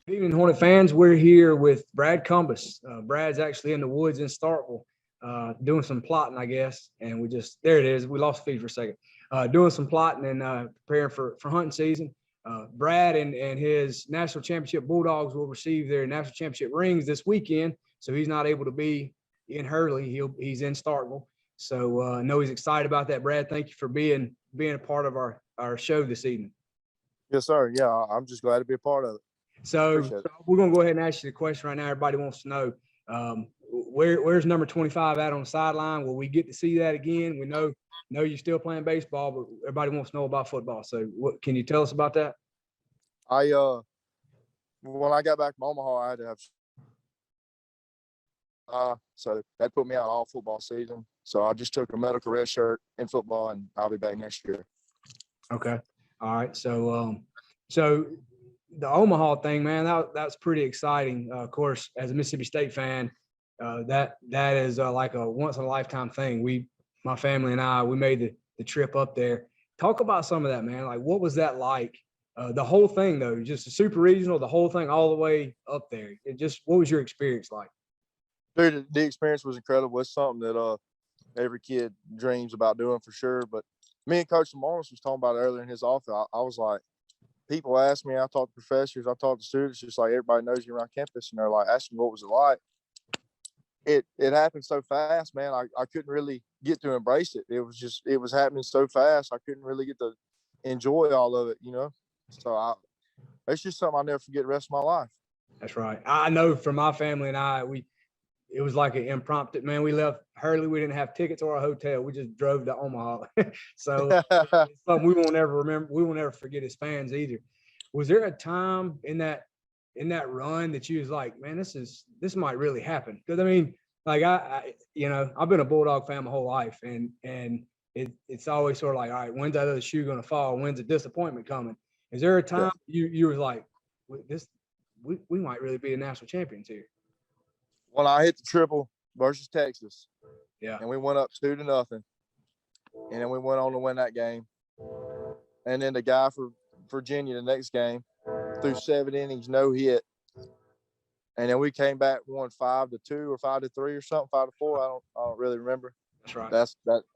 Good evening, Hornet fans. We're here with Brad Cumbus. Brad's actually in the woods in Starkville, doing some plotting, I guess. And there it is. We lost feed for a second. Doing some plotting and preparing for hunting season. Brad and his national championship Bulldogs will receive their national championship rings this weekend. So he's not able to be in Hurley. He's in Starkville. So I know he's excited about that. Brad, thank you for being a part of our show this evening. Yes, sir. Yeah, I'm just glad to be a part of it. So we're going to go ahead and ask you the question right now. Everybody wants to know, where's number 25 at on the sideline? Will we get to see that again? We know you're still playing baseball, but everybody wants to know about football. So what can you tell us about that? When I got back from Omaha, I had to have so that put me out all football season. So I just took a medical red shirt in football, and I'll be back next year. Okay. All right. So the Omaha thing, man, that's pretty exciting. Of course, as a Mississippi State fan, that is like a once in a lifetime thing. My family and I, we made the trip up there. Talk about some of that, man. Like, what was that like? The whole thing, though, just the super regional, the whole thing, all the way up there. What was your experience like? Dude, the experience was incredible. It's something that every kid dreams about doing for sure. But me and Coach Morris was talking about it earlier in his office. I was like, people ask me, I talk to professors, I talk to students, just like everybody knows you around campus, and they're like asking what was it like. It happened so fast, man. I couldn't really get to embrace it. It was happening so fast. I couldn't really get to enjoy all of it, So it's just something I'll never forget the rest of my life. That's right. I know from my family and I, it was like an impromptu, man. We left Hurley. We didn't have tickets or a hotel. We just drove to Omaha. So it's something we won't ever remember. We won't ever forget as fans either. Was there a time in that run that you was like, man, this might really happen? Because I mean, like I've been a Bulldog fan my whole life, and it's always sort of like, all right, when's that other shoe going to fall? When's the disappointment coming? Is there a time you was like, we might really be the national champions here? When I hit the triple versus Texas, yeah, and we went up 2-0, and then we went on to win that game. And then the guy for Virginia the next game threw 7 innings, no hit, and then we came back, won 5-2 or 5-3 or something, 5-4. I don't really remember. That's right.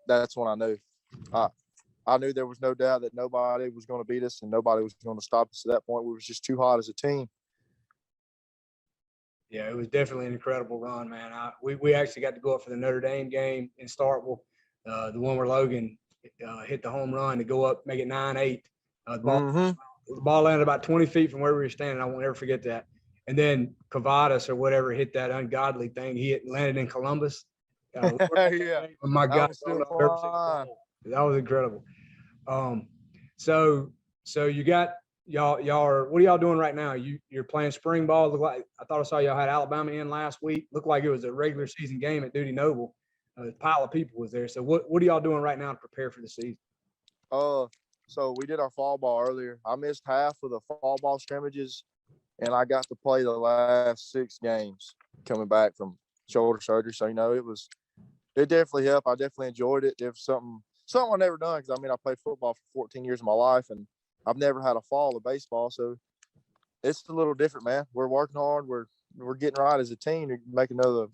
That's when I knew. I knew there was no doubt that nobody was going to beat us and nobody was going to stop us at that point. We were just too hot as a team. Yeah, it was definitely an incredible run, man. We actually got to go up for the Notre Dame game in Starkville, the one where Logan hit the home run to go up, make it 9-8. The ball landed about 20 feet from where we were standing. I won't ever forget that. And then Cavadas or whatever hit that ungodly thing. He landed in Columbus. Yeah. Oh my God, that was incredible. So you got y'all are, what are y'all doing right now? You're playing spring ball. Look like, I thought I saw y'all had Alabama in last week. Looked like it was a regular season game at Dudy Noble. A pile of people was there. So what are y'all doing right now to prepare for the season? So we did our fall ball earlier. I missed half of the fall ball scrimmages, and I got to play the last 6 games coming back from shoulder surgery. So, it definitely helped. I definitely enjoyed it. It was something I've never done, because I played football for 14 years of my life, and I've never had a fall of baseball. So it's a little different, man. We're working hard. We're getting right as a team to make another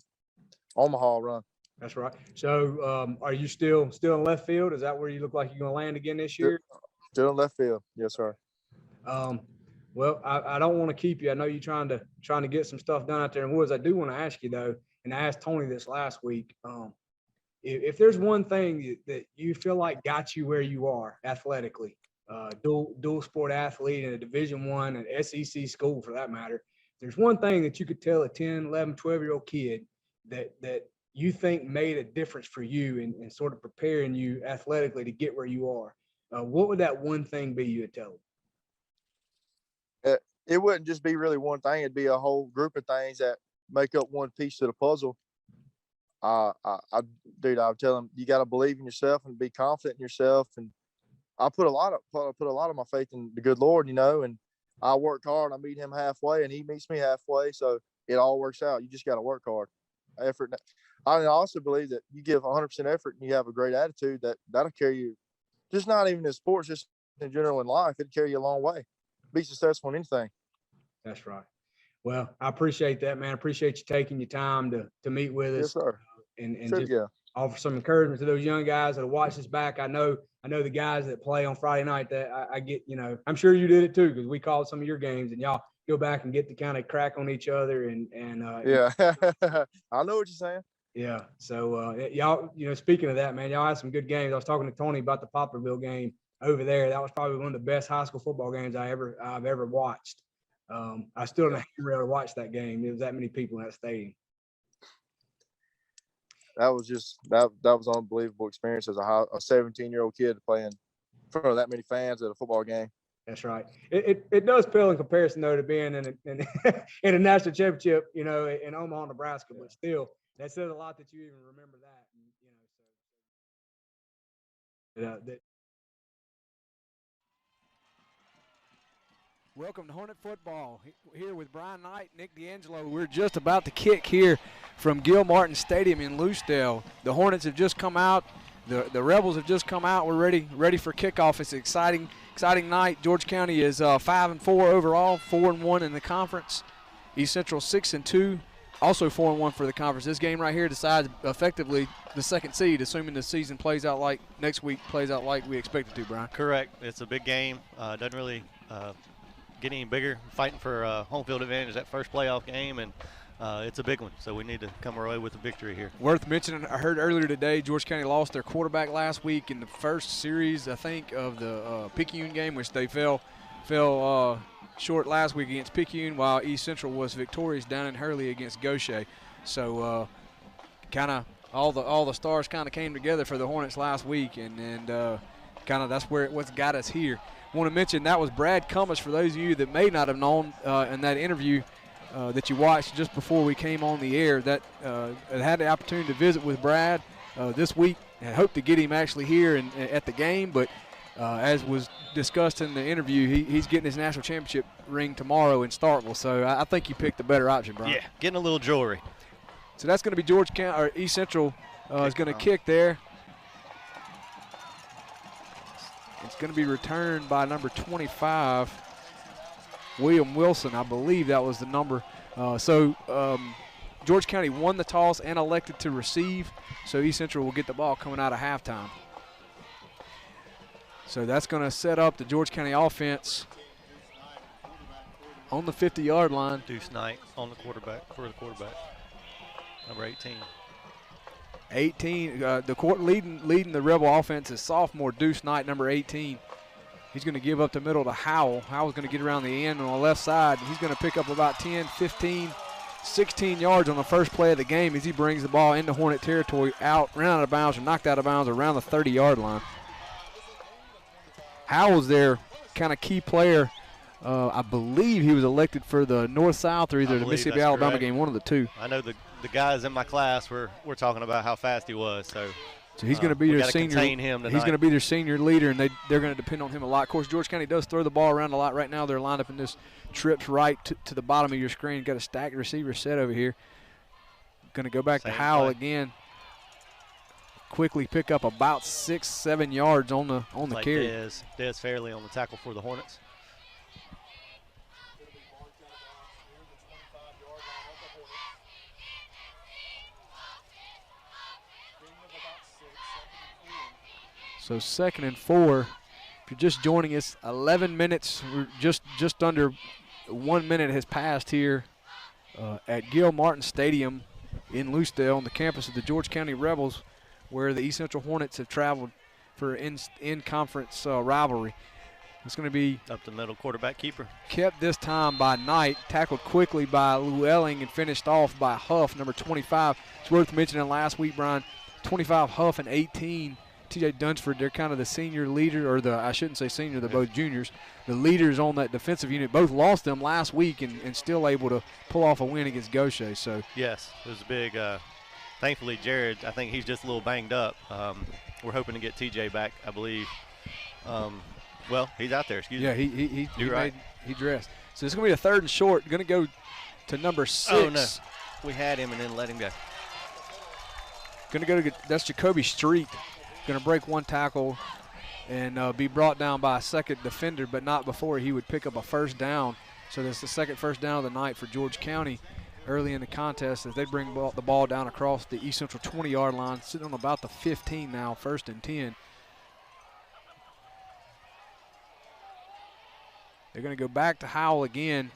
Omaha run. That's right. So are you still in left field? Is that where you look like you're going to land again this year? Still in left field. Yes, sir. Well, I don't want to keep you. I know you're trying to get some stuff done out there in the woods. I do want to ask you, though, and I asked Tony this last week. If there's one thing that you feel like got you where you are athletically, dual sport athlete in a Division I and SEC school for that matter, there's one thing that you could tell a 10, 11, 12-year-old kid that you think made a difference for you and sort of preparing you athletically to get where you are, what would that one thing be you would tell them? It wouldn't just be really one thing. It'd be a whole group of things that make up one piece of the puzzle. I would tell them, you got to believe in yourself and be confident in yourself. And I put a lot of my faith in the good Lord, and I work hard. I meet him halfway and he meets me halfway. So it all works out. You just got to work hard. Effort. I also believe that you give 100% effort and you have a great attitude, that'll carry you, just not even in sports, just in general in life. It'll carry you a long way. Be successful in anything. That's right. Well, I appreciate that, man. I appreciate you taking your time to meet with us. Yes, sir. And Sure, just yeah. offer some encouragement to those young guys that'll watch this back. I know the guys that play on Friday night that I get, I'm sure you did it too, because we called some of your games and y'all go back and get to kind of crack on each other and yeah. I know what you're saying. Yeah. So y'all, speaking of that, man, y'all had some good games. I was talking to Tony about the Poplarville game over there. That was probably one of the best high school football games I've ever watched. I still don't be able to watch that game. There was that many people in that stadium. That was just that was an unbelievable experience as a 17-year-old kid playing in front of that many fans at a football game. That's right. It does pale in comparison though to being in in a national championship, in Omaha, Nebraska. But still, that says a lot that you even remember that. Welcome to Hornet Football. Here with Brian Knight, Nick D'Angelo. We're just about to kick here from Gil Martin Stadium in Lucedale. The Hornets have just come out. The Rebels have just come out. We're ready for kickoff. It's an exciting night. George County is 5-4 overall, 4-1 in the conference. East Central 6-2, also 4-1 for the conference. This game right here decides effectively the second seed, assuming the season plays out like next week plays out like we expect it to, Brian. Correct. It's a big game. Doesn't really get any bigger. Fighting for home field advantage that first playoff game, and it's a big one, so we need to come away with a victory here. Worth mentioning, I heard earlier today George County lost their quarterback last week in the first series, I think, of the Picayune game, which they fell short last week against Picayune, while East Central was victorious down in Hurley against Gaucher. So kind of all the stars kind of came together for the Hornets last week, and kind of that's what's got us here. I want to mention that was Brad Cummins, for those of you that may not have known in that interview that you watched just before we came on the air, that had the opportunity to visit with Brad this week. I hope to get him actually here at the game, but as was discussed in the interview, he's getting his national championship ring tomorrow in Starkville, so I think you picked the better option, Brian. Yeah, getting a little jewelry. So that's going to be George County, or East Central is going to kick there. It's going to be returned by number 25, William Wilson. I believe that was the number. George County won the toss and elected to receive, so East Central will get the ball coming out of halftime. So that's going to set up the George County offense on the 50-yard line. Deuce Knight on the quarterback, number 18. 18, leading the Rebel offense is sophomore Deuce Knight, number 18. He's going to give up the middle to Howell. Howell's going to get around the end on the left side. He's going to pick up about 10, 15, 16 yards on the first play of the game as he brings the ball into Hornet territory, ran out of bounds or knocked out of bounds around the 30-yard line. Howell's their kind of key player. I believe he was elected for the North-South or either the Mississippi-Alabama game, one of the two. I know the guys in my class were talking about how fast he was. So he's going to be their senior. He's going to be their senior leader, and they're going to depend on him a lot. Of course, George County does throw the ball around a lot. Right now, they're lined up in this trips right to the bottom of your screen. Got a stacked receiver set over here. Going to go back to Howell again. Quickly pick up about 6-7 yards on the carry. Dez Fairley on the tackle for the Hornets. So 2nd and 4. If you're just joining us, 11 minutes, we're just under 1 minute has passed here at Gil Martin Stadium in Lucedale on the campus of the George County Rebels, where the East Central Hornets have traveled for in-conference rivalry. It's going to be up the middle, quarterback keeper. Kept this time by Knight, tackled quickly by Llewellyn and finished off by Huff, number 25. It's worth mentioning last week, Brian, 25 Huff and 18 T.J. Dunsford. They're kind of the senior leader, or I shouldn't say senior, they're both juniors. The leaders on that defensive unit both lost them last week and still able to pull off a win against Gaucher. So yes, it was a big thankfully, Jared, I think he's just a little banged up. We're hoping to get TJ back, I believe. Well, he's out there, excuse me. Yeah, he dressed. So it's going to be a 3rd and short. Going to go to number 6. Oh, no. We had him and then let him go. Going to go to, that's Jacoby Street. Going to break one tackle and be brought down by a second defender, but not before he would pick up a first down So that's the second first down of the night for George County early in the contest as they bring the ball down across the East Central 20-yard line, sitting on about the 15 now, 1st and 10. They're going to go back to Howell again.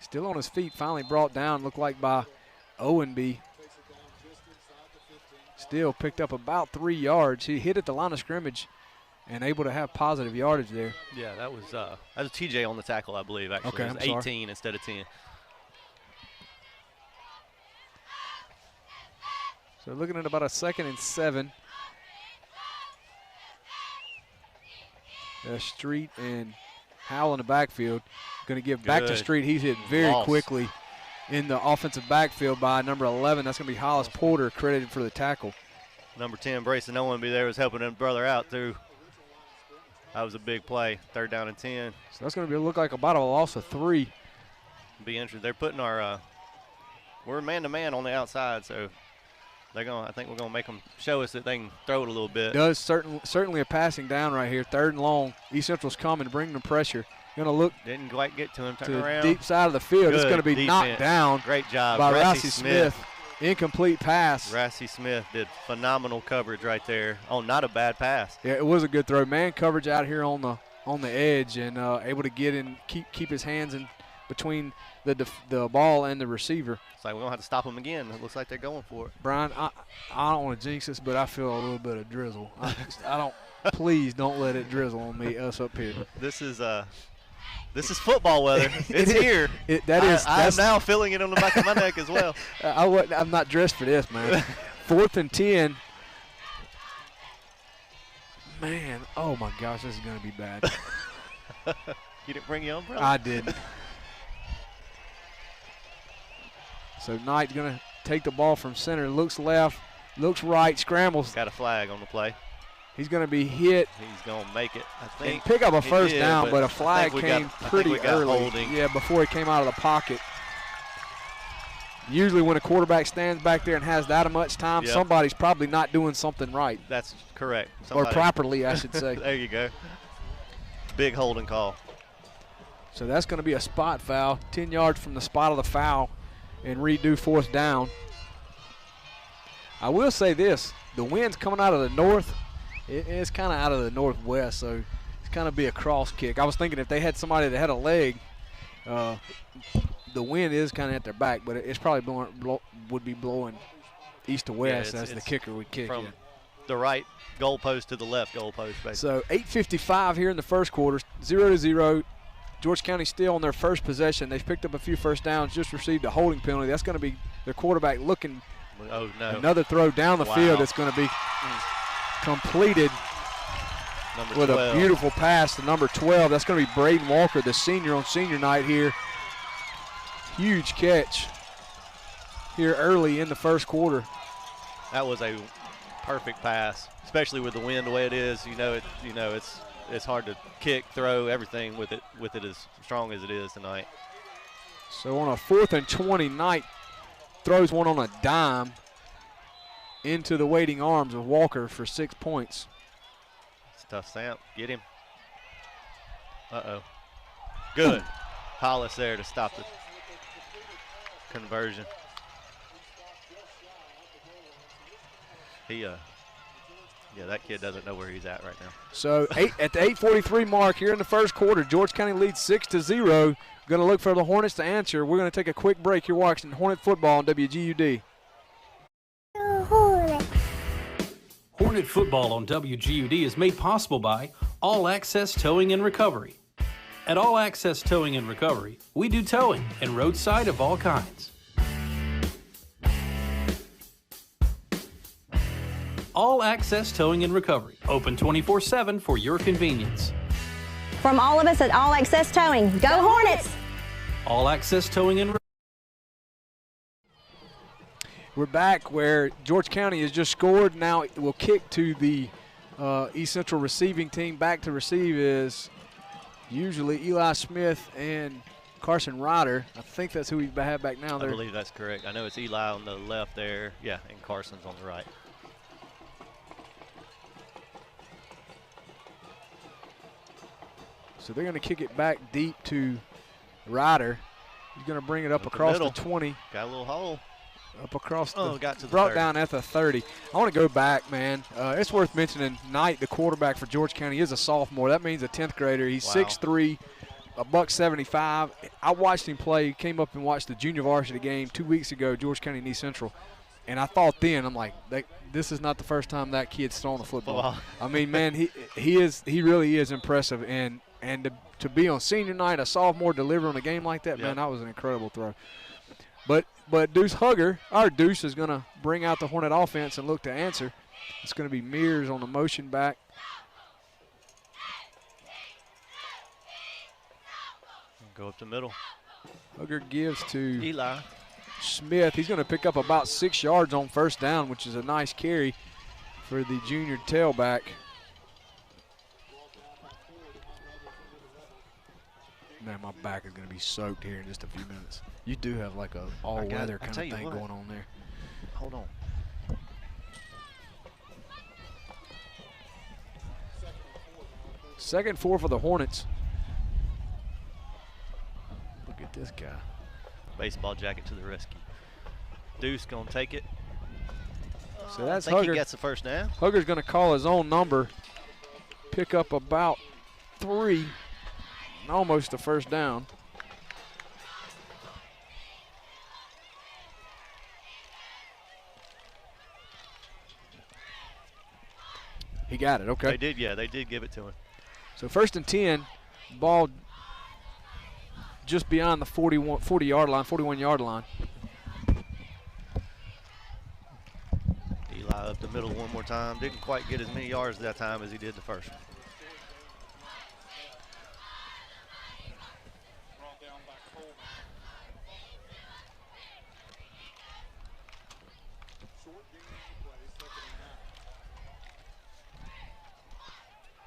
Still on his feet, finally brought down, looked like by Owenby. Still picked up about 3 yards. He hit at the line of scrimmage and able to have positive yardage there. Yeah, that was TJ on the tackle, I believe, actually. Okay, it was 18 instead of 10. So looking at about a 2nd and 7. Street and Howell in the backfield. Going to give back to Street. He's hit very quickly in the offensive backfield by number 11. That's going to be Hollis Porter, credited for the tackle. Number 10, Brayson Owenby there, was helping his brother out through. That was a big play, 3rd down and 10. So that's going to look like about a loss of 3. Be interesting. They're putting our we're man-to-man on the outside, so I think we're going to make them show us that they can throw it a little bit. Does certainly a passing down right here, 3rd and long. East Central's coming, bringing the pressure. Going to look. Didn't quite get to him. Turn to around. The deep side of the field. Good it's going to be defense. Knocked down. Great job by Rassie Smith. Incomplete pass. Rassie Smith did phenomenal coverage right there. Oh, not a bad pass. Yeah, it was a good throw. Man coverage out here on the edge and able to get in, keep his hands in between the ball and the receiver. It's like we're going to have to stop them again. It looks like they're going for it. Brian, I don't want to jinx this, but I feel a little bit of drizzle. I don't. Please don't let it drizzle on us up here. This is football weather. It's here. I'm now feeling it on the back of my neck as well. I'm not dressed for this, man. 4th and 10. Man, oh my gosh, this is going to be bad. You didn't bring your umbrella? I didn't. So Knight's going to take the ball from center, looks left, looks right, scrambles. Got a flag on the play. He's going to be hit. He's going to make it, I think. And pick up a first down, but a flag came pretty early. Holding. Yeah, before he came out of the pocket. Usually when a quarterback stands back there and has that much time, somebody's probably not doing something right. That's correct. Or properly, I should say. There you go. Big holding call. So that's going to be a spot foul, 10 yards from the spot of the foul, and redo 4th down. I will say this, the wind's coming out of the north. It's kind of out of the northwest, so it's kind of be a cross kick. I was thinking if they had somebody that had a leg, the wind is kind of at their back, but it's probably would be blowing east to west as the kicker would kick. From the right goalpost to the left goalpost, basically. So 8:55 here in the first quarter, 0-0. George County still on their first possession. They've picked up a few first downs, just received a holding penalty. That's going to be their quarterback looking. Oh, no. Another throw down the field that's going to be completed with a beautiful pass to number 12. That's going to be Braden Walker, the senior on senior night here. Huge catch here early in the first quarter. That was a perfect pass, especially with the wind the way it is. It's hard to kick, throw, everything with it as strong as it is tonight. So on a 4th and 20, Knight throws one on a dime into the waiting arms of Walker for 6 points. It's a tough snap. Get him. Uh-oh. Good. Hollis there to stop the conversion. That kid doesn't know where he's at right now. So at the 8:43 mark here in the first quarter, George County leads 6-0. Going to look for the Hornets to answer. We're going to take a quick break. You're watching Hornet football on WGUD. Hornet football on WGUD is made possible by All Access Towing and Recovery. At All Access Towing and Recovery, we do towing and roadside of all kinds. All Access Towing and Recovery, open 24/7 for your convenience. From all of us at All Access Towing, go Hornets! All Access Towing and Recovery. We're back where George County has just scored. Now it will kick to the East Central receiving team. Back to receive is usually Eli Smith and Carson Ryder. I think that's who we have back now. I believe that's correct. I know it's Eli on the left there. Yeah, and Carson's on the right. So they're going to kick it back deep to Ryder. He's going to bring it up across the 20. Got a little hole. Up across the, got to the brought 30. down at the 30. I want to go back, man. It's worth mentioning, Knight, the quarterback for George County, is a sophomore. That means a 10th grader. He's 6'3", $175. I watched him play. Came up and watched the junior varsity game 2 weeks ago, George County and East Central. And I thought then, I'm like, this is not the first time that kid's thrown a football. I mean, man, he really is impressive. And to be on senior night, a sophomore delivering a game like that, man, that was an incredible throw. But Deuce Hugger, our Deuce, is going to bring out the Hornet offense and look to answer. It's going to be Mears on the motion back. Go up the middle. Hugger gives to Eli Smith. He's going to pick up about 6 yards on first down, which is a nice carry for the junior tailback. Man, my back is going to be soaked here in just a few minutes. You do have like a all-weather kind of thing going on there. Hold on. Second 4 for the Hornets. Look at this guy. Baseball jacket to the rescue. Deuce gonna take it. So that's I think Hugger. he gets the first down. Hugger's going to call his own number, pick up about 3, and almost the first down. He got it, okay. They did give it to him. So 1st and 10, ball just beyond the 41 yard line. Eli up the middle one more time. Didn't quite get as many yards that time as he did the first one.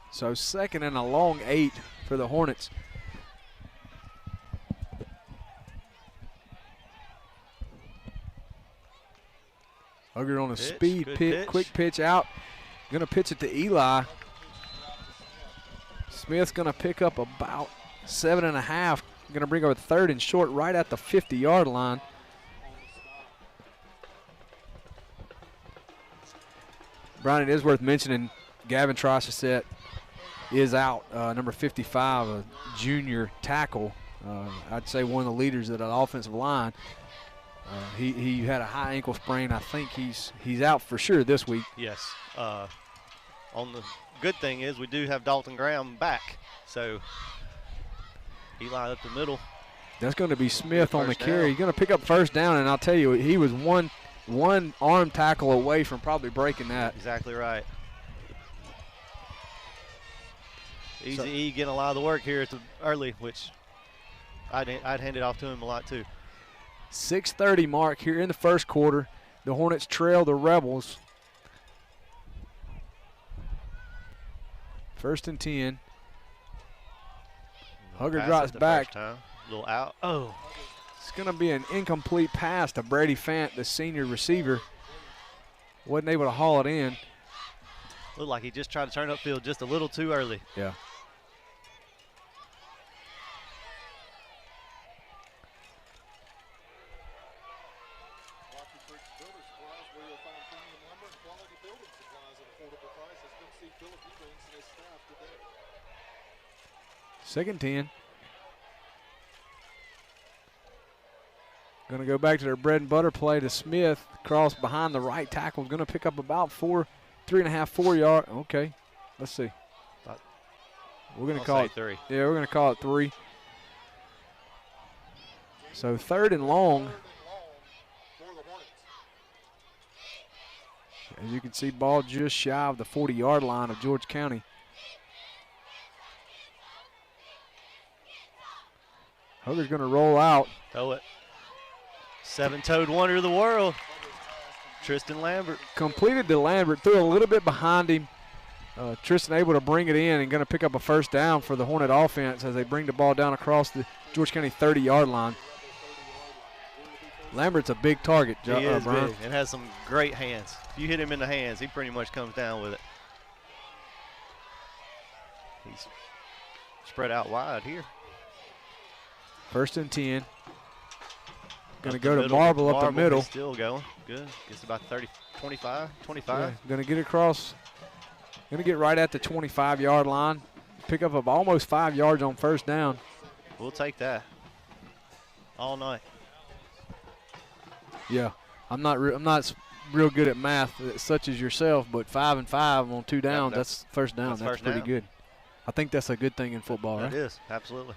So 2nd and a long 8 for the Hornets. Hugger on a speed pitch, quick pitch out. Going to pitch it to Eli. Smith's going to pick up about 7.5. Going to bring over 3rd and short right at the 50-yard line. Brian, it is worth mentioning Gavin Trossett is out, number 55, a junior tackle. I'd say one of the leaders of the offensive line. He had a high ankle sprain. I think he's out for sure this week. Yes. On the good thing is we do have Dalton Graham back. So Eli up the middle. That's going to be Smith on the carry. He's going to pick up first down, and I'll tell you, he was one arm tackle away from probably breaking that. Exactly right. Easy E getting a lot of the work here at the early, which I'd hand it off to him a lot too. 6:30 mark here in the first quarter. The Hornets trail the Rebels. 1st and 10. Hugger drops back. A little out. Oh. It's going to be an incomplete pass to Brady Fant, the senior receiver. Wasn't able to haul it in. Looked like he just tried to turn upfield just a little too early. Yeah. Second 10. Going to go back to their bread and butter play to Smith. Cross behind the right tackle. Going to pick up about 3.5, 4 yards. Okay, let's see. We're going to call it 3. Yeah, we're going to call it 3. So 3rd and long. As you can see, ball just shy of the 40-yard line of George County. Hugger's going to roll out. Throw it. 7-toed wonder of the world, Tristan Lambert. Completed to Lambert, threw a little bit behind him. Tristan able to bring it in and going to pick up a first down for the Hornet offense as they bring the ball down across the George County 30-yard line. Lambert's a big target, He is Brian. big and has some great hands. If you hit him in the hands, he pretty much comes down with it. He's spread out wide here. 1st and 10. Going to Up go the to middle. Marble up the Marble, middle. he's still going. Good. Gets about 30, 25. Yeah, going to get across. Going to get right at the 25-yard line. Pick up almost 5 yards on 1st down. We'll take that all night. Yeah, I'm not real good at math, such as yourself, but 5 and 5 on 2 downs, that's 1st down. That's first pretty down. good. I think that's a good thing in football, right? It is, absolutely.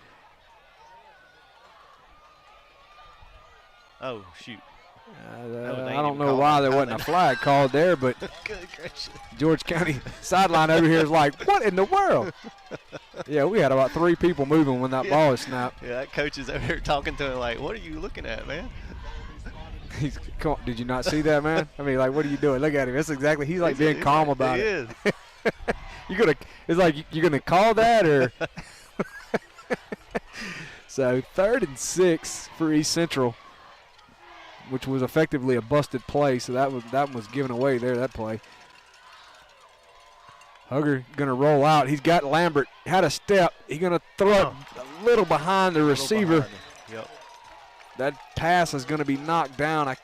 Oh, shoot. I don't know why there wasn't a flag called there, but Good gracious. George County sideline over here is like, what in the world? Yeah, we had about 3 people moving when that ball was snapped. Yeah, that coach is over here talking to him like, what are you looking at, man? Come on, did you not see that, man? I mean, like, what are you doing? Look at him. That's exactly. He's like being calm about it. He is. It's like you're gonna call that or. So 3rd and 6 for East Central, which was effectively a busted play. So that one was given away there. That play. Hugger gonna roll out. He's got Lambert. Had a step. He's gonna throw it a little behind the receiver. Yep. That pass is gonna be knocked down. I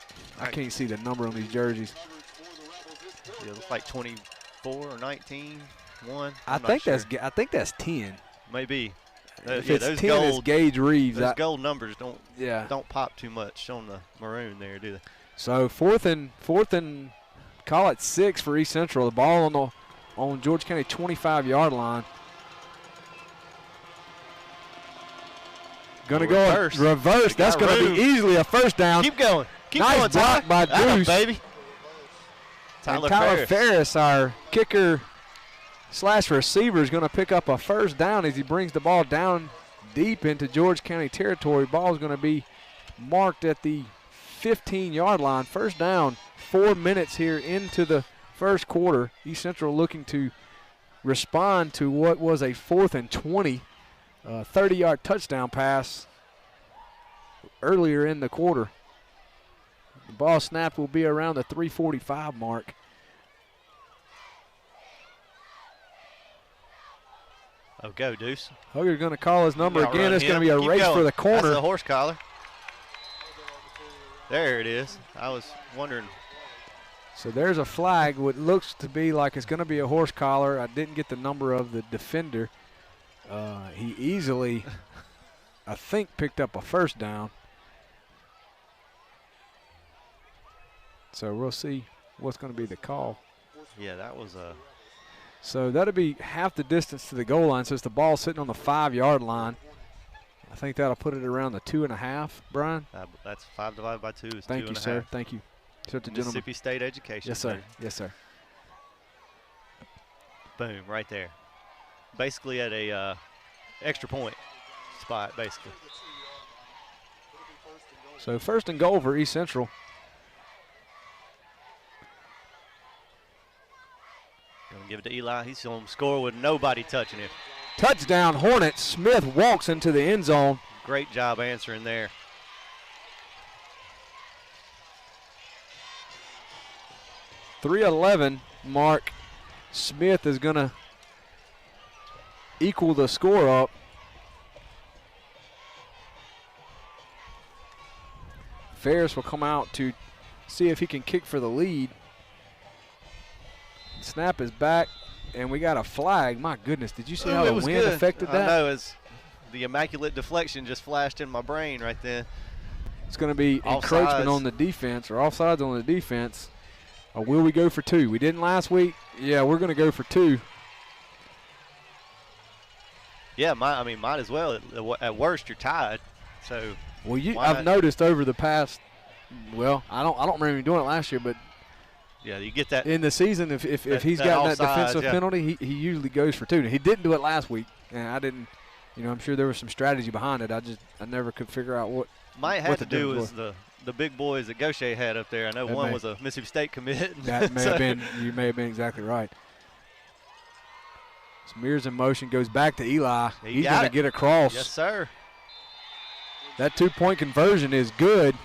can't see the number on these jerseys. Yeah, it looks like 24 or 19. I think that's 10. Maybe. If Yeah, it's those 10, it's gold, Gage Reeves. those gold numbers Yeah. don't pop too much on the maroon there, do they? So fourth and call it 6 for East Central. The ball on George County 25-yard line. Gonna go reverse. That's gonna be easily a 1st down. Keep going. Keep Nice going, block by Tyler. Deuce. Baby. And Tyler Ferris, our kicker / receiver, is going to pick up a 1st down as he brings the ball down deep into George County territory. Ball is going to be marked at the 15-yard line. 1st down, 4 minutes here into the 1st quarter. East Central looking to respond to what was a 4th and 20, 30-yard touchdown pass earlier in the quarter. The ball snap will be around the 3:45 mark. Oh, go, Deuce. Hugger's going to call his number again. Run It's going to him. be a Keep race going. for the corner. That's the horse collar. There it is. I was wondering. So there's a flag. What looks to be like it's going to be a horse collar. I didn't get the number of the defender. He easily, I think, picked up a 1st down. So we'll see what's going to be the call. Yeah, that was a. So that'll be half the distance to the goal line. So it's the ball sitting on the 5-yard line. I think that'll put it around the 2.5, Brian. That's 5 divided by 2 is 2.5. Thank you, sir. Thank you. Such a gentleman. Mississippi State education. Yes, sir. Yes, sir. Boom, right there. Basically at a extra point spot, basically. So 1st and goal for East Central. Gonna give it to Eli. He's gonna score with nobody touching him. Touchdown Hornet. Smith walks into the end zone. Great job answering there. .311 mark. Smith is going to equal the score up. Ferris will come out to see if he can kick for the lead. Snap is back, and we got a flag. My goodness, did you see how the wind affected that? I know, it's the immaculate deflection just flashed in my brain right then. It's going to be encroachment on the defense, or offsides on the defense. Or will we go for 2? We didn't last week. Yeah, we're going to go for 2. Yeah, might as well. At worst, you're tied. So. Well, I've noticed over the past. Well, I don't remember him doing it last year, but. Yeah, you get that in the season. If he's got that defensive penalty, he usually goes for 2. He didn't do it last week, and I didn't. I'm sure there was some strategy behind it. I never could figure out what. Might have to do with the big boys that Gaucher had up there. I know one was a Mississippi State commit. That may have been. You may have been exactly right. Smears in motion, goes back to Eli. He's going to get across. Yes, sir. That 2-point conversion is good.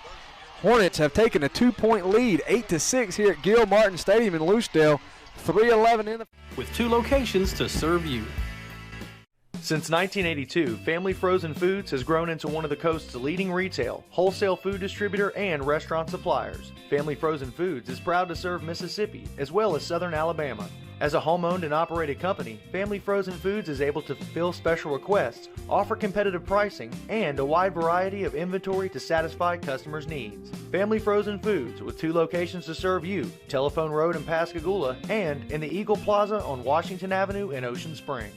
Hornets have taken a 2-point lead, 8-6 here at Gil Martin Stadium in Lucedale. 3:11 in the. With 2 locations to serve you. Since 1982, Family Frozen Foods has grown into one of the coast's leading retail, wholesale food distributor, and restaurant suppliers. Family Frozen Foods is proud to serve Mississippi as well as Southern Alabama. As a home-owned and operated company, Family Frozen Foods is able to fulfill special requests, offer competitive pricing, and a wide variety of inventory to satisfy customers' needs. Family Frozen Foods, with 2 locations to serve you, Telephone Road in Pascagoula and in the Eagle Plaza on Washington Avenue in Ocean Springs.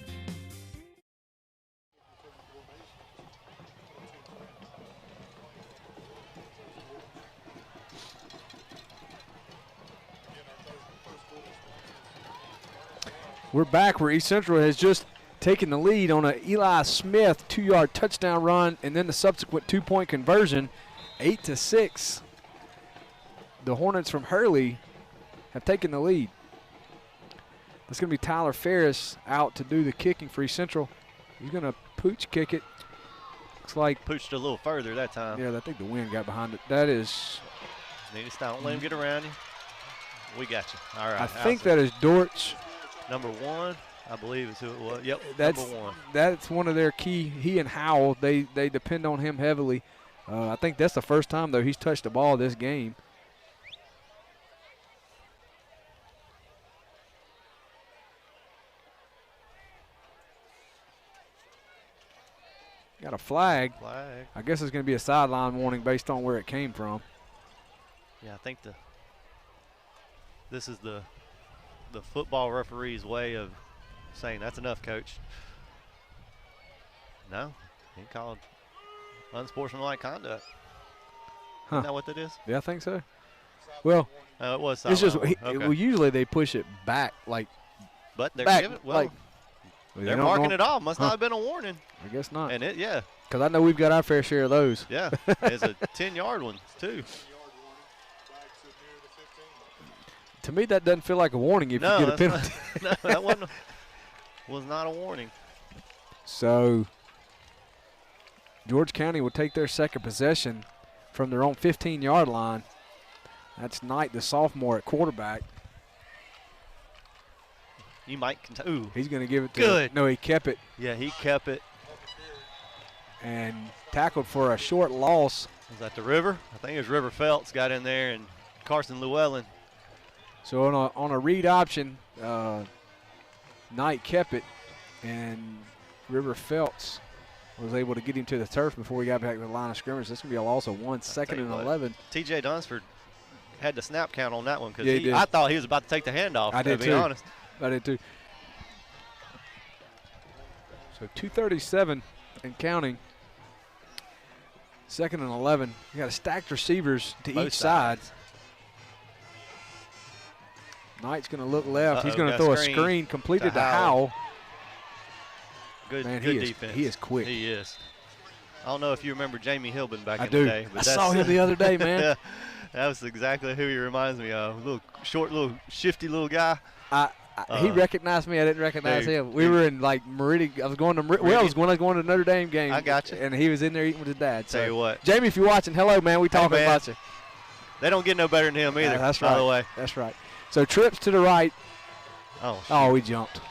We're back where East Central has just taken the lead on a Eli Smith 2-yard touchdown run and then the subsequent 2-point conversion, 8-6. The Hornets from Hurley have taken the lead. That's going to be Tyler Ferris out to do the kicking for East Central. He's going to pooch kick it. Looks like Pooched a little further that time. Yeah, I think the wind got behind it. That is. Need to stop. Don't let him get around you. We got you. All right. I think that is Dortch. Number 1, I believe is who it was. Yep, that's, number 1. That's one of their key. He and Howell, they depend on him heavily. I think that's the first time, though, he's touched the ball this game. Got a flag. I guess it's going to be a sideline warning based on where it came from. Yeah, I think this is the football referee's way of saying that's enough, coach. No, he called unsportsmanlike conduct. Huh. Isn't that what that is? Yeah, I think so. Well, it was. It's just okay. well, usually they push it back, like. But they're back, giving like. They're marking it off. Must not have been a warning. I guess not. And yeah. Because I know we've got our fair share of those. Yeah, it's a 10-yard one too. To me, that doesn't feel like a warning if you get a penalty. No, that was not a warning. So, George County will take their second possession from their own 15-yard line. That's Knight, the sophomore at quarterback. You might. Ooh. He's going to give it to. Good. No, he kept it. Yeah, he kept it. And tackled for a short loss. Was that the River? I think it was River Phelps got in there and Carson Llewellyn. So on a read option, Knight kept it, and River Phelps was able to get him to the turf before he got back to the line of scrimmage. This is going to be a loss of 1, 2nd and 11. TJ Dunsford had the snap count on that one because yeah, I thought he was about to take the handoff, I did to be honest. I did too. So 2:37 and counting. 2nd and 11. You got stacked receivers to Both each side. sides. Knight's going to look left. He's going to throw a screen completed to Howell. Howell. Good, Man, good defense. He is quick. He is. I don't know if you remember Jamie Hilbin back in the day. I saw him the other day, man. Yeah, that was exactly who he reminds me of. Little short, little shifty little guy. He recognized me. I didn't recognize him. We were in like Meridian. I was going to I was going to Notre Dame game. I got you. And he was in there eating with his dad. Tell you what, Jamie, if you're watching, hello, man. We talking about you. They don't get no better than him either. That's right. By the way, that's right. So trips to the right. Oh, we jumped.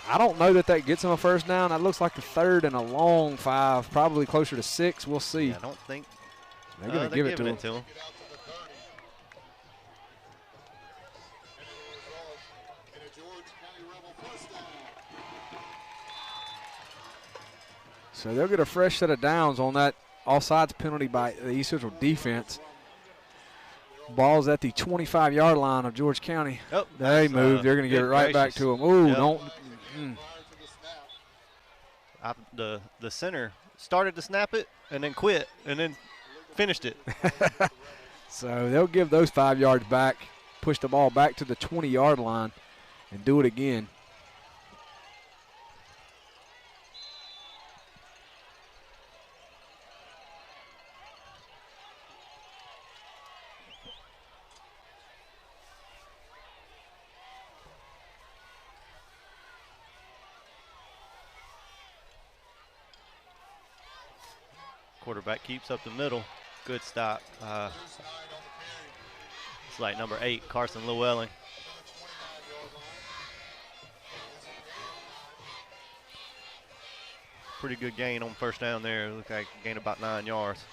I don't know that gets him a first down. That looks like a 3rd and a long 5, probably closer to 6. We'll see. Yeah, I don't think they're going to give it to him. So they'll get a fresh set of downs on that offsides penalty by the East Central defense. Ball's at the 25-yard line of George County. Oh, they moved. They're going to give it right back to them. Ooh, don't. The center started to snap it and then quit and then finished it. So they'll give those 5 yards back, push the ball back to the 20-yard line, and do it again. Quarterback keeps up the middle. Good stop. It's like number 8, Carson Llewellyn. pretty good gain on first down there. It looked like gained about 9 yards.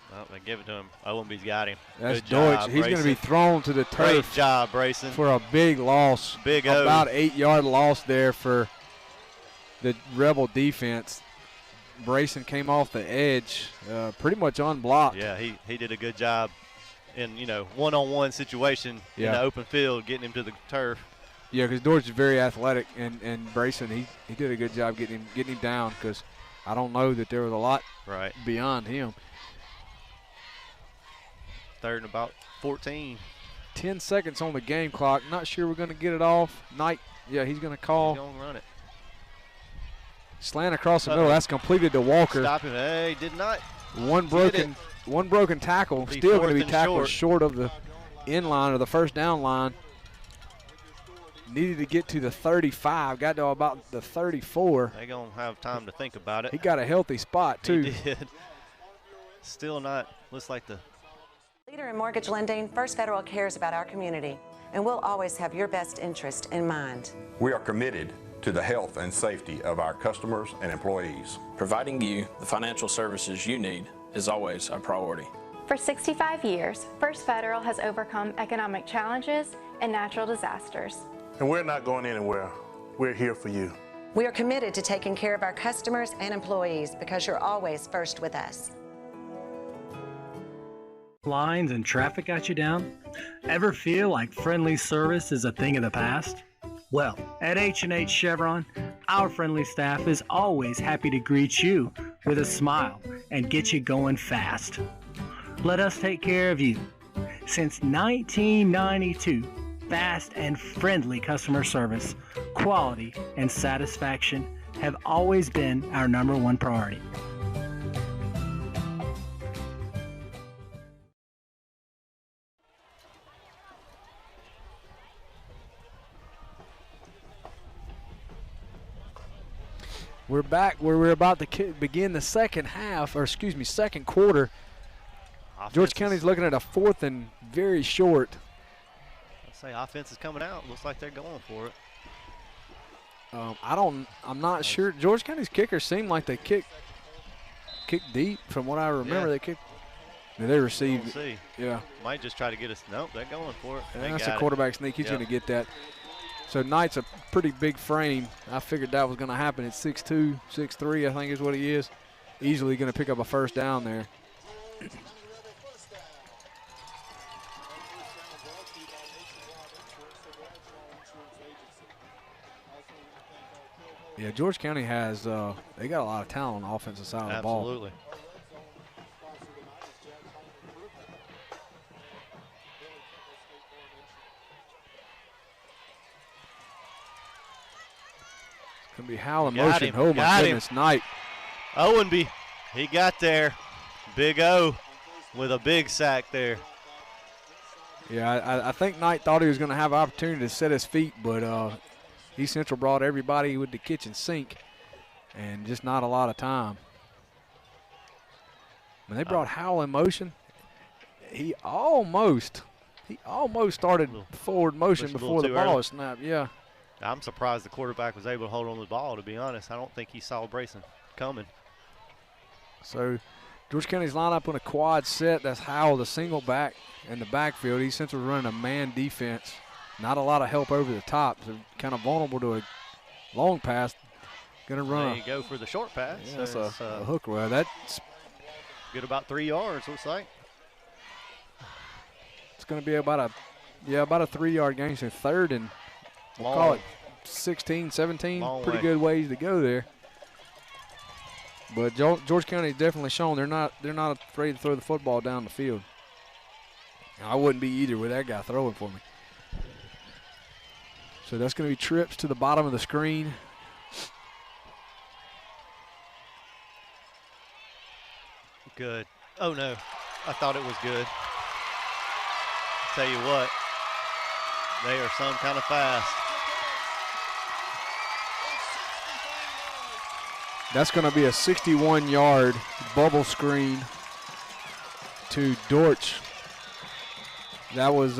Well, they give it to him. Owenby's got him. That's Good job, Deutsch. He's going to be Brayson. thrown to the turf. Great job, Brayson. For a big loss. Big O. About 8-yard loss there for the Rebel defense. Brayson came off the edge, pretty much unblocked. Yeah, he did a good job in, one-on-one situation in the open field, getting him to the turf. Yeah, because Deutsch is very athletic, and Brayson, he did a good job getting him down, because I don't know that there was a lot beyond him. 3rd and about 14. 10 seconds on the game clock. Not sure we're going to get it off. Knight, yeah, he's going to call. He's going to run it. Slant across the middle. That's completed to Walker. Stop him. Hey, did not. One broken tackle. Still going to be tackled short of the end line or the first down line. Needed to get to the 35. Got to about the 34. They're going to have time to think about it. He got a healthy spot, too. He did. Still not. Looks like the Leader in mortgage lending, First Federal cares about our community, and we'll always have your best interest in mind. We are committed to the health and safety of our customers and employees. Providing you the financial services you need is always a priority. For 65 years, First Federal has overcome economic challenges and natural disasters. And we're not going anywhere. We're here for you. We are committed to taking care of our customers and employees because you're always first with us. Lines and traffic got you down? Ever feel like friendly service is a thing of the past? Well, at H&H Chevron, our friendly staff is always happy to greet you with a smile and get you going fast. Let us take care of you. Since 1992, fast and friendly customer service, quality, and satisfaction have always been our #1 priority. We're back where we're about to begin the second quarter. George County's looking at a 4th and very short. I'd say offense is coming out. Looks like they're going for it. I'm not sure. George County's kickers seem like they kick deep. From what I remember, they kick. They received. We'll see. Yeah. Might just try to get us. Nope, they're going for it. And that's a quarterback sneak. He's going to get that. So Knight's a pretty big frame. I figured that was going to happen at 6'2", 6'3", I think is what he is. Easily going to pick up a first down there. Yeah, George County has they got a lot of talent on the offensive side of the ball. Absolutely. It's going to be Howell in motion. Oh, my goodness, Knight. Owenby, he got there. Big O with a big sack there. Yeah, I think Knight thought he was going to have an opportunity to set his feet, but East Central brought everybody with the kitchen sink and just not a lot of time. When they brought Howell in motion, he almost started forward motion before the ball was snapped. Yeah. I'm surprised the quarterback was able to hold on to the ball, to be honest. I don't think he saw Brayson coming. So George County's line up on a quad set. That's Howell, the single back in the backfield. East Central's running a man defense. Not a lot of help over the top. So kind of vulnerable to a long pass. Going to run. There you go for the short pass. Yeah, that's a hook route. That's good, about 3 yards, looks like. It's going to be about a 3-yard gain. So 3rd and we'll call it 16, 17. Pretty good ways to go there. But George County's definitely shown they're not afraid to throw the football down the field. I wouldn't be either with that guy throwing for me. So that's going to be trips to the bottom of the screen. Good. Oh, no. I thought it was good. Tell you what, they are some kind of fast. That's going to be a 61-yard bubble screen to Dortch. That was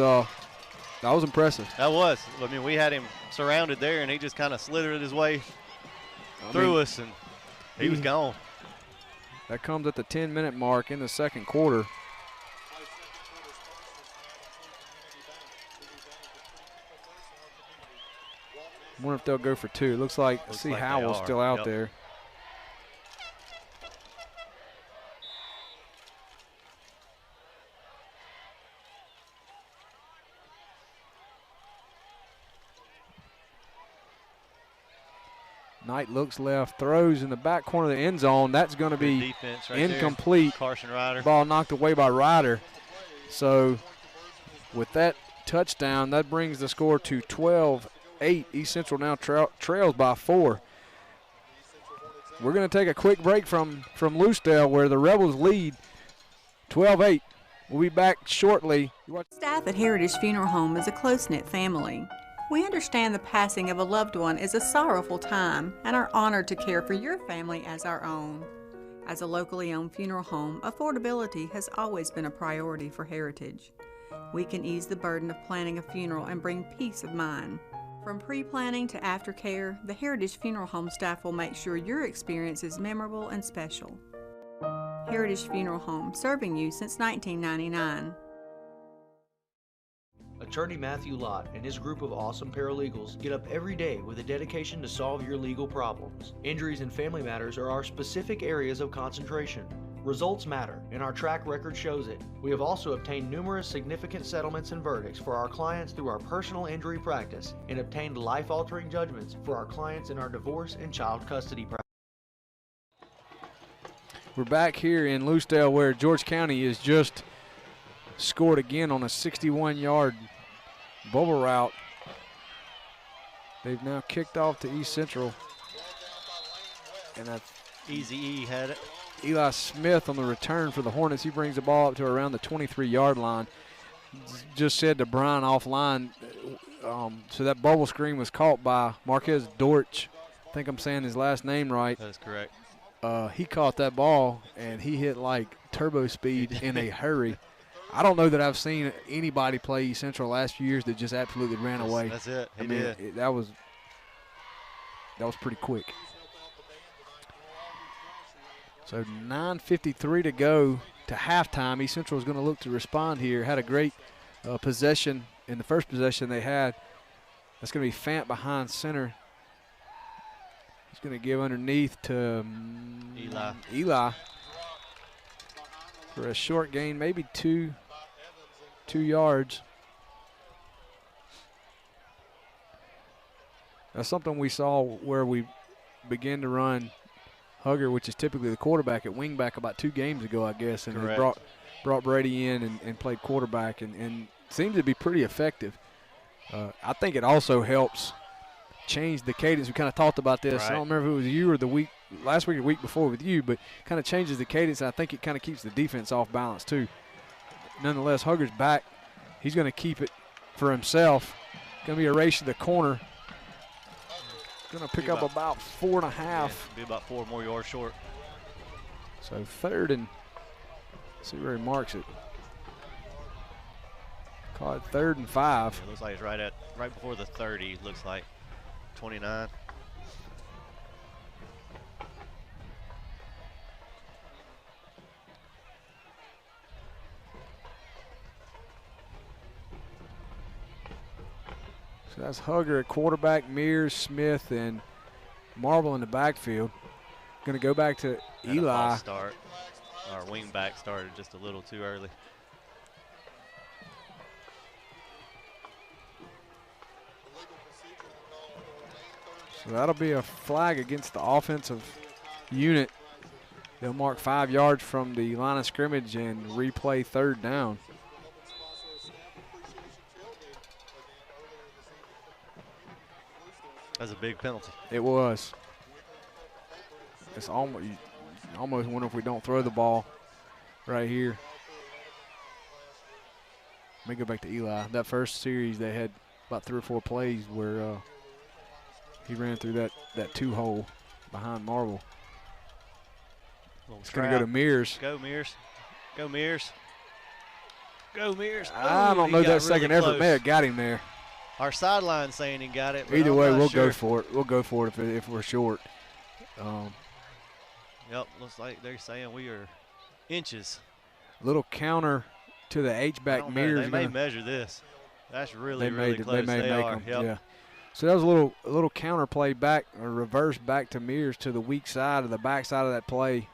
impressive. That was. I mean, we had him surrounded there, and he just kind of slithered his way through us, and he was gone. That comes at the 10-minute mark in the second quarter. I wonder if they'll go for two. It looks like, see like Howell's still out there. Knight looks left, throws in the back corner of the end zone. That's going to be incomplete. Carson Ryder. Ball knocked away by Ryder. So with that touchdown, that brings the score to 12-8. East Central now trails by 4. We're going to take a quick break from Loosedale, where the Rebels lead 12-8. We'll be back shortly. Staff at Heritage Funeral Home is a close-knit family. We understand the passing of a loved one is a sorrowful time and are honored to care for your family as our own. As a locally owned funeral home, affordability has always been a priority for Heritage. We can ease the burden of planning a funeral and bring peace of mind. From pre-planning to aftercare, the Heritage Funeral Home staff will make sure your experience is memorable and special. Heritage Funeral Home, serving you since 1999. Attorney Matthew Lott and his group of awesome paralegals get up every day with a dedication to solve your legal problems. Injuries and family matters are our specific areas of concentration. Results matter, and our track record shows it. We have also obtained numerous significant settlements and verdicts for our clients through our personal injury practice and obtained life-altering judgments for our clients in our divorce and child custody practice. We're back here in Loosedale, where George County has just scored again on a 61-yard bubble route. They've now kicked off to East Central. And that's Easy-E had it. Eli Smith on the return for the Hornets. He brings the ball up to around the 23-yard line. Just said to Brian offline, so that bubble screen was caught by Marquez Dortch. I think I'm saying his last name right. That's correct. He caught that ball, and he hit like turbo speed in a hurry. I don't know that I've seen anybody play East Central the last few years that just absolutely ran away. That's it. He did. That was pretty quick. So 9:53 to go to halftime. East Central is going to look to respond here. Had a great possession in the first possession they had. That's going to be Fant behind center. He's going to give underneath to Eli for a short gain, maybe two yards. That's something we saw where we began to run Hugger, which is typically the quarterback, at wingback about 2 games ago, I guess, and we brought Brady in and played quarterback and seemed to be pretty effective. I think it also helps change the cadence. We kind of talked about this. Right. I don't remember if it was you or last week or the week before with you, but kind of changes the cadence, and I think it kind of keeps the defense off balance too. Nonetheless, Hugger's back. He's going to keep it for himself. Going to be a race to the corner. Going to pick up about 4.5. Yeah, be about 4 more yards short. So third and, see where he marks it. Call it 3rd and 5. It looks like it's right before the 30. Looks like 29. So that's Hugger at quarterback, Mears, Smith, and Marble in the backfield. Going to go back to Eli. Start. Our wing back started just a little too early. So that'll be a flag against the offensive unit. They'll mark 5 yards from the line of scrimmage and replay 3rd down. That's a big penalty. It was. It's almost, you almost wonder if we don't throw the ball right here. Let me go back to Eli. That first series, they had about 3 or 4 plays where he ran through that 2 hole behind Marble. It's going to go to Mears. Go Mears. Go Mears. Go Mears. I don't know that second effort may have got him there. Our sideline saying he got it. Either way, we'll go for it. We'll go for it if we're short. Yep, looks like they're saying we are inches. Little counter to the H-back Mears. They may measure this. That's really close. They are. Them, yep. Yeah. So that was a little counter play back, or reverse back to Mears to the weak side of the back side of that play.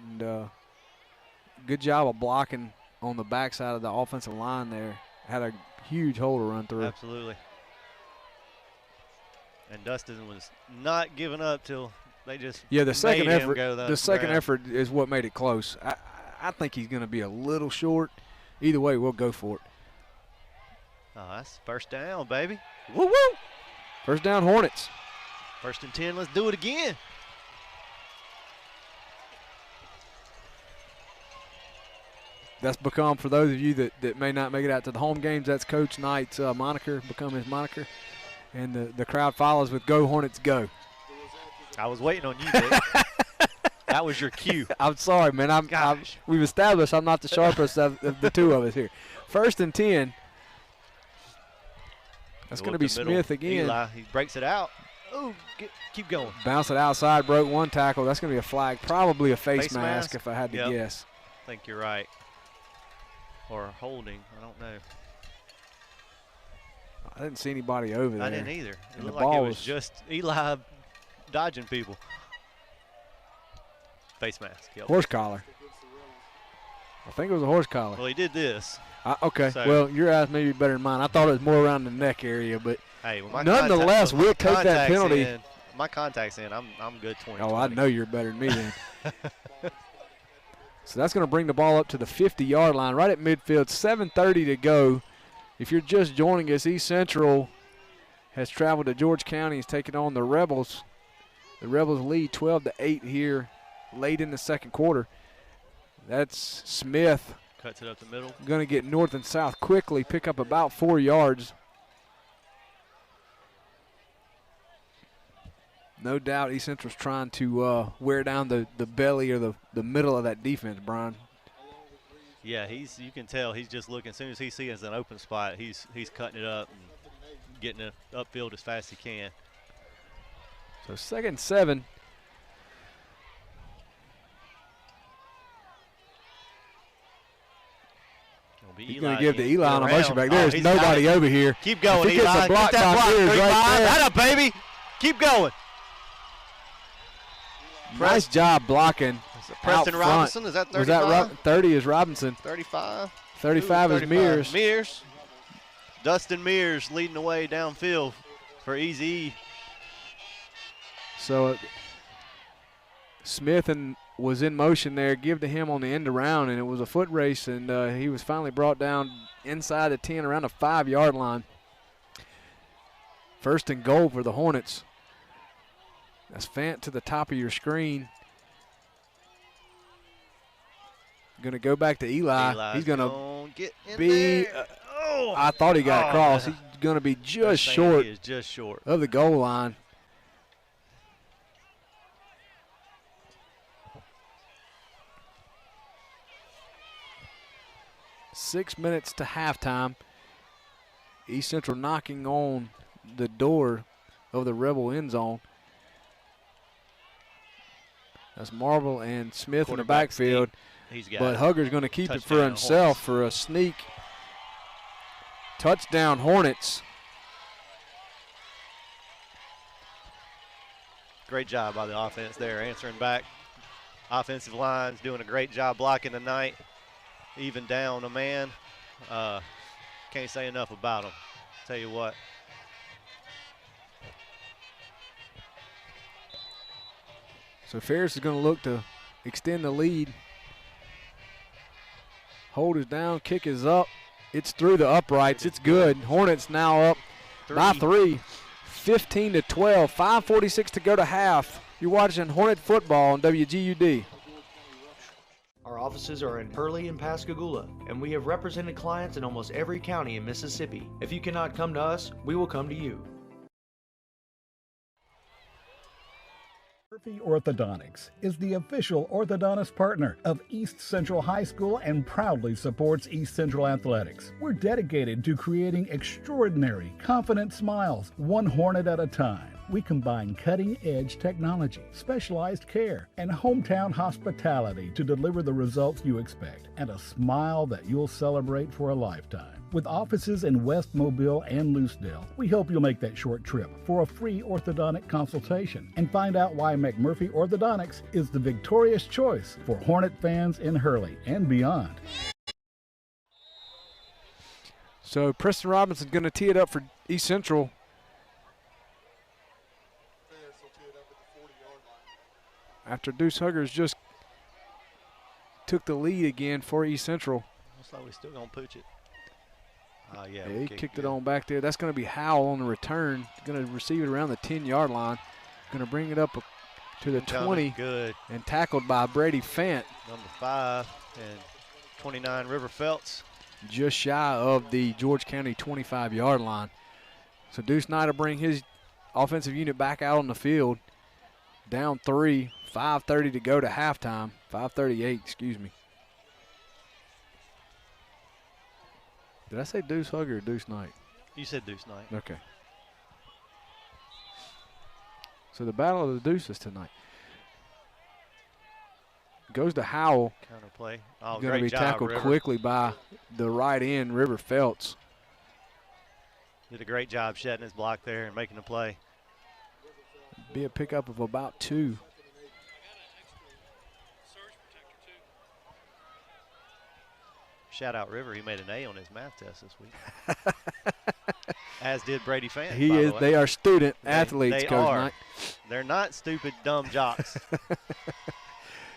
And good job of blocking on the back side of the offensive line there. Had a huge hole to run through. Absolutely. And Dustin was not giving up till they just the second made effort. Him go the second effort is what made it close. I think he's going to be a little short. Either way, we'll go for it. Oh, that's first down, baby. Woo woo! First down, Hornets. 1st and 10. Let's do it again. That's become, for those of you that may not make it out to the home games, that's Coach Knight's moniker, become his moniker. And the crowd follows with "Go Hornets, go." I was waiting on you, Dick. That was your cue. I'm sorry, man. We've established I'm not the sharpest of the two of us here. 1st and 10. That's going to be Smith again. Eli, he breaks it out. Ooh, keep going. Bounce it outside, broke one tackle. That's going to be a flag, probably a face mask if I had to guess. I think you're right. Or holding, I don't know. I didn't see anybody over there. I didn't either. It looked like it was just Eli dodging people. Face mask. Yep. Horse collar. I think it was a horse collar. Well, he did this. Okay. So, well, your eyes may be better than mine. I thought it was more around the neck area, but hey, nonetheless, we'll take that penalty. My contact's in. I'm good 20. Oh, I know you're better than me then. So that's going to bring the ball up to the 50-yard line, right at midfield. 7:30 to go. If you're just joining us, East Central has traveled to George County. He's taking on the Rebels. The Rebels lead 12-8 here late in the second quarter. That's Smith. Cuts it up the middle. Going to get north and south quickly, pick up about 4 yards. No doubt East Central's trying to wear down the belly or the middle of that defense, Brian. Yeah, you can tell he's just looking. As soon as he sees an open spot, he's cutting it up and getting it upfield as fast as he can. So 2nd and 7. He's going to give to Eli on a motion back. There's nobody over here. Keep going, Eli. Gets a block Get that block, right there. That up, baby. Keep going. Nice job blocking. Preston Robinson, is that 35? Was that 30 is Robinson. 35. 35 is Mears. Mears. Dustin Mears leading the way downfield for Easy. So Smith was in motion there, give to him on the end around, and it was a foot race, and he was finally brought down inside the 10 around the 5-yard line. 1st and goal for the Hornets. That's Fant to the top of your screen. Going to go back to Eli. He's going to get in be. I thought he got across. Man. He's going to be just short. He is just short of the goal line. Six minutes to halftime. East Central knocking on the door of the Rebel end zone. That's Marble and Smith in the backfield. But Hugger's going to keep it for himself for a sneak. Touchdown Hornets. Great job by the offense there, answering back. Offensive line's doing a great job blocking tonight. Even down a man. Can't say enough about them. Tell you what. So Ferris is going to look to extend the lead. Hold is down, kick is up. It's through the uprights. It's good. Hornets now up by 3, 15-12, 5:46 to go to half. You're watching Hornet football on WGUD. Our offices are in Pearlie and Pascagoula, and we have represented clients in almost every county in Mississippi. If you cannot come to us, we will come to you. Murphy Orthodontics is the official orthodontist partner of East Central High School and proudly supports East Central Athletics. We're dedicated to creating extraordinary, confident smiles, one Hornet at a time. We combine cutting-edge technology, specialized care, and hometown hospitality to deliver the results you expect and a smile that you'll celebrate for a lifetime. With offices in West Mobile and Lucedale, we hope you'll make that short trip for a free orthodontic consultation and find out why McMurphy Orthodontics is the victorious choice for Hornet fans in Hurley and beyond. So Preston Robinson's going to tee it up for East Central. After Deuce Huggers just took the lead again for East Central. Looks like we're still going to pooch it. Yeah, he kicked it on back there. That's going to be Howell on the return. Going to receive it around the 10-yard line. Going to bring it up to the 20. Good. And tackled by Brady Fant. Number 5 and 29, River Felts. Just shy of the George County 25-yard line. So Deuce Knight will bring his offensive unit back out on the field. Down 3, 5:30 to go to halftime. 5:38, excuse me. Did I say Deuce Hugger or Deuce Knight? You said Deuce Knight. Okay. So the battle of the Deuces tonight. Goes to Howell. Counter play. Oh, going to be tackled quickly by the right end, River Felts. Did a great job shedding his block there and making the play. Be a pickup of about 2. Shout out River, he made an A on his math test this week. As did Brady Fant. They are student athletes, they Coach are. Knight. They're not stupid, dumb jocks.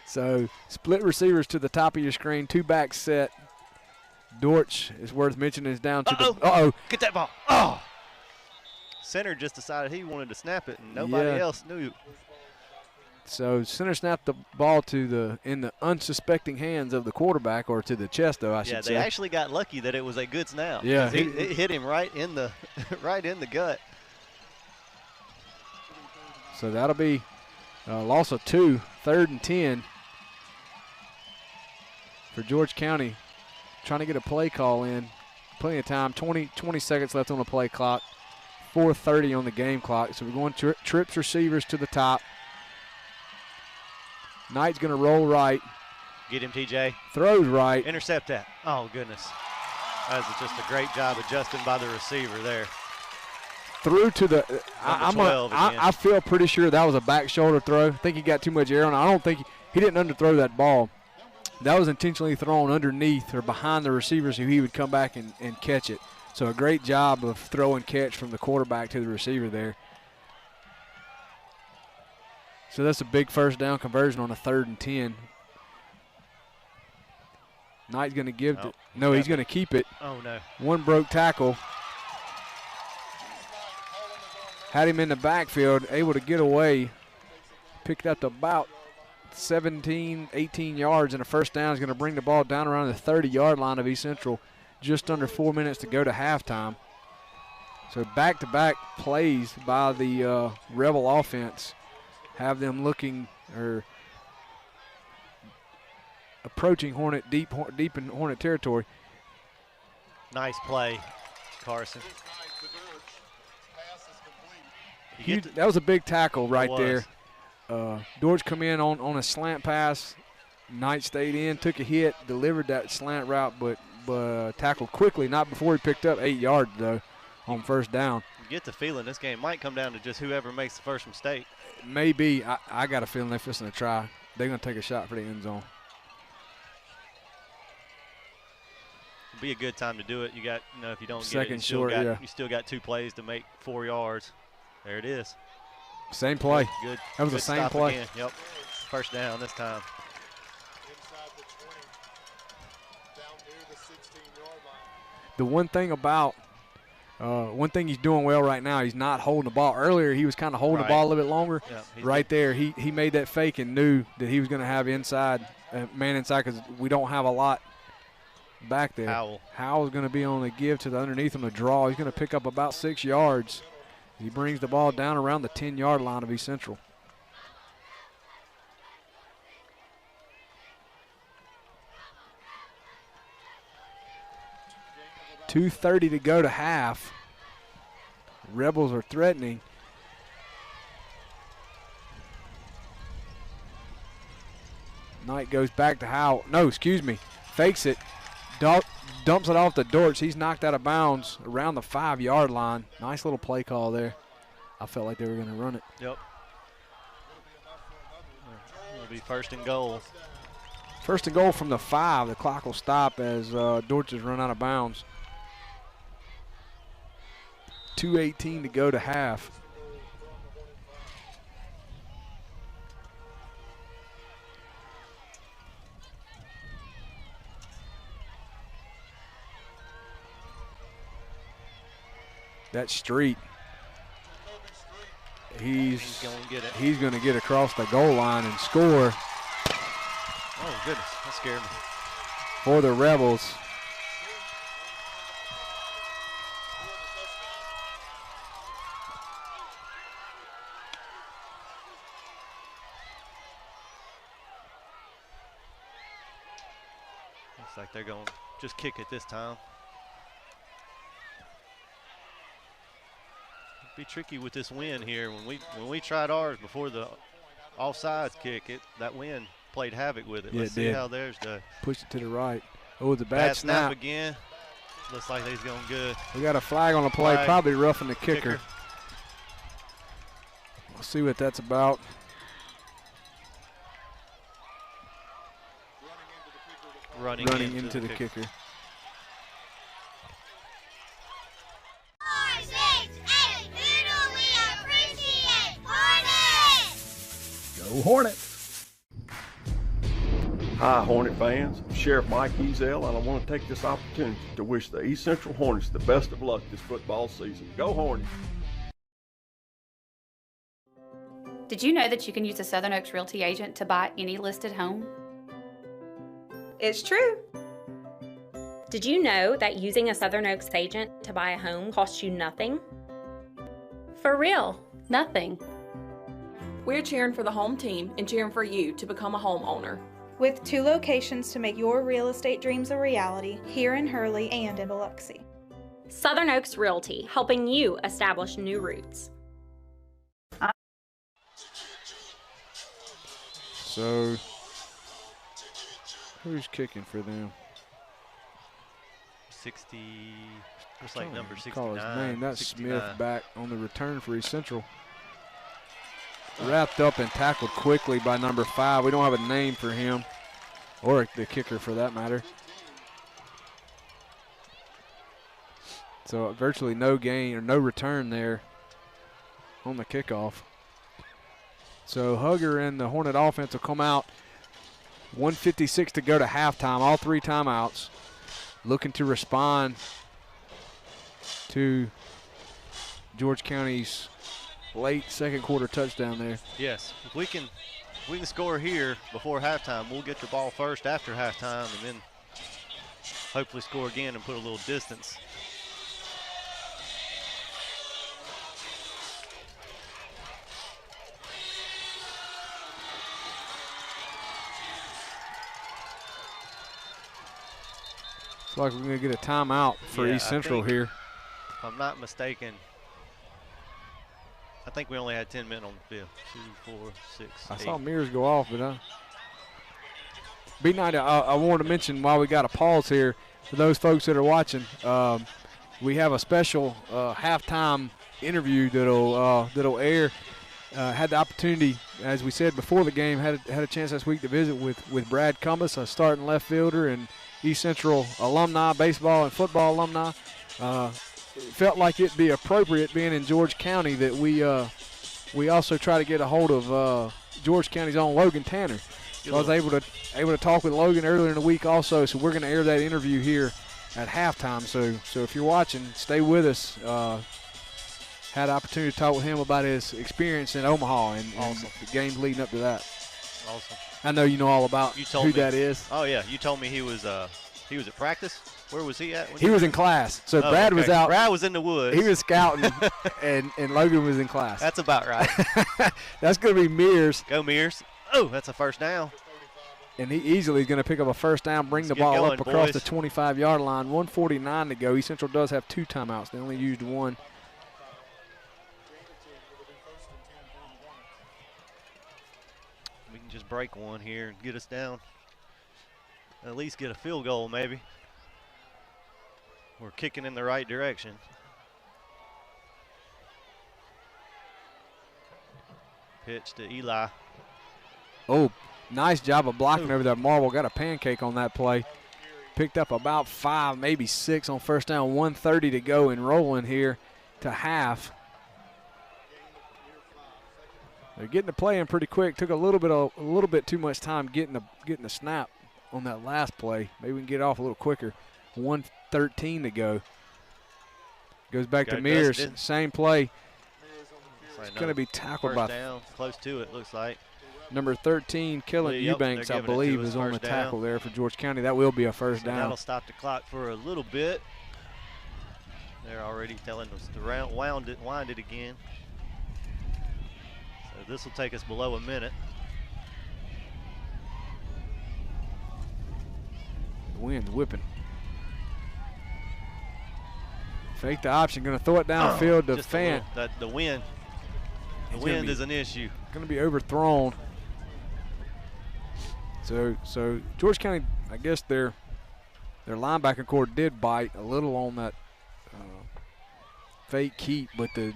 So split receivers to the top of your screen, 2 back set. Dortch, is worth mentioning, is down to the Get that ball. Oh! Center just decided he wanted to snap it, and nobody else knew. So center snapped the ball in the unsuspecting hands of the quarterback, or to the chest, though I should say. Yeah, they actually got lucky that it was a good snap. Yeah, it hit him right in the gut. So that'll be a loss of 2, 3rd and 10 for George County. Trying to get a play call in. Plenty of time. 20 seconds left on the play clock. 4:30 on the game clock. So we're going trips receivers to the top. Knight's going to roll right. Get him, TJ. Throws right. Intercept that. Oh, goodness. That was just a great job adjusting by the receiver there. Through to the I feel pretty sure that was a back shoulder throw. I think he got too much air on it. I don't think he didn't underthrow that ball. That was intentionally thrown underneath or behind the receivers, so he would come back and catch it. So a great job of throw and catch from the quarterback to the receiver there. So that's a big first down conversion on a 3rd and 10. Knight's going to give it. No, he's going to keep it. Oh, no. One broke tackle. Had him in the backfield, able to get away. Picked up to about 17, 18 yards, and a first down is going to bring the ball down around the 30-yard line of East Central. Just under 4 minutes to go to halftime. So back-to-back plays by the Rebel offense have them looking or approaching Hornet deep in Hornet territory. Nice play, Carson. That was a big tackle right there. Dortch come in on a slant pass. Knight stayed in, took a hit, delivered that slant route, but tackled quickly, not before he picked up 8 yards, though, on first down. You get the feeling this game might come down to just whoever makes the first mistake. Maybe. I got a feeling they're fixing to try. They're going to take a shot for the end zone. It'll be a good time to do it. You got, if you don't Second get it, you still got 2 plays to make 4 yards. There it is. Same play. Good. That was the same play. Again. Yep. First down this time. The one thing he's doing well right now, he's not holding the ball. Earlier, he was kind of holding the ball a little bit longer. Yeah, there, he made that fake and knew that he was going to have man inside, because we don't have a lot back there. Howell's going to be on the give to the underneath on the draw. He's going to pick up about 6 yards. He brings the ball down around the 10-yard line of East Central. 2:30 to go to half. Rebels are threatening. Knight goes back to Howell. No, excuse me. Fakes it. Dumps it off to Dortch. He's knocked out of bounds around the 5-yard line. Nice little play call there. I felt like they were going to run it. Yep. It'll be 1st and goal. 1st and goal from the 5. The clock will stop as Dortch has run out of bounds. 2:18 to go to half. That Street, he's going to get across the goal line and score. Oh, goodness. That scared me. For the Rebels. Looks like they're going to just kick it this time. Be tricky with this wind here. When we tried ours before the offsides kick, that wind played havoc with it. Yeah, Let's see how theirs does. Pushed it to the right. Oh, the bad snap again. Looks like they's going good. We got a flag on the play, probably roughing the kicker. We'll see what that's about. Running into the kicker. Go Hornets! Hi, Hornet fans. I'm Sheriff Mike Ezel, and I want to take this opportunity to wish the East Central Hornets the best of luck this football season. Go Hornets! Did you know that you can use a Southern Oaks Realty agent to buy any listed home? It's true. Did you know that using a Southern Oaks agent to buy a home costs you nothing? For real, nothing. We're cheering for the home team and cheering for you to become a homeowner. With 2 locations to make your real estate dreams a reality, here in Hurley and in Biloxi. Southern Oaks Realty, helping you establish new roots. So, who's kicking for them? 60, looks like number 69. Call his name. That's 69. Smith back on the return for East Central. Wrapped up and tackled quickly by number 5. We don't have a name for him, or the kicker for that matter. So virtually no gain or no return there on the kickoff. So Hugger and the Hornet offense will come out. 1:56 to go to halftime. All 3 timeouts. Looking to respond to George County's late second quarter touchdown there. Yes, if we can score here before halftime, we'll get the ball first after halftime, and then hopefully score again and put a little distance. Looks like we're going to get a timeout for East Central here. If I'm not mistaken, I think we only had 10 men on the field. 2, 4, 6, I 8. saw mirrors go off, but B90, I wanted to mention while we got a pause here, for those folks that are watching, we have a special halftime interview that'll air. Had the opportunity, as we said before the game, had a chance this week to visit with Brad Cumbus, a starting left fielder and East Central alumni, baseball and football alumni. It felt like it'd be appropriate, being in George County, that we also try to get a hold of George County's own Logan Tanner. So I was able to talk with Logan earlier in the week also. So we're going to air that interview here at halftime. So if you're watching, stay with us. Had an opportunity to talk with him about his experience in Omaha and the games leading up to that. Awesome. I know you know all about who that is. Oh yeah, you told me he was at practice. Where was he at? He was in class. So Brad was out. Brad was in the woods. He was scouting, and Logan was in class. That's about right. That's going to be Mears. Go Mears. Oh, that's a first down. And he easily is going to pick up a first down, bring the ball up across the 25-yard line. 1:49 to go. East Central does have 2 timeouts. They only used 1. We can just break one here and get us down. At least get a field goal, maybe. We're kicking in the right direction. Pitch to Eli. Oh, nice job of blocking over that marble. Got a pancake on that play. Picked up about 5, maybe 6 on first down. 1:30 to go and rolling here to half. They're getting the play in pretty quick. Took a little bit too much time getting the snap on that last play. Maybe we can get off a little quicker. 1:13 to go. Goes back to Mears. Same play. It's going to be tackled by. Down, close to it, looks like. Number 13, Kellen Eubanks, I believe, is on the tackle there for George County. That will be a first down. That'll stop the clock for a little bit. They're already telling us to wind it again. So this will take us below a minute. The wind's whipping. Fake the option, going to throw it downfield to Fant. The wind. The wind is an issue. Going to be overthrown. So George County, I guess their linebacker core did bite a little on that fake keep, but the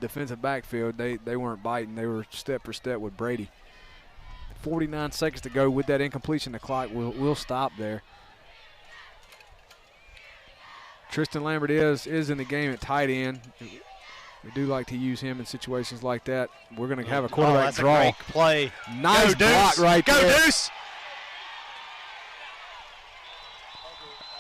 defensive backfield, they weren't biting. They were step for step with Brady. 49 seconds to go with that incompletion. The clock will stop there. Tristan Lambert is in the game at tight end. We do like to use him in situations like that. We're going to have a quarterback draw. That's a great play. Nice block right there. Go Deuce!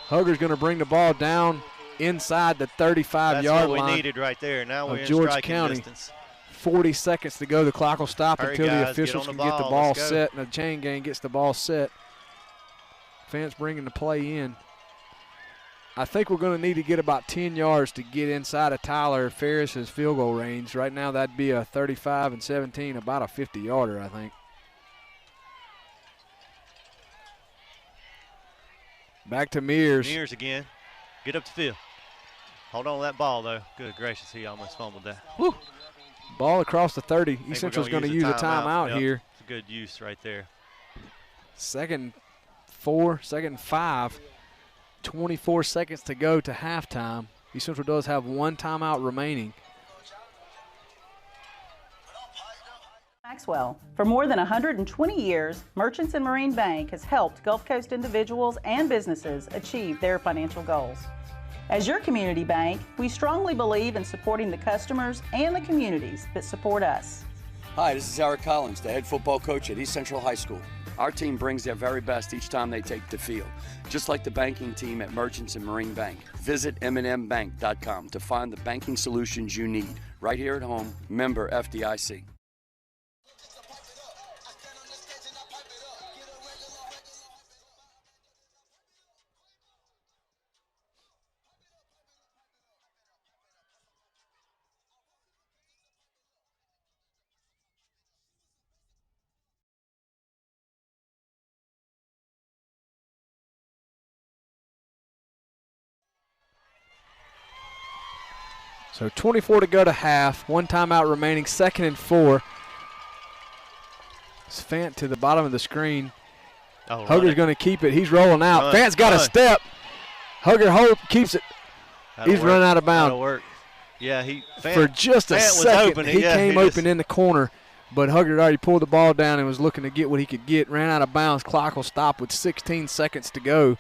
Hugger's going to bring the ball down inside the 35-yard line. That's what we needed right there. Now we're in George striking County. distance. 40 seconds to go. The clock will stop until the officials can get the ball Let's go. set, and the chain gang gets the ball set. Fans bringing the play in. I think we're going to need to get about 10 yards to get inside of Tyler Ferris's field goal range. Right now, that'd be a 35-17, about a 50-yarder, I think. Back to Mears. Mears again. Get up the field. Hold on to that ball, though. Good gracious, he almost fumbled that. Woo. Ball across the 30. East Central's going to use a timeout here. It's a good use right there. Second 4, second 5. 24 seconds to go to halftime. East Central does have 1 timeout remaining. Maxwell. For more than 120 years, Merchants and Marine Bank has helped Gulf Coast individuals and businesses achieve their financial goals. As your community bank, we strongly believe in supporting the customers and the communities that support us. Hi, this is Eric Collins, the head football coach at East Central High School. Our team brings their very best each time they take the field, just like the banking team at Merchants and Marine Bank. Visit mnmbank.com to find the banking solutions you need right here at home. Member FDIC. So 24 to go to half. 1 timeout remaining. 2nd and 4. It's Fant to the bottom of the screen. Hugger's going to keep it. He's rolling out. Fant's got a step. Hugger keeps it. He's running out of bounds. That'll work. Yeah, for just a second, he came open in the corner, but Hugger already pulled the ball down and was looking to get what he could get. Ran out of bounds. Clock will stop with 16 seconds to go.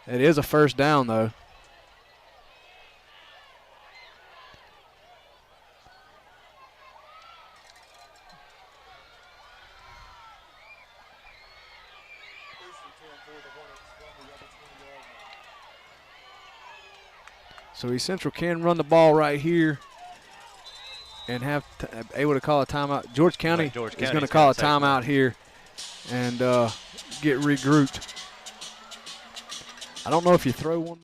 It is a first down, though. So East Central can run the ball right here and have able to call a timeout. George County is going to call a timeout here and get regrouped. I don't know if you throw one.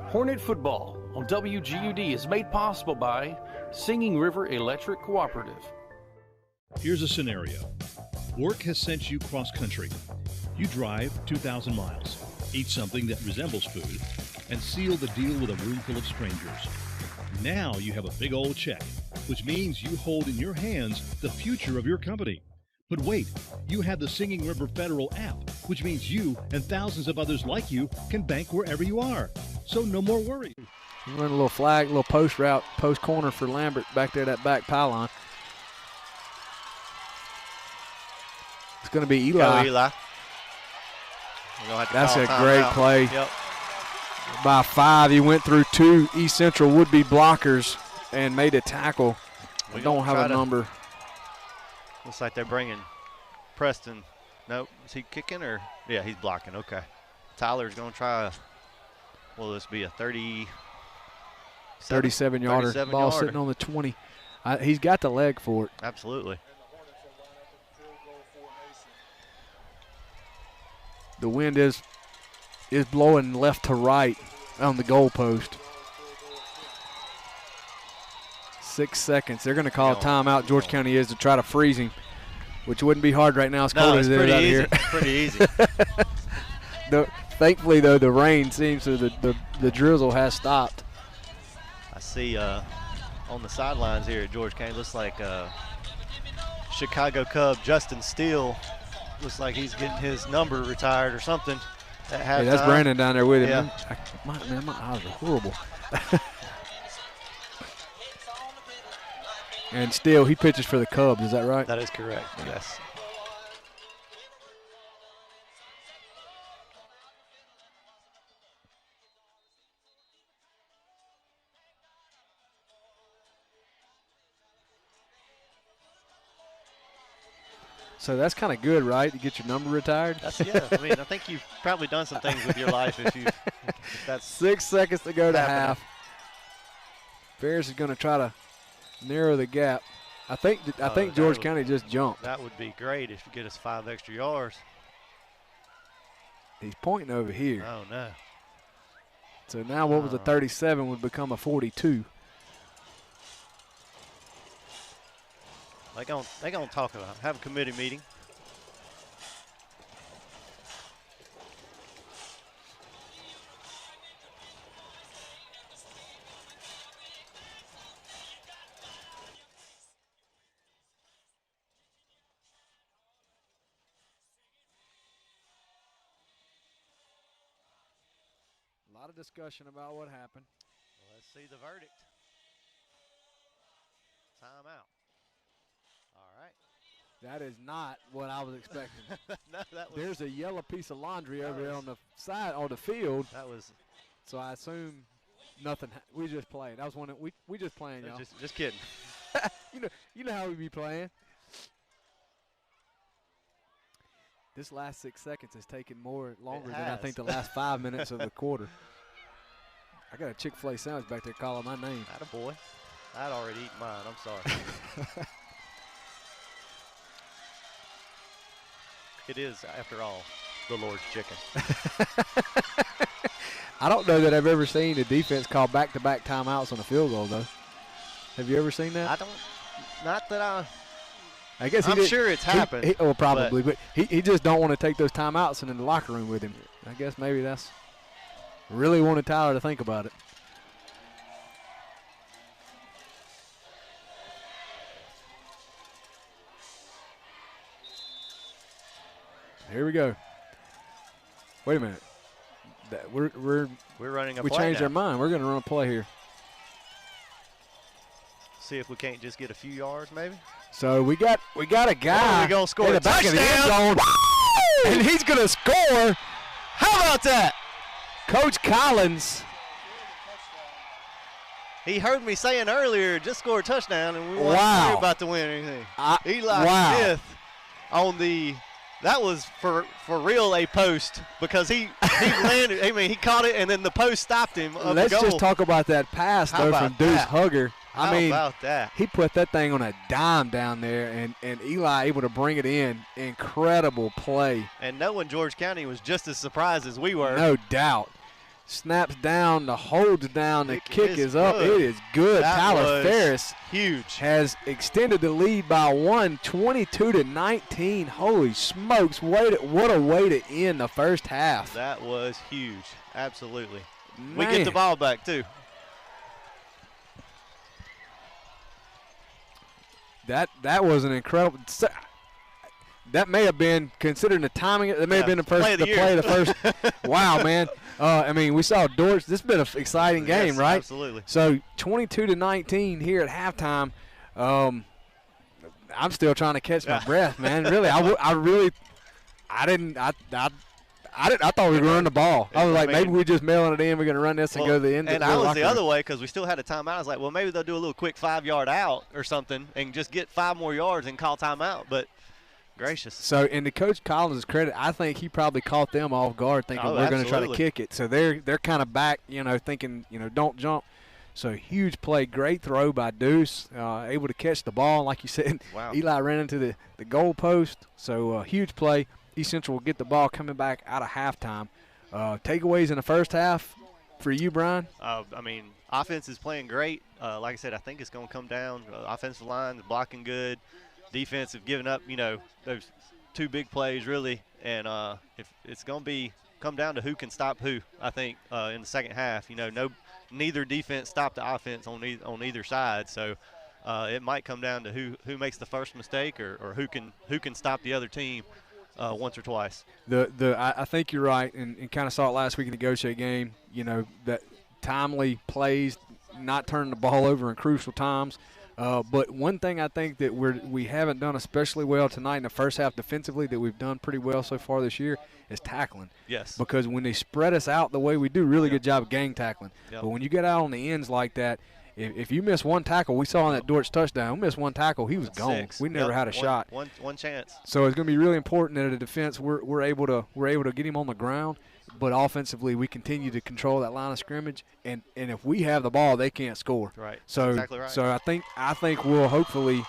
Hornet Football on WGUD is made possible by Singing River Electric Cooperative. Here's a scenario. Work has sent you cross-country. You drive 2,000 miles, eat something that resembles food, and seal the deal with a room full of strangers. Now you have a big old check, which means you hold in your hands the future of your company. But wait, you have the Singing River Federal app, which means you and thousands of others like you can bank wherever you are. So no more worry. Run a little flag, a little post route, post corner for Lambert back there, that back pylon. It's going to be Eli. Go, Eli. That's a great play. Yep. By 5, he went through 2 East Central would-be blockers and made a tackle. We don't have a number. Looks like they're bringing Preston. Nope. Is he kicking or? Yeah, he's blocking. Okay. Tyler's going to try. Will this be a 37-yarder. Ball sitting on the 20. He's got the leg for it. Absolutely. The wind is blowing left to right on the goalpost. 6 seconds. They're going to call a timeout. George County is to try to freeze him, which wouldn't be hard right now. As cold as it is out here. Pretty easy. Thankfully, though, the rain seems to the drizzle has stopped. I see on the sidelines here at George County, looks like Chicago Cub Justin Steele. Looks like he's getting his number retired or something. Hey, that's Brandon down there with him. Yeah. Man, my eyes are horrible. And still, he pitches for the Cubs. Is that right? That is correct, yes. So that's kind of good, right, to get your number retired? Yeah, I mean, I think you've probably done some things with your life if that's 6 seconds to go to half. Ferris is going to try to narrow the gap. I think George County just jumped. That would be great if you get us 5 extra yards. He's pointing over here. Oh, no. So now what was a 37 would become a 42. They're gonna talk about it. Have a committee meeting. A lot of discussion about what happened. Well, let's see the verdict. Timeout. All right. That is not what I was expecting. No, there's a yellow piece of laundry over there on the side on the field. That was. So I assume nothing. We just played. That was one. We just playing, y'all. Just kidding. you know how we be playing. This last 6 seconds has taken longer than I think the last 5 minutes of the quarter. I got a Chick-fil-A sandwich back there calling my name. Attaboy. I'd already eaten mine. I'm sorry. It is, after all, the Lord's chicken. I don't know that I've ever seen the defense call back-to-back timeouts on a field goal, though. Have you ever seen that? I don't. Not that I guess I'm sure it's happened. Well, probably, but he just don't want to take those timeouts and in the locker room with him. I guess maybe that's really wanted Tyler to think about it. Here we go. Wait a minute. We're running a play. We changed now. our mind. We're going to run a play here. See if we can't just get a few yards, maybe. So we got a guy we're gonna score in a the back of the end touchdown. zone, and he's going to score. How about that? Coach Collins. He heard me saying earlier, just score a touchdown, and we weren't worried about the win or anything. Eli Smith on the. That was for real a post because he landed. I mean, he caught it and then the post stopped him. Let's just talk about that pass though from Deuce Hugger. How about that? He put that thing on a dime down there, and Eli able to bring it in. Incredible play. And knowing George County was just as surprised as we were. No doubt. snaps down, the holds down, the kick is up. It is good. Tyler Ferris has extended the lead by 22-19. Holy smokes, what a way to end the first half. That was huge, absolutely. Man. We get the ball back, too. That was an incredible – that may have been, considering the timing, that may have been the play of the first. Wow, man. I mean, we saw Dortch. This has been an exciting game, right? Absolutely. So 22-19 here at halftime. I'm still trying to catch my breath, man. Really, I thought we were running the ball. I was like, maybe we're just mailing it in. We're going to run this and go to the end. And I was the other way because we still had a timeout. I was like, well, maybe they'll do a little quick 5-yard out or something and just get 5 more yards and call timeout. But gracious. So, and to Coach Collins' credit, I think he probably caught them off guard thinking we're going to try to kick it. So they're kind of back, thinking, don't jump. So huge play, great throw by Deuce, able to catch the ball. Like you said, wow. Eli ran into the goal post. So huge play. East Central will get the ball coming back out of halftime. Takeaways in the first half for you, Brian? I mean, offense is playing great. Like I said, I think it's going to come down. Offensive line is blocking good. Defense have given up, those 2 big plays really, and if it's going to come down to who can stop who, I think, in the second half. Neither defense stopped the offense on either side, so it might come down to who makes the first mistake or who can stop the other team once or twice. I think you're right, and kind of saw it last week in the Gaucher game. That timely plays, not turning the ball over in crucial times. But one thing I think that we haven't done especially well tonight in the first half defensively that we've done pretty well so far this year is tackling. Yes. Because when they spread us out the way we do, really good job of gang tackling. Yep. But when you get out on the ends like that, if you miss one tackle, we saw on that Dortch touchdown, we missed one tackle, he was gone. 6. We never had a shot. One chance. So it's going to be really important that at the defense we're able to get him on the ground. But offensively, we continue to control that line of scrimmage, and if we have the ball, they can't score. Right. So, exactly right. So I think we'll hopefully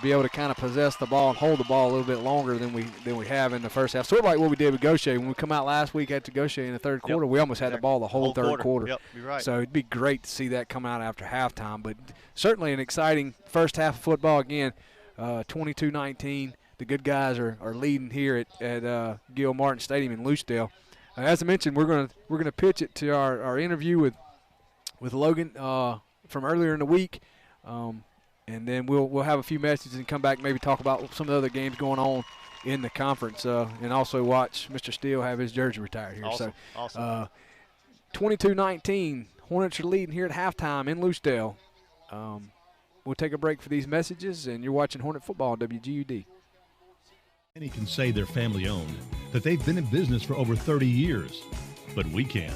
be able to kind of possess the ball and hold the ball a little bit longer than we have in the first half. Sort of like what we did with Gaucher when we come out last week after Gaucher in the third quarter. We almost had the ball the whole third quarter. Yep, you're right. So it'd be great to see that come out after halftime. But certainly an exciting first half of football again. 22-19. The good guys are leading here at Gil Martin Stadium in Lucedale. As I mentioned, we're gonna pitch it to our interview with Logan from earlier in the week, and then we'll have a few messages and come back, maybe talk about some of the other games going on in the conference, and also watch Mr. Steele have his jersey retired here. Awesome. So, awesome. 22-19, Hornets are leading here at halftime in Lucedale. We'll take a break for these messages, and you're watching Hornet Football on WGUD. Many can say they're family-owned, that they've been in business for over 30 years. But we can.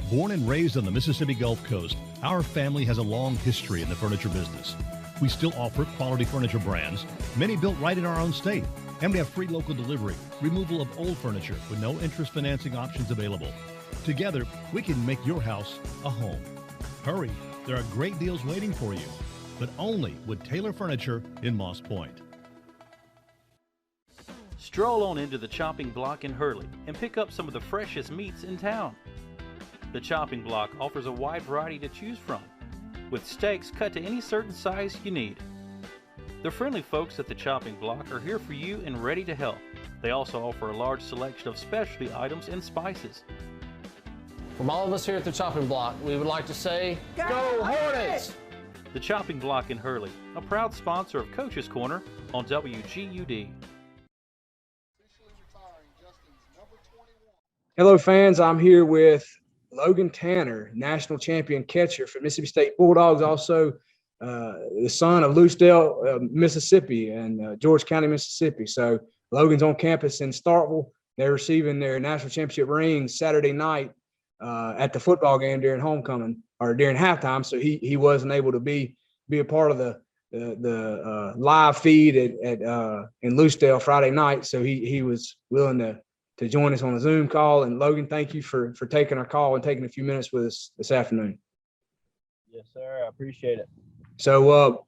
Born and raised on the Mississippi Gulf Coast, our family has a long history in the furniture business. We still offer quality furniture brands, many built right in our own state. And we have free local delivery, removal of old furniture with no interest financing options available. Together, we can make your house a home. Hurry, there are great deals waiting for you, but only with Taylor Furniture in Moss Point. Stroll on into the Chopping Block in Hurley and pick up some of the freshest meats in town. The Chopping Block offers a wide variety to choose from, with steaks cut to any certain size you need. The friendly folks at the Chopping Block are here for you and ready to help. They also offer a large selection of specialty items and spices. From all of us here at the Chopping Block, we would like to say, Go Hornets! The Chopping Block in Hurley, a proud sponsor of Coach's Corner on WGUD. Hello, fans. I'm here with Logan Tanner, national champion catcher for Mississippi State Bulldogs, also the son of Lucedale, Mississippi, and George County, Mississippi. So Logan's on campus in Starkville. They're receiving their national championship rings Saturday night at the football game during homecoming or during halftime. So he wasn't able to be a part of the live feed in Lucedale Friday night. So he was willing to join us on a Zoom call. And Logan, thank you for taking our call and taking a few minutes with us this afternoon. Yes, sir. I appreciate it. So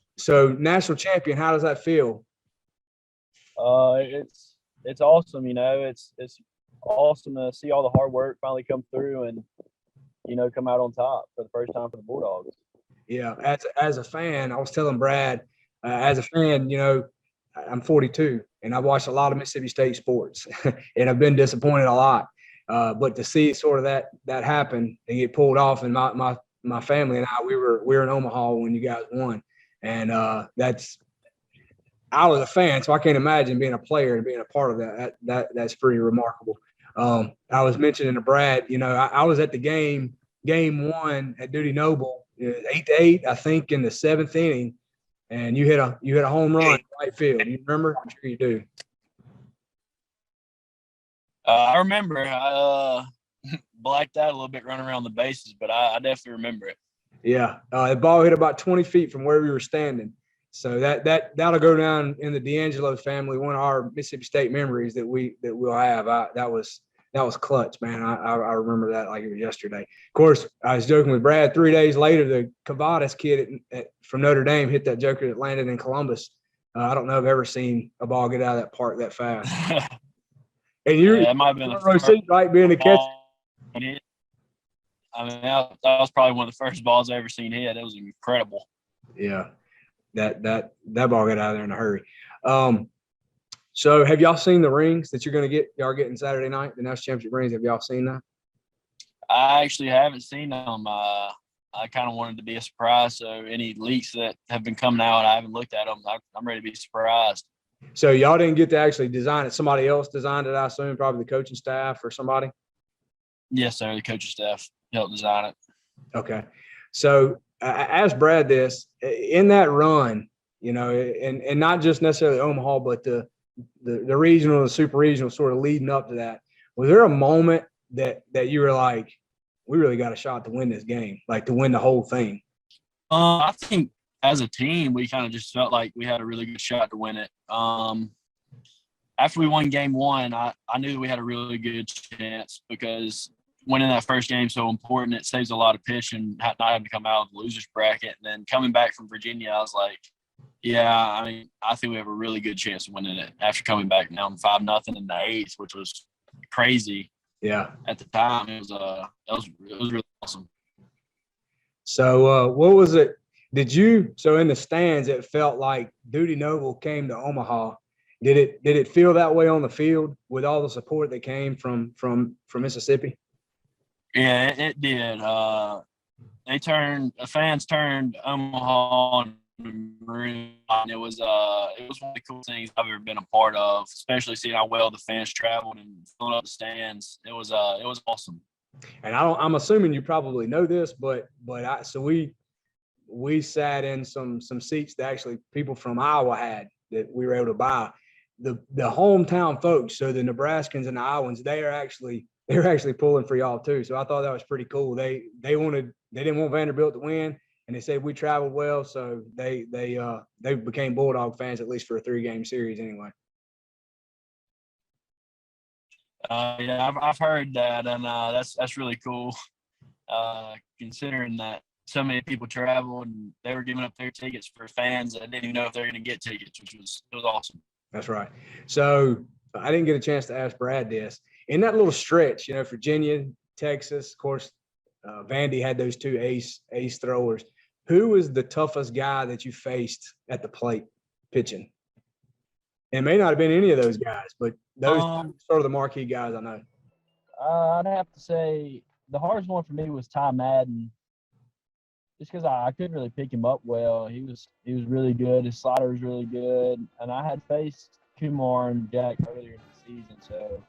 national champion, how does that feel? It's awesome. It's awesome to see all the hard work finally come through, and come out on top for the first time for the Bulldogs. Yeah, as a fan, I was telling Brad, as a fan, I'm 42 and I watched a lot of Mississippi State sports, and I've been disappointed a lot. But to see sort of that happen and get pulled off, and my family and I, we were in Omaha when you guys won, and I was a fan, so I can't imagine being a player and being a part of that. That's pretty remarkable. I was mentioning to Brad, I was at the game 1 at Duty Noble, 8-8, I think, in the 7th inning, and you hit a home run in right field. You remember? I'm sure you do. I remember. I blacked out a little bit running around the bases, but I definitely remember it. Yeah, the ball hit about 20 feet from where we were standing. So that'll go down in the D'Angelo family, one of our Mississippi State memories that we'll have. That was clutch, man. I remember that like it was yesterday. Of course, I was joking with Brad. 3 days later, the Cavadas kid from Notre Dame hit that joker that landed in Columbus. I don't know if I've ever seen a ball get out of that park that fast. And that might have been the first seat, right, being the catch. I mean, that was probably one of the first balls I ever seen hit. It was incredible. Yeah, that ball got out of there in a hurry. So have y'all seen the rings that y'all getting Saturday night, the national championship rings? Have y'all seen that? I actually haven't seen them. I kind of wanted to be a surprise. So any leaks that have been coming out, I haven't looked at them. I'm ready to be surprised. So y'all didn't get to actually design it. Somebody else designed it, I assume, probably the coaching staff or somebody? Yes, sir. The coaching staff helped design it. Okay. So I asked Brad this. In that run, and not just necessarily Omaha, but the regional and the super regional sort of leading up to that, was there a moment that you were like, we really got a shot to win this game, like to win the whole thing? I think as a team, we kind of just felt like we had a really good shot to win it. After we won game 1, I knew we had a really good chance because winning that first game is so important. It saves a lot of pitching, not having to come out of the loser's bracket. And then coming back from Virginia, I was like, yeah, I think we have a really good chance of winning it after coming back down 5-0 in the 8th, which was crazy. Yeah. At the time, it was really awesome. So what was it? So in the stands, it felt like Duty Noble came to Omaha. Did it feel that way on the field with all the support that came from Mississippi? Yeah, it did. The fans turned Omaha and Maroon, and it was one of the coolest things I've ever been a part of, especially seeing how well the fans traveled and filling up the stands. It was awesome. And I'm assuming you probably know this, but we sat in some seats that actually people from Iowa had that we were able to buy. The hometown folks, so the Nebraskans and the Iowans, they're actually pulling for y'all too. So I thought that was pretty cool. They didn't want Vanderbilt to win, and they said we traveled well, so they became Bulldog fans at least for a 3-game series anyway. Yeah, I've heard that, and that's really cool. Considering that so many people traveled and they were giving up their tickets for fans that didn't even know if they were going to get tickets, it was awesome. That's right. So I didn't get a chance to ask Brad this. In that little stretch, Virginia, Texas, of course, Vandy had those 2 ace throwers. Who was the toughest guy that you faced at the plate pitching? It may not have been any of those guys, but those sort of the marquee guys I know. I'd have to say the hardest one for me was Ty Madden, just because I couldn't really pick him up well. He was really good. His slider was really good, and I had faced Kumar and Jack earlier in the season, so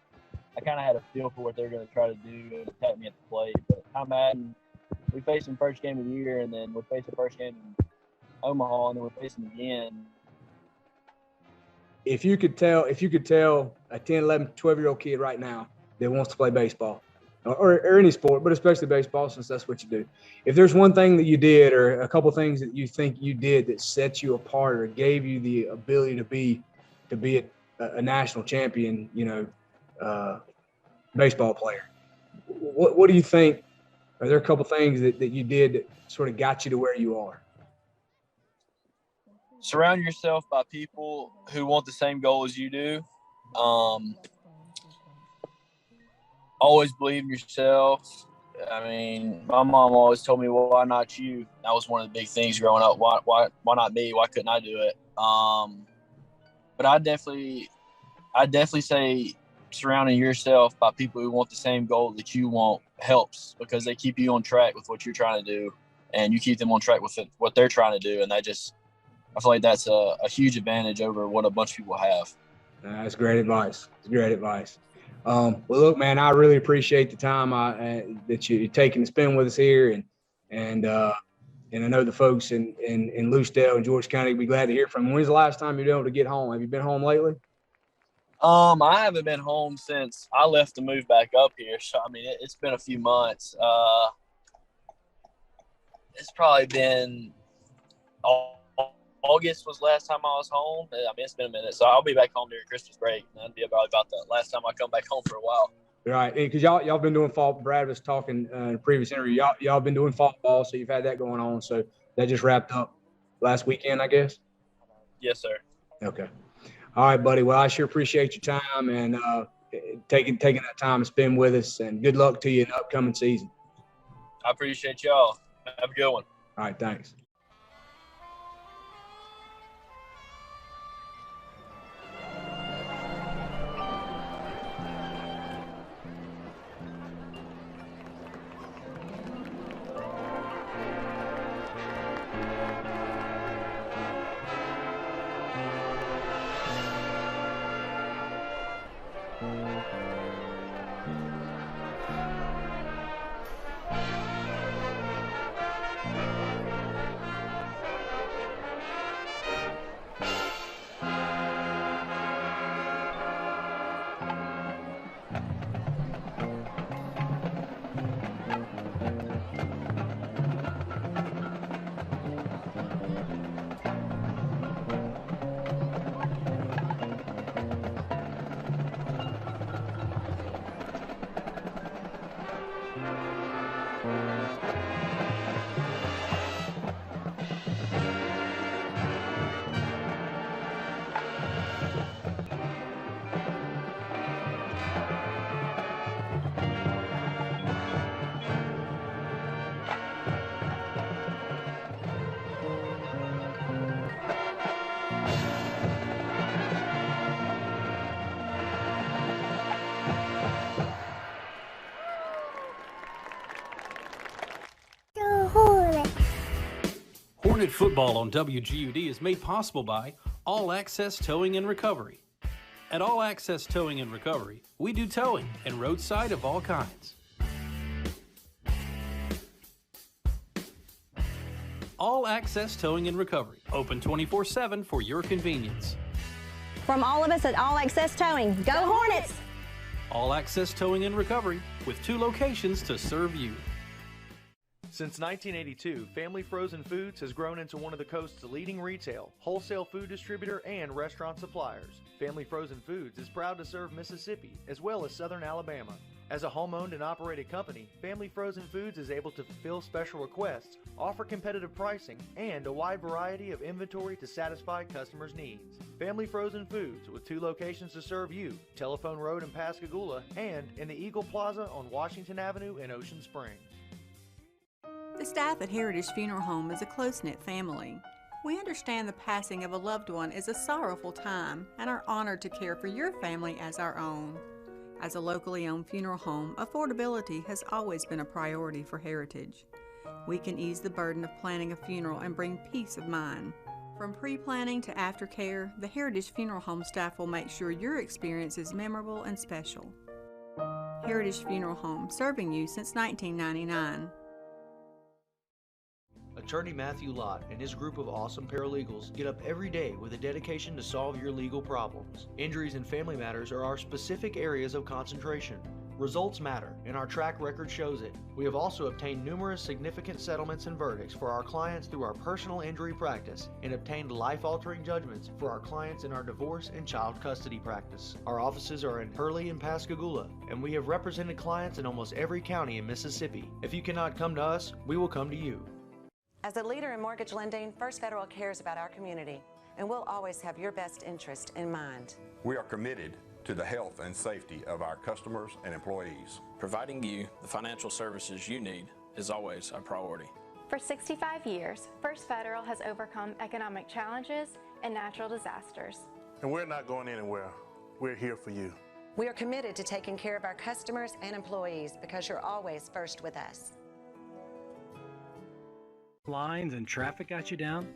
I kind of had a feel for what they're going to try to do and attack me at the plate. But Ty Madden, we faced him first game of the year, and then we faced the first game in Omaha, and then we faced him again. If you could tell a 10, 11, 12-year-old kid right now that wants to play baseball or any sport, but especially baseball since that's what you do, if there's one thing that you did or a couple things that you think you did that set you apart or gave you the ability to be a national champion, baseball player, what do you think? Are there a couple things that you did that sort of got you to where you are? Surround yourself by people who want the same goal as you do. Always believe in yourself I mean, my mom always told me, well, why not you? That was one of the big things growing up. Why not me? Why couldn't I do it? But I definitely say surrounding yourself by people who want the same goal that you want helps, because they keep you on track with what you're trying to do, and you keep them on track with what they're trying to do. And I feel like that's a huge advantage over what a bunch of people have. That's great advice. It's great advice. Well, look, man, I really appreciate the time that you're taking to spend with us here, and I know the folks in Lucedale and George County will be glad to hear from you. When's the last time you've been able to get home? Have you been home lately? I haven't been home since I left to move back up here. So, I mean, it's been a few months. It's probably been August was last time I was home. I mean, it's been a minute. So I'll be back home during Christmas break. That'd be about the last time I come back home for a while. Right, because y'all been doing fall. Brad was talking in a previous interview. Y'all been doing fall ball, so you've had that going on. So that just wrapped up last weekend, I guess. Yes, sir. Okay. All right, buddy. Well, I sure appreciate your time and taking that time to spend with us. And good luck to you in the upcoming season. I appreciate y'all. Have a good one. All right, thanks. Hornet football on WGUD is made possible by All Access Towing and Recovery. At All Access Towing and Recovery, we do towing and roadside of all kinds. All Access Towing and Recovery, open 24/7 for your convenience. From all of us at All Access Towing, go Hornets! All Access Towing and Recovery, with 2 locations to serve you. Since 1982, Family Frozen Foods has grown into one of the coast's leading retail, wholesale food distributor, and restaurant suppliers. Family Frozen Foods is proud to serve Mississippi as well as Southern Alabama. As a home-owned and operated company, Family Frozen Foods is able to fulfill special requests, offer competitive pricing, and a wide variety of inventory to satisfy customers' needs. Family Frozen Foods, with 2 locations to serve you, Telephone Road in Pascagoula and in the Eagle Plaza on Washington Avenue in Ocean Springs. The staff at Heritage Funeral Home is a close-knit family. We understand the passing of a loved one is a sorrowful time and are honored to care for your family as our own. As a locally owned funeral home, affordability has always been a priority for Heritage. We can ease the burden of planning a funeral and bring peace of mind. From pre-planning to aftercare, the Heritage Funeral Home staff will make sure your experience is memorable and special. Heritage Funeral Home, serving you since 1999. Attorney Matthew Lott and his group of awesome paralegals get up every day with a dedication to solve your legal problems. Injuries and family matters are our specific areas of concentration. Results matter, and our track record shows it. We have also obtained numerous significant settlements and verdicts for our clients through our personal injury practice and obtained life-altering judgments for our clients in our divorce and child custody practice. Our offices are in Hurley and Pascagoula, and we have represented clients in almost every county in Mississippi. If you cannot come to us, we will come to you. As a leader in mortgage lending, First Federal cares about our community, and we'll always have your best interest in mind. We are committed to the health and safety of our customers and employees. Providing you the financial services you need is always a priority. For 65 years, First Federal has overcome economic challenges and natural disasters. And we're not going anywhere. We're here for you. We are committed to taking care of our customers and employees because you're always first with us. Lines and traffic got you down?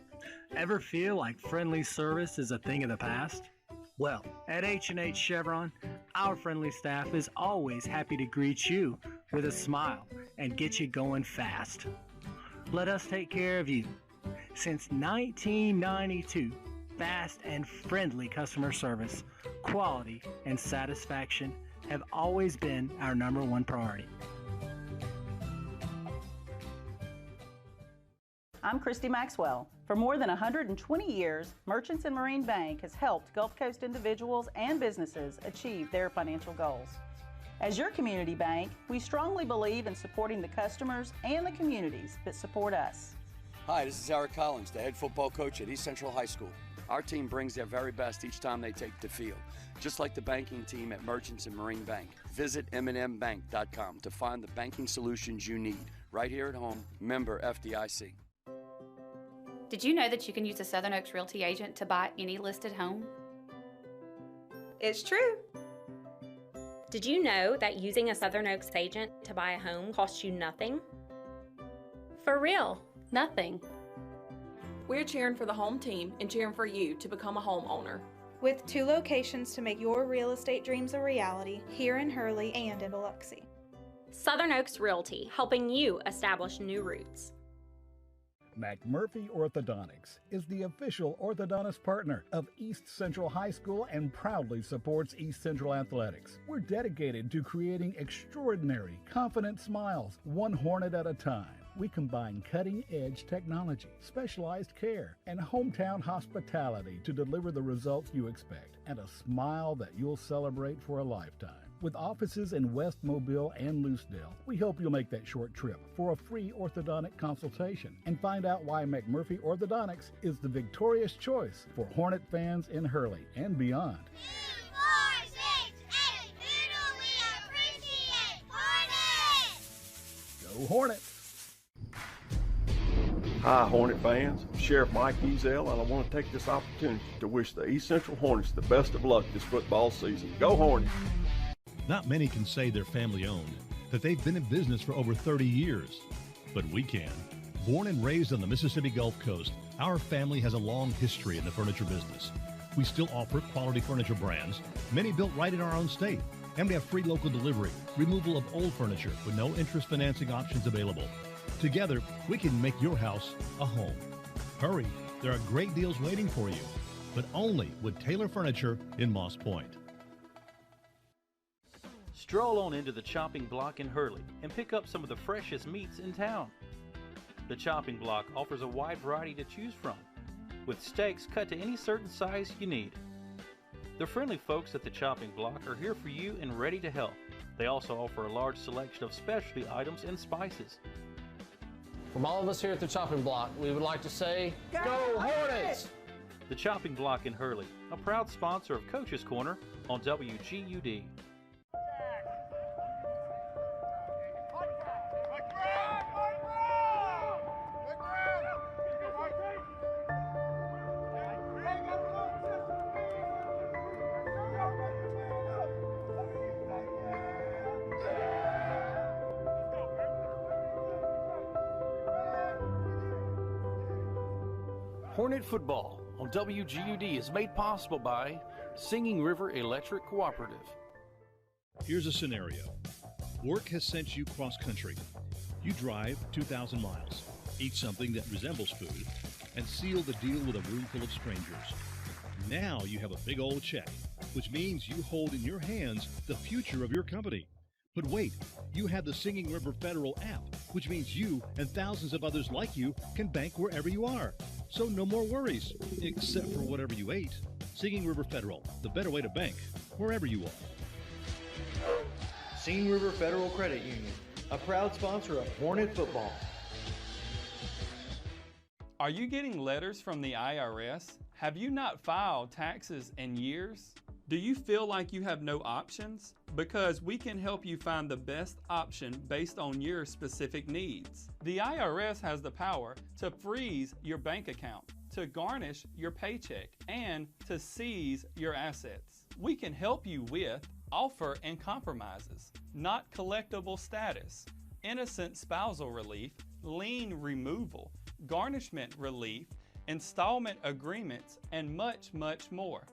Ever feel like friendly service is a thing of the past? Well, at H&H Chevron, our friendly staff is always happy to greet you with a smile and get you going fast. Let us take care of you. Since 1992, fast and friendly customer service, quality, and satisfaction have always been our #1 priority. I'm Christy Maxwell. For more than 120 years, Merchants and Marine Bank has helped Gulf Coast individuals and businesses achieve their financial goals. As your community bank, we strongly believe in supporting the customers and the communities that support us. Hi, this is Eric Collins, the head football coach at East Central High School. Our team brings their very best each time they take the field, just like the banking team at Merchants and Marine Bank. Visit mnmbank.com to find the banking solutions you need right here at home. Member FDIC. Did you know that you can use a Southern Oaks Realty agent to buy any listed home? It's true. Did you know that using a Southern Oaks agent to buy a home costs you nothing? For real, nothing. We're cheering for the home team and cheering for you to become a homeowner. With 2 locations to make your real estate dreams a reality, here in Hurley and in Biloxi. Southern Oaks Realty, helping you establish new roots. McMurphy Orthodontics is the official orthodontist partner of East Central High School and proudly supports East Central Athletics. We're dedicated to creating extraordinary, confident smiles, one Hornet at a time. We combine cutting-edge technology, specialized care, and hometown hospitality to deliver the results you expect and a smile that you'll celebrate for a lifetime. With offices in West Mobile and Lucedale, we hope you'll make that short trip for a free orthodontic consultation and find out why McMurphy Orthodontics is the victorious choice for Hornet fans in Hurley and beyond. 2, 4, 6, 8, who do we appreciate? Hornets! Go Hornets! Hi, Hornet fans. I'm Sheriff Mike Ezel, and I want to take this opportunity to wish the East Central Hornets the best of luck this football season. Go Hornets! Not many can say they're family-owned, that they've been in business for over 30 years. But we can. Born and raised on the Mississippi Gulf Coast, our family has a long history in the furniture business. We still offer quality furniture brands, many built right in our own state. And we have free local delivery, removal of old furniture with no interest financing options available. Together, we can make your house a home. Hurry, there are great deals waiting for you, but only with Taylor Furniture in Moss Point. Stroll on into the Chopping Block in Hurley and pick up some of the freshest meats in town. The Chopping Block offers a wide variety to choose from, with steaks cut to any certain size you need. The friendly folks at the Chopping Block are here for you and ready to help. They also offer a large selection of specialty items and spices. From all of us here at the Chopping Block, we would like to say, Go Hornets! The Chopping Block in Hurley, a proud sponsor of Coach's Corner on WGUD. Hornet football on WGUD is made possible by Singing River Electric Cooperative. Here's a scenario. Work has sent you cross country. You drive 2,000 miles, eat something that resembles food, and seal the deal with a room full of strangers. Now you have a big old check, which means you hold in your hands the future of your company. But wait, you have the Singing River Federal app, which means you and thousands of others like you can bank wherever you are. So no more worries, except for whatever you ate. Singing River Federal, the better way to bank, wherever you are. Singing River Federal Credit Union, a proud sponsor of Hornet football. Are you getting letters from the IRS? Have you not filed taxes in years? Do you feel like you have no options? Because we can help you find the best option based on your specific needs. The IRS has the power to freeze your bank account, to garnish your paycheck, and to seize your assets. We can help you with offer and compromises, not collectible status, innocent spousal relief, lien removal, garnishment relief, installment agreements, and much, much more.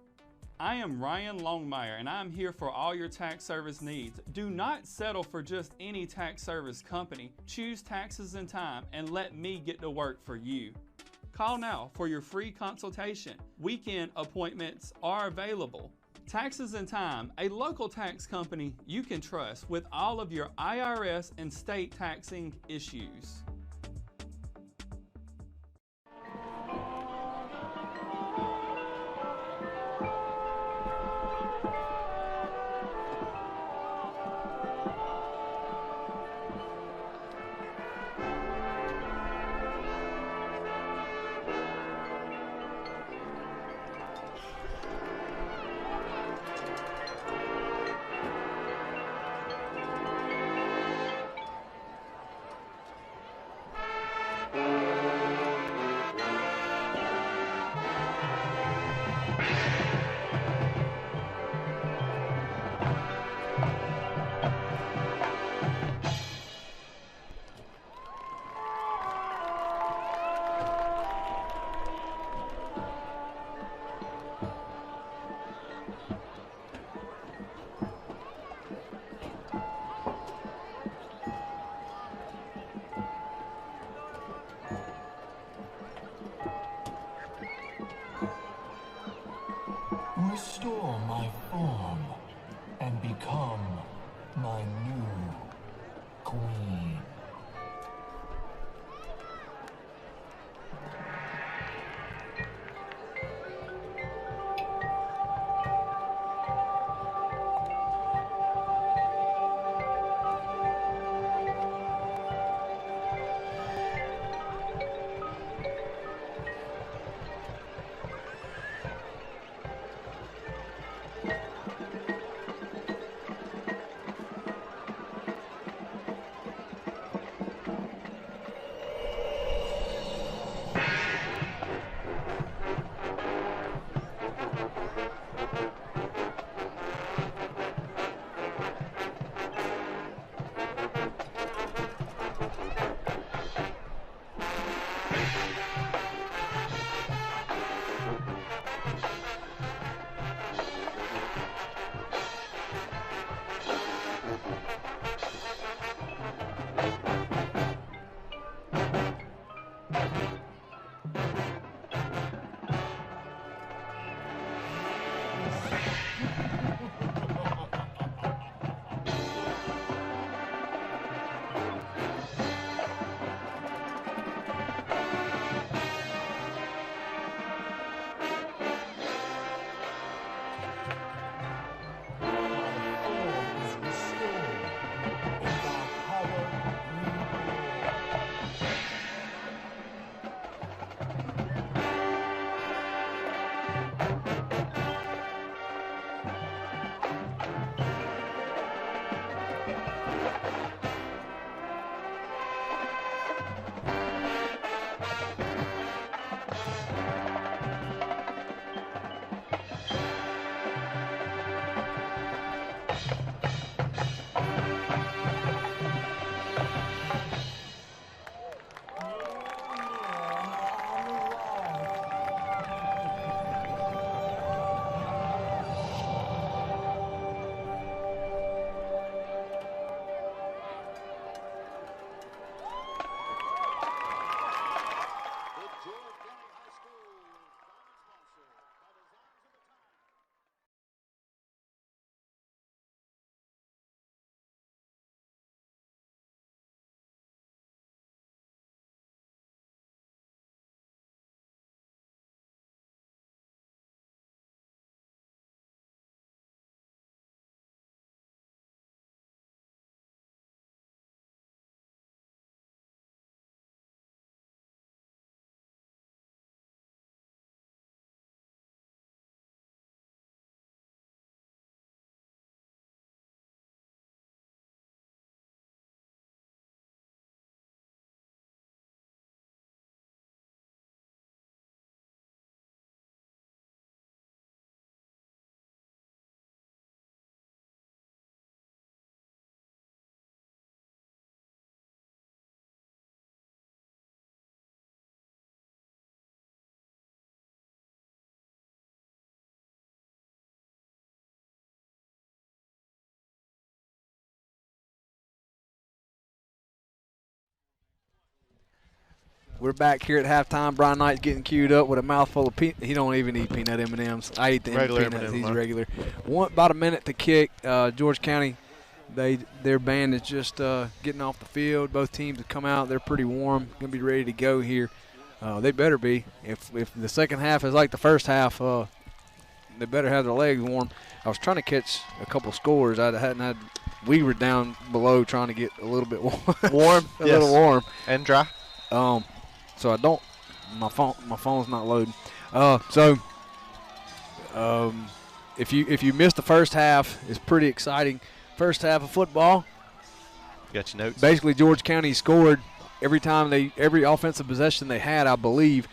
I am Ryan Longmire, and I'm here for all your tax service needs. Do not settle for just any tax service company. Choose Taxes in Time and let me get to work for you. Call now for your free consultation. Weekend appointments are available. Taxes in Time, a local tax company you can trust with all of your IRS and state taxing issues. Restore my form and become my new queen. We're back here at halftime. Brian Knight's getting queued up with a mouthful of peanut. He don't even eat peanut M&Ms. I eat the Regular peanuts. M&Ms, He's huh? regular. About a minute to kick. George County, their band is just getting off the field. Both teams have come out. They're pretty warm. Going to be ready to go here. They better be. If the second half is like the first half, they better have their legs warm. I was trying to catch a couple scores. We were down below trying to get a little bit warm. a little warm and dry. So I don't. My phone's not loading. If you missed the first half, it's pretty exciting. First half of football. Got your notes. Basically, George County scored every offensive possession they had, I believe,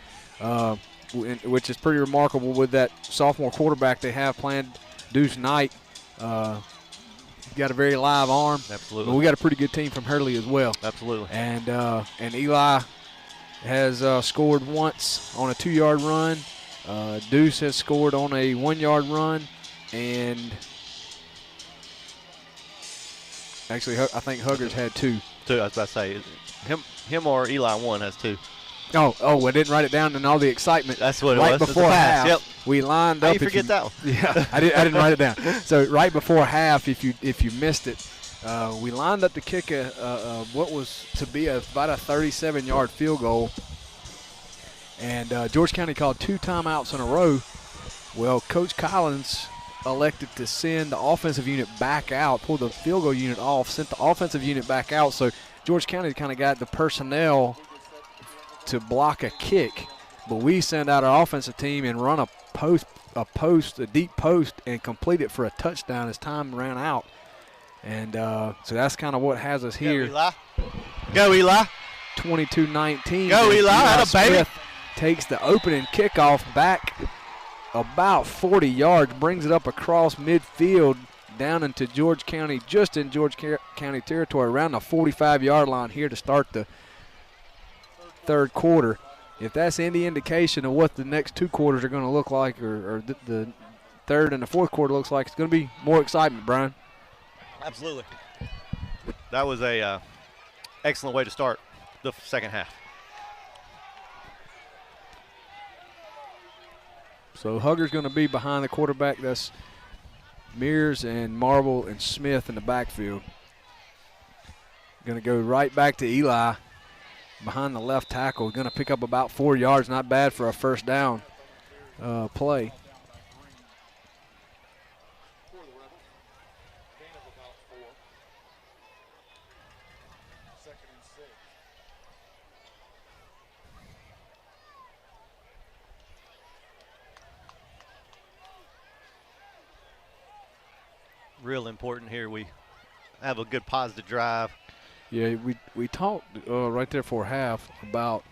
which is pretty remarkable with that sophomore quarterback they have playing, Deuce Knight. He's got a very live arm. Absolutely. But we got a pretty good team from Hurley as well. Absolutely. And Eli has scored once on a 2-yard run. Deuce has scored on a 1-yard run, and actually I think Huggers had 2. I was about to say, him or Eli one has 2. Oh, I didn't write it down in all the excitement. That's what it right was. Before half, Yep. we lined How up. you forget that one? Yeah, I didn't write it down. So right before half, if you missed it, we lined up to kick what was to be about a 37-yard field goal, and George County called 2 timeouts in a row. Well, Coach Collins elected to send the offensive unit back out, pull the field goal unit off, sent the offensive unit back out. So George County kind of got the personnel to block a kick, but we send out our offensive team and run a deep post, and complete it for a touchdown as time ran out. And so that's kind of what has us here. Go, Eli. 22-19. Go, Eli. Atta baby. Smith takes the opening kickoff back about 40 yards, brings it up across midfield down into George County, just in George County territory, around the 45-yard line here to start the third quarter. If that's any indication of what the next 2 quarters are going to look like, or the third and the fourth quarter looks like, it's going to be more excitement, Brian. Absolutely. That was a excellent way to start the second half. So Hugger's going to be behind the quarterback. That's Mears and Marble and Smith in the backfield. Going to go right back to Eli behind the left tackle. Going to pick up about 4 yards. Not bad for a first down play. Real important here. We have a good positive drive. Yeah, we talked right there for half about,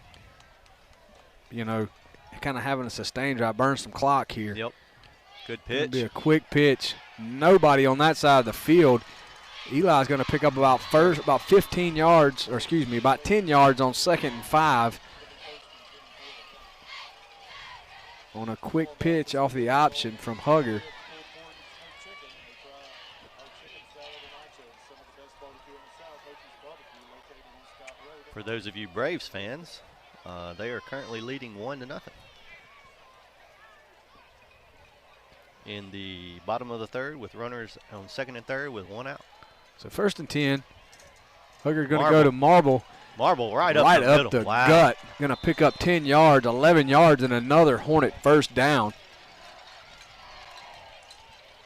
kind of having a sustained drive, burn some clock here. Yep. Good pitch. It'll be a quick pitch. Nobody on that side of the field. Eli's going to pick up about 15 yards, or excuse me, about 10 yards on 2nd and 5. On a quick pitch off the option from Hugger. For those of you Braves fans, they are currently leading 1-0 in the bottom of the third, with runners on 2nd and 3rd with 1 out. So 1st and 10. Hugger going to go to Marble. Marble right up the middle. Wow. Gut. Going to pick up 10 yards, 11 yards, and another Hornet first down.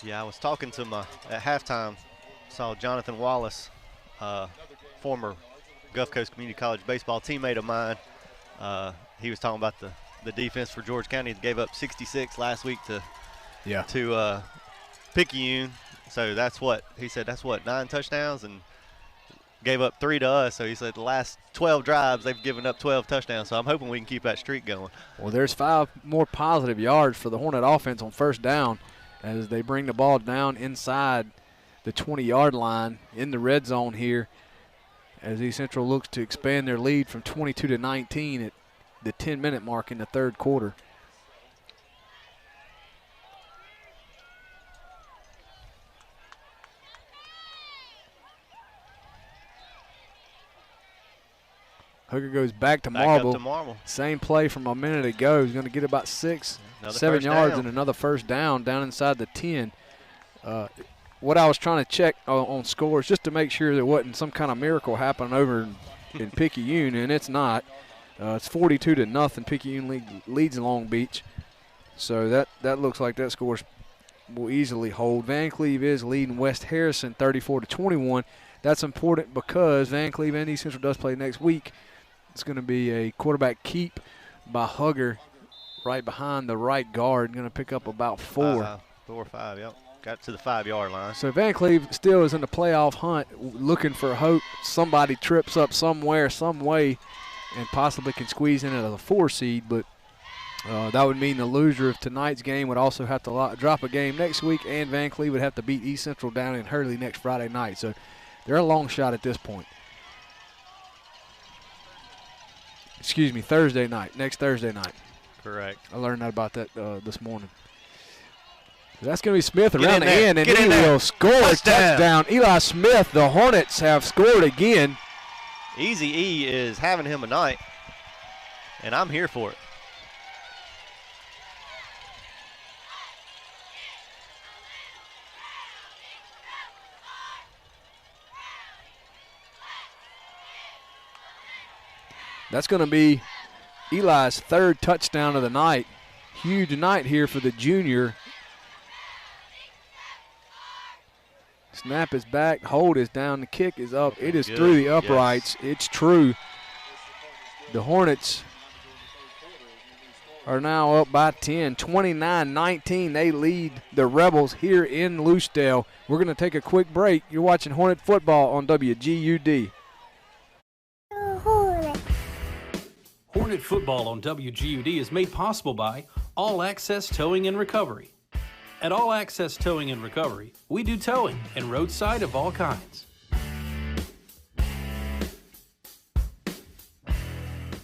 Yeah, I was talking to at halftime, saw Jonathan Wallace, former Gulf Coast Community College baseball teammate of mine. He was talking about the defense for George County. They gave up 66 last week to Picayune. So that's what he said. That's what, 9 touchdowns, and gave up 3 to us. So he said the last 12 drives they've given up 12 touchdowns. So I'm hoping we can keep that streak going. Well, there's 5 more positive yards for the Hornet offense on first down as they bring the ball down inside the 20-yard line in the red zone here, as East Central looks to expand their lead from 22 to 19 at the 10-minute mark in the third quarter. Hooker goes back to Back Marble. up to Marble. Same play from a minute ago. He's going to get about 6, Another 7 first yards down. and another first down inside the 10. What I was trying to check on scores just to make sure there wasn't some kind of miracle happening over in Picayune, and it's not. It's 42-0. Picayune leads Long Beach. So that looks like that score will easily hold. Van Cleve is leading West Harrison 34-21. That's important because Van Cleve and East Central does play next week. It's going to be a quarterback keep by Hugger right behind the right guard. Going to pick up about 4. 4 or 5, yep. Got to the 5-yard line. So Van Cleve still is in the playoff hunt, looking for hope. Somebody trips up somewhere, some way, and possibly can squeeze in as a 4 seed. But that would mean the loser of tonight's game would also have to drop a game next week, and Van Cleve would have to beat East Central down in Hurley next Friday night. So they're a long shot at this point. Excuse me, Thursday night, next Thursday night. Correct. I learned about that this morning. So that's going to be Smith Get around in the there. end, and Get he in there. will score a touchdown. Eli Smith, the Hornets have scored again. Easy E is having him a night, and I'm here for it. That's going to be Eli's 3rd touchdown of the night. Huge night here for the junior. Snap is back, hold is down, the kick is up. It is Good. through the uprights. Yes. It's true. The Hornets are now up by 10, 29-19. They lead the Rebels here in Lucedale. We're going to take a quick break. You're watching Hornet football on WGUD. Hornet football on WGUD is made possible by All Access Towing and Recovery. At All Access Towing and Recovery, we do towing and roadside of all kinds.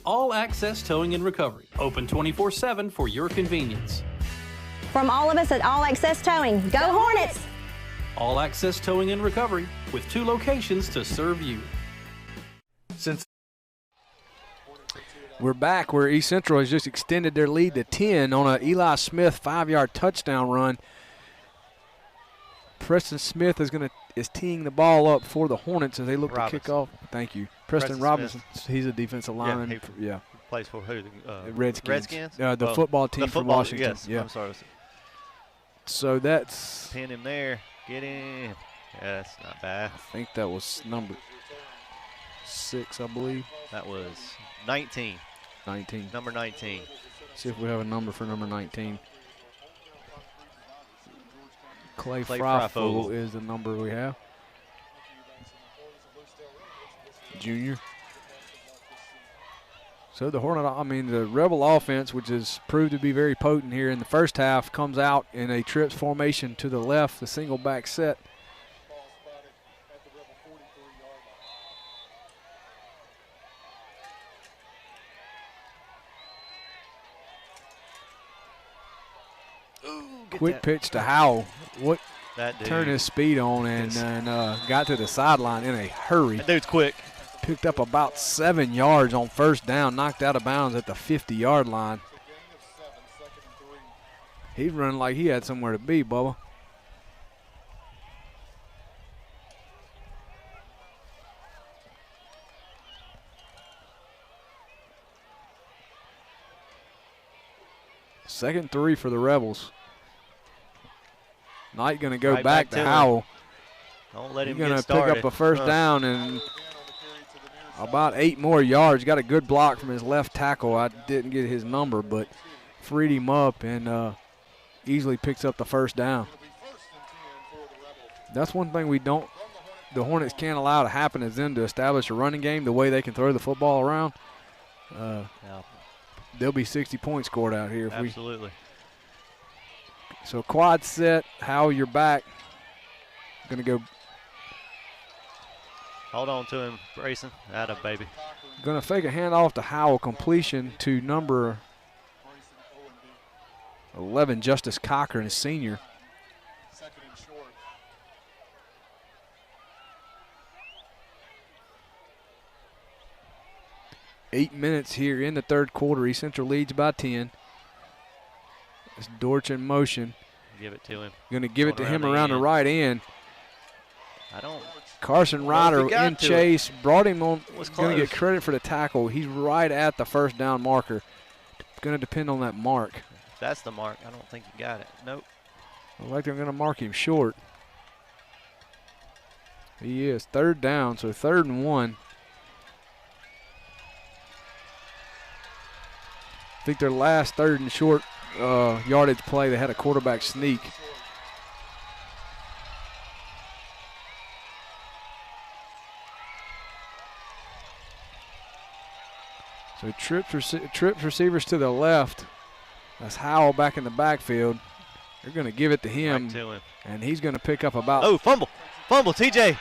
All Access Towing and Recovery, open 24/7 for your convenience. From all of us at All Access Towing, go Hornets! All Access Towing and Recovery, with 2 locations to serve you. We're back where East Central has just extended their lead to 10 on a Eli Smith 5-yard touchdown run. Preston Smith is teeing the ball up for the Hornets as they look to kick off. Thank you. Preston Robinson, he's a defensive lineman. Yeah, plays for who? Redskins. The football team from Washington. Yes, yeah. I'm sorry. So that's. Pin him there. Get in. Yeah, that's not bad. I think that was number 6, I believe. That was 19. 19. Number 19. See if we have a number for number 19. Clay Freifogel Freifogel is the number we have. Junior. So the the Rebel offense, which has proved to be very potent here in the first half, comes out in a trips formation to the left, the single back set. Quick pitch to Howell. What turned his speed on and got to the sideline in a hurry. That dude's quick. Picked up about 7 yards on first down, knocked out of bounds at the 50-yard line. He's running like he had somewhere to be, Bubba. Second 3 for the Rebels. Knight going to go back to Howell. Don't let him He's going get to pick started. up a first down and about 8 more yards. Got a good block from his left tackle. I didn't get his number, but freed him up and easily picks up the first down. That's one thing the Hornets can't allow to happen is them to establish a running game the way they can throw the football around. There'll be 60 points scored out here. Absolutely. So quad set, Howell, you're back. Going to go. Hold on to him, Grayson. Atta baby. Going to fake a handoff to Howell, completion to number 11, Justice Cochran, a senior. 8 minutes here in the third quarter. East Central leads by 10. It's Dortch in motion. Give it to him. Going to give it to him around the right end. Carson Ryder in chase. Brought him on. Going to get credit for the tackle. He's right at the first down marker. Going to depend on that mark. If that's the mark, I don't think he got it. Nope. Looks like they're going to mark him short. He is. Third down, so 3rd and 1. I think their last 3rd and short yardage play, they had a quarterback sneak. So trips receivers to the left. That's Howell back in the backfield. They're going to give it to him, and he's going to pick up about. Oh, fumble, TJ.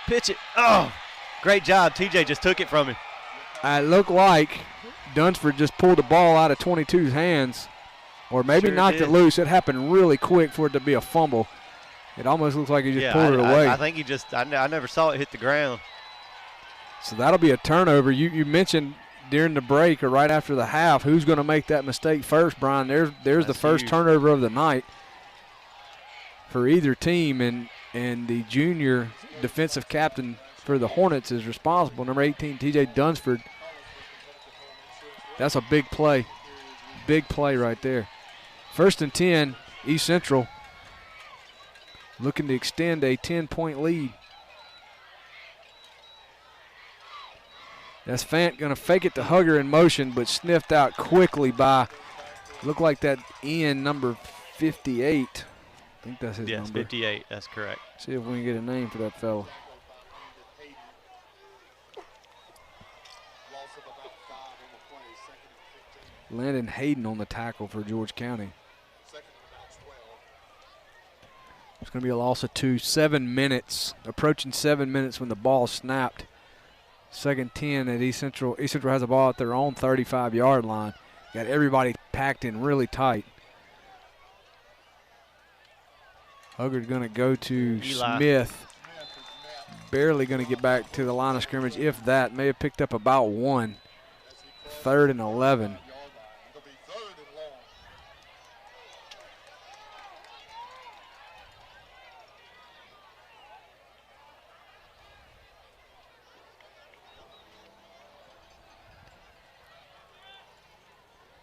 Pitch it. Oh, great job. TJ just took it from him. It looked like Dunsford just pulled the ball out of 22's hands, or maybe knocked it loose. It happened really quick for it to be a fumble. It almost looks like he just pulled it away. I think he just, I never saw it hit the ground. So that'll be a turnover. You mentioned during the break or right after the half, who's going to make that mistake first, Brian? There's the first turnover of the night for either team, and the junior defensive captain for the Hornets is responsible, number 18, TJ Dunsford. That's a big play. Big play right there. 1st and 10, East Central looking to extend a 10-point lead. That's Fant going to fake it to Hugger in motion, but sniffed out quickly by, look like that Ian number 58. I think that's his number. Yes, 58. That's correct. See if we can get a name for that fellow. Landon Hayden on the tackle for George County. It's going to be a loss of 2. 7 minutes, approaching 7 minutes when the ball snapped. 2nd 10 at East Central. East Central has the ball at their own 35-yard line. Got everybody packed in really tight. Hugger's going to go to Eli Smith. Barely going to get back to the line of scrimmage, if that. May have picked up about 1. 3rd and 11.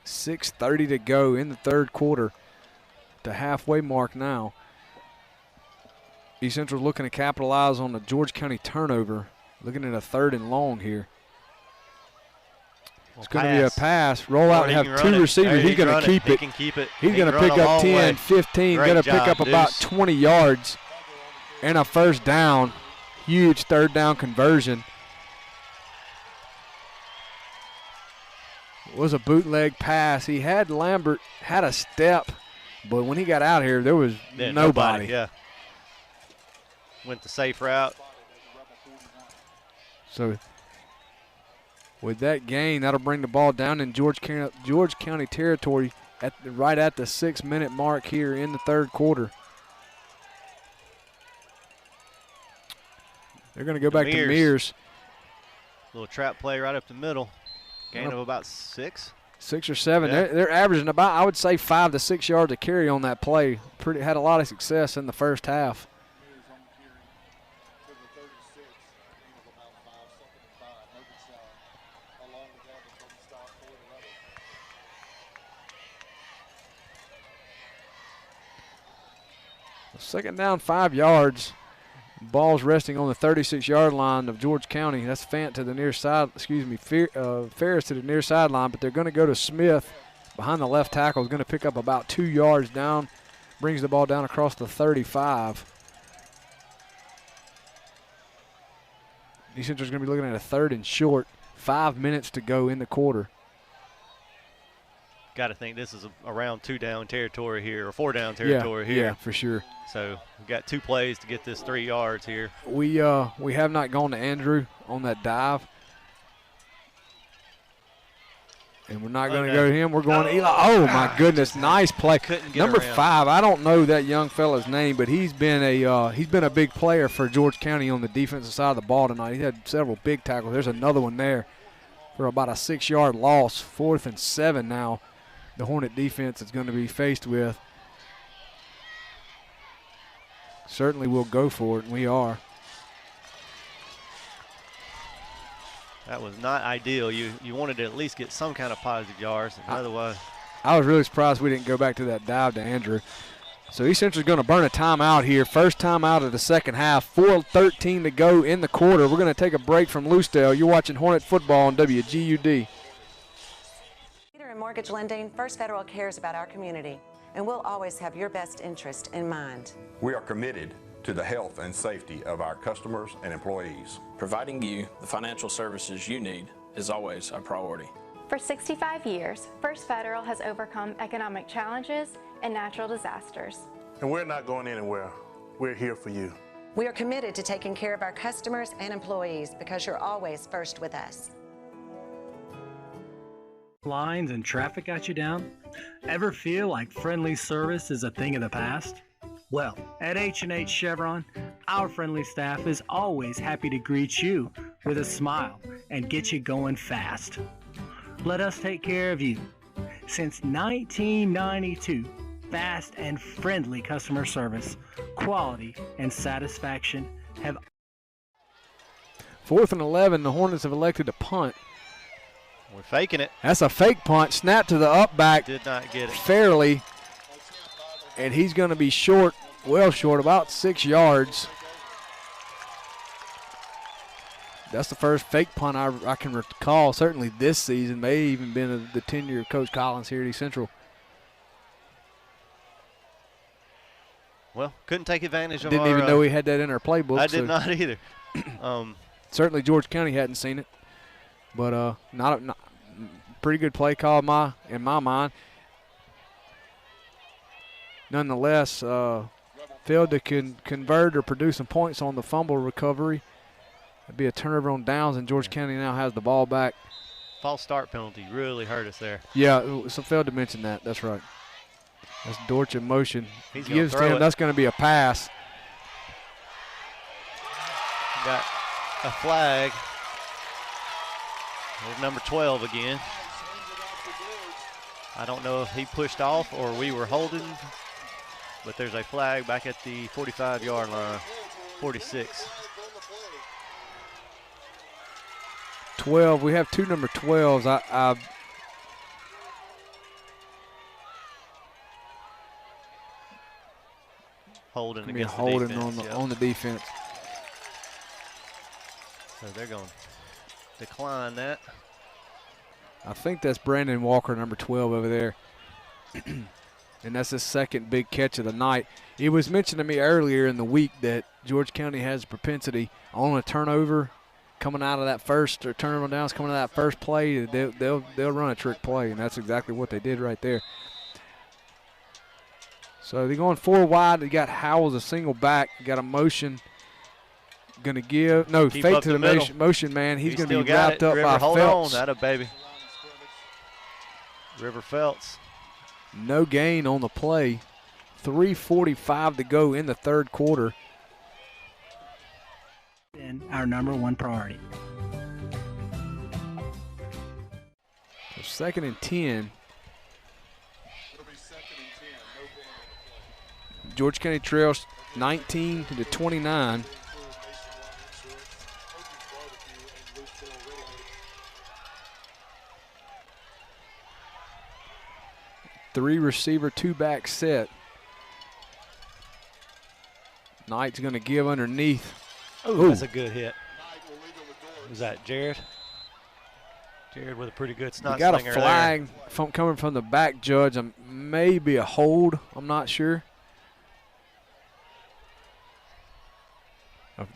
.6:30 to go in the third quarter. The halfway mark now. East Central looking to capitalize on the George County turnover. Looking at a 3rd and long here. It's going to be a pass. Roll out and have 2 receivers. He's going to keep it. He can keep it. He's going to pick up 10, 15. Going to pick up about 20 yards and a 1st down. Huge 3rd down conversion. It was a bootleg pass. He had Lambert, had a step, but when he got out here, there was nobody. Yeah. Went the safe route. So with that gain, that'll bring the ball down in George County territory right at the 6-minute mark here in the third quarter. They're going to go back to Mears. Little trap play right up the middle. Gain of about 6. 6 or 7. Yeah. They're averaging about, I would say, 5 to 6 yards a carry on that play. Had a lot of success in the first half. Second down, 5 yards. Ball's resting on the 36-yard line of George County. That's Fant to the near side, Ferris to the near sideline, but they're going to go to Smith behind the left tackle. Is going to pick up about 2 yards down, brings the ball down across the 35. East Central's going to be looking at a 3rd and short. 5 minutes to go in the quarter. Got to think this is around 2-down territory here, or 4-down territory here. Yeah, for sure. So we've got 2 plays to get this 3 yards here. We have not gone to Andrew on that dive. And we're not going to go to him. We're going to Eli. Oh, my goodness. Nice play. Number 5, I don't know that young fella's name, but he's been a big player for George County on the defensive side of the ball tonight. He's had several big tackles. There's another one there. for about a 6-yard loss. 4th and 7 now the Hornet defense is going to be faced with. Certainly we'll go for it, and we are. That was not ideal. You wanted to at least get some kind of positive yards, and otherwise. I was really surprised we didn't go back to that dive to Andrew. So East Central's going to burn a timeout here. First timeout of the second half. 4:13 to go in the quarter. We're going to take a break from Loosedale. You're watching Hornet football on WGUD. In mortgage lending, First Federal cares about our community, and we'll always have your best interest in mind. We are committed to the health and safety of our customers and employees. Providing you the financial services you need is always a priority. For 65 years, First Federal has overcome economic challenges and natural disasters. And we're not going anywhere. We're here for you. We are committed to taking care of our customers and employees because you're always first with us. Lines and traffic got you down? Ever feel like friendly service is a thing of the past? Well, at H&H Chevron, our friendly staff is always happy to greet you with a smile and get you going fast. Let us take care of you. Since 1992, fast and friendly customer service, quality, and satisfaction have. 4th and 11, the Hornets have elected to punt. We're faking it. That's a fake punt. Snap to the up back. Did not get it. Fairly. And he's going to be short, well short, about 6 yards. That's the first fake punt I can recall, certainly this season. May even been the tenure of Coach Collins here at East Central. Well, couldn't take advantage of Didn't even know we had that in our playbook. I did not either. Certainly George County hadn't seen it. But not pretty good play call in my mind. Nonetheless, failed to convert or produce some points on the fumble recovery. It'd be a turnover on downs, and George County now has the ball back. False start penalty really hurt us there. Yeah, so failed to mention that. That's right. That's Dortch in motion. He's gives to him. That's going to be a pass. Got a flag. There's number 12 again. I don't know if he pushed off or we were holding, but there's a flag back at the 45-yard line, 46. 12. We have two number 12s. Holding against holding the defense. on the defense. So they're going to decline that. I think that's Brandon Walker, number 12 over there. And that's his second big catch of the night. It was mentioned to me earlier in the week that George County has a propensity on a turnover coming out of that first, or turnover downs coming out of that first play. They'll run a trick play, and that's exactly what they did right there. So they're going 4 wide. They got Howells a single back. Got a motion. Going to give. No, Keep fake up to the motion, man. He's going to be wrapped up River, by hold Phelps. on. That a baby. River Phelps. No gain on the play. 3:45 to go in the third quarter. And our number one priority. So 2nd and 10. George County trails 19 to 29. Three receiver, 2 back set. Knight's going to give underneath. Oh, that's a good hit. Was that Jared? Jared with a pretty good snot got a slinger flag coming from the back judge. Maybe a hold. I'm not sure.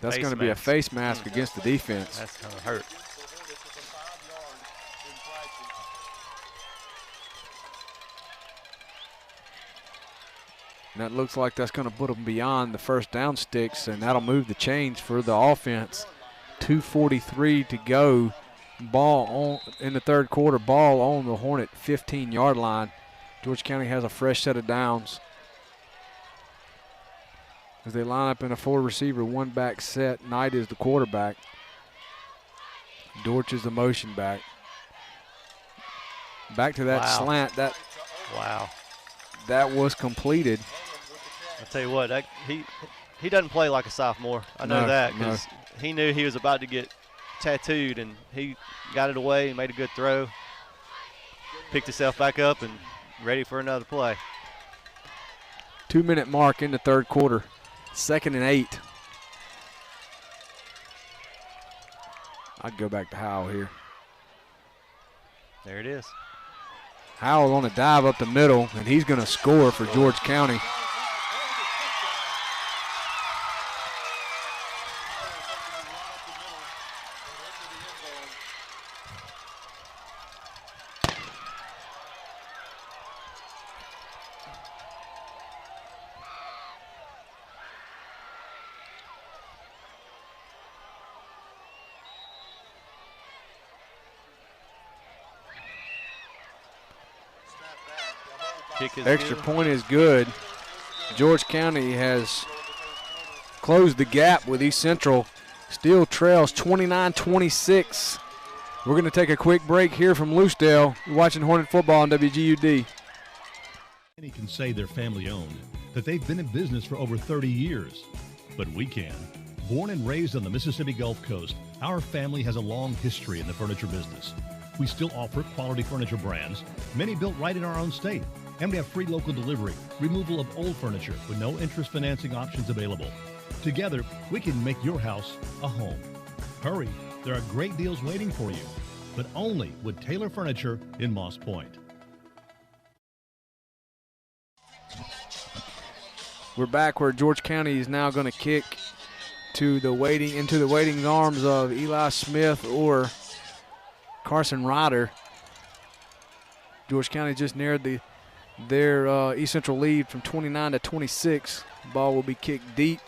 That's going to be a face mask against the defense. That's going to hurt. And that looks like that's going to put them beyond the first down sticks, and that'll move the chains for the offense. 2:43 to go. Ball on in the third quarter. Ball on the Hornet 15-yard line. George County has a fresh set of downs as they line up in a 4-receiver, 1 back set. Knight is the quarterback. Dortch is the motion back. Back to that slant. That was completed. I'll tell you what, he doesn't play like a sophomore. I know that because he knew he was about to get tattooed, and he got it away and made a good throw. Picked himself back up and ready for another play. 2-minute mark in the third quarter. 2nd and 8. I'd go back to Howell here. There it is. Howell on a dive up the middle, and he's going to score for George County. Extra point is good. George County has closed the gap with East Central. Still trails 29-26. We're going to take a quick break here from Loosedale. You're watching Hornet football on WGUD. Many can say they're family owned, that they've been in business for over 30 years. But we can. Born and raised on the Mississippi Gulf Coast, our family has a long history in the furniture business. We still offer quality furniture brands, many built right in our own state. And we have free local delivery, removal of old furniture with no interest financing options available. Together, we can make your house a home. Hurry, there are great deals waiting for you, but only with Taylor Furniture in Moss Point. We're back where George County is now going to kick into the waiting arms of Eli Smith or Carson Ryder. George County just narrowed their East Central lead from 29-26. Ball will be kicked deep,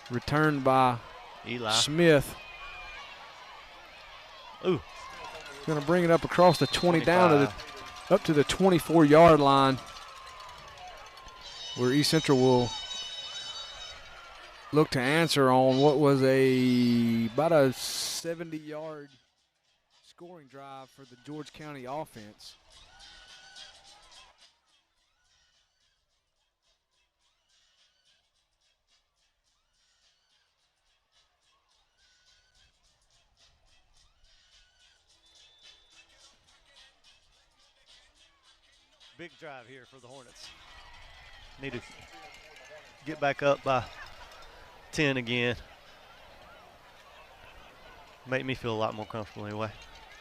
returned by Eli Smith. Ooh, going to bring it up across the 20 25. down to up to the 24-yard line, where East Central will look to answer on what was about a 70-yard scoring drive for the George County offense. big drive here for the Hornets. Need to get back up by 10 again. Make me feel a lot more comfortable anyway.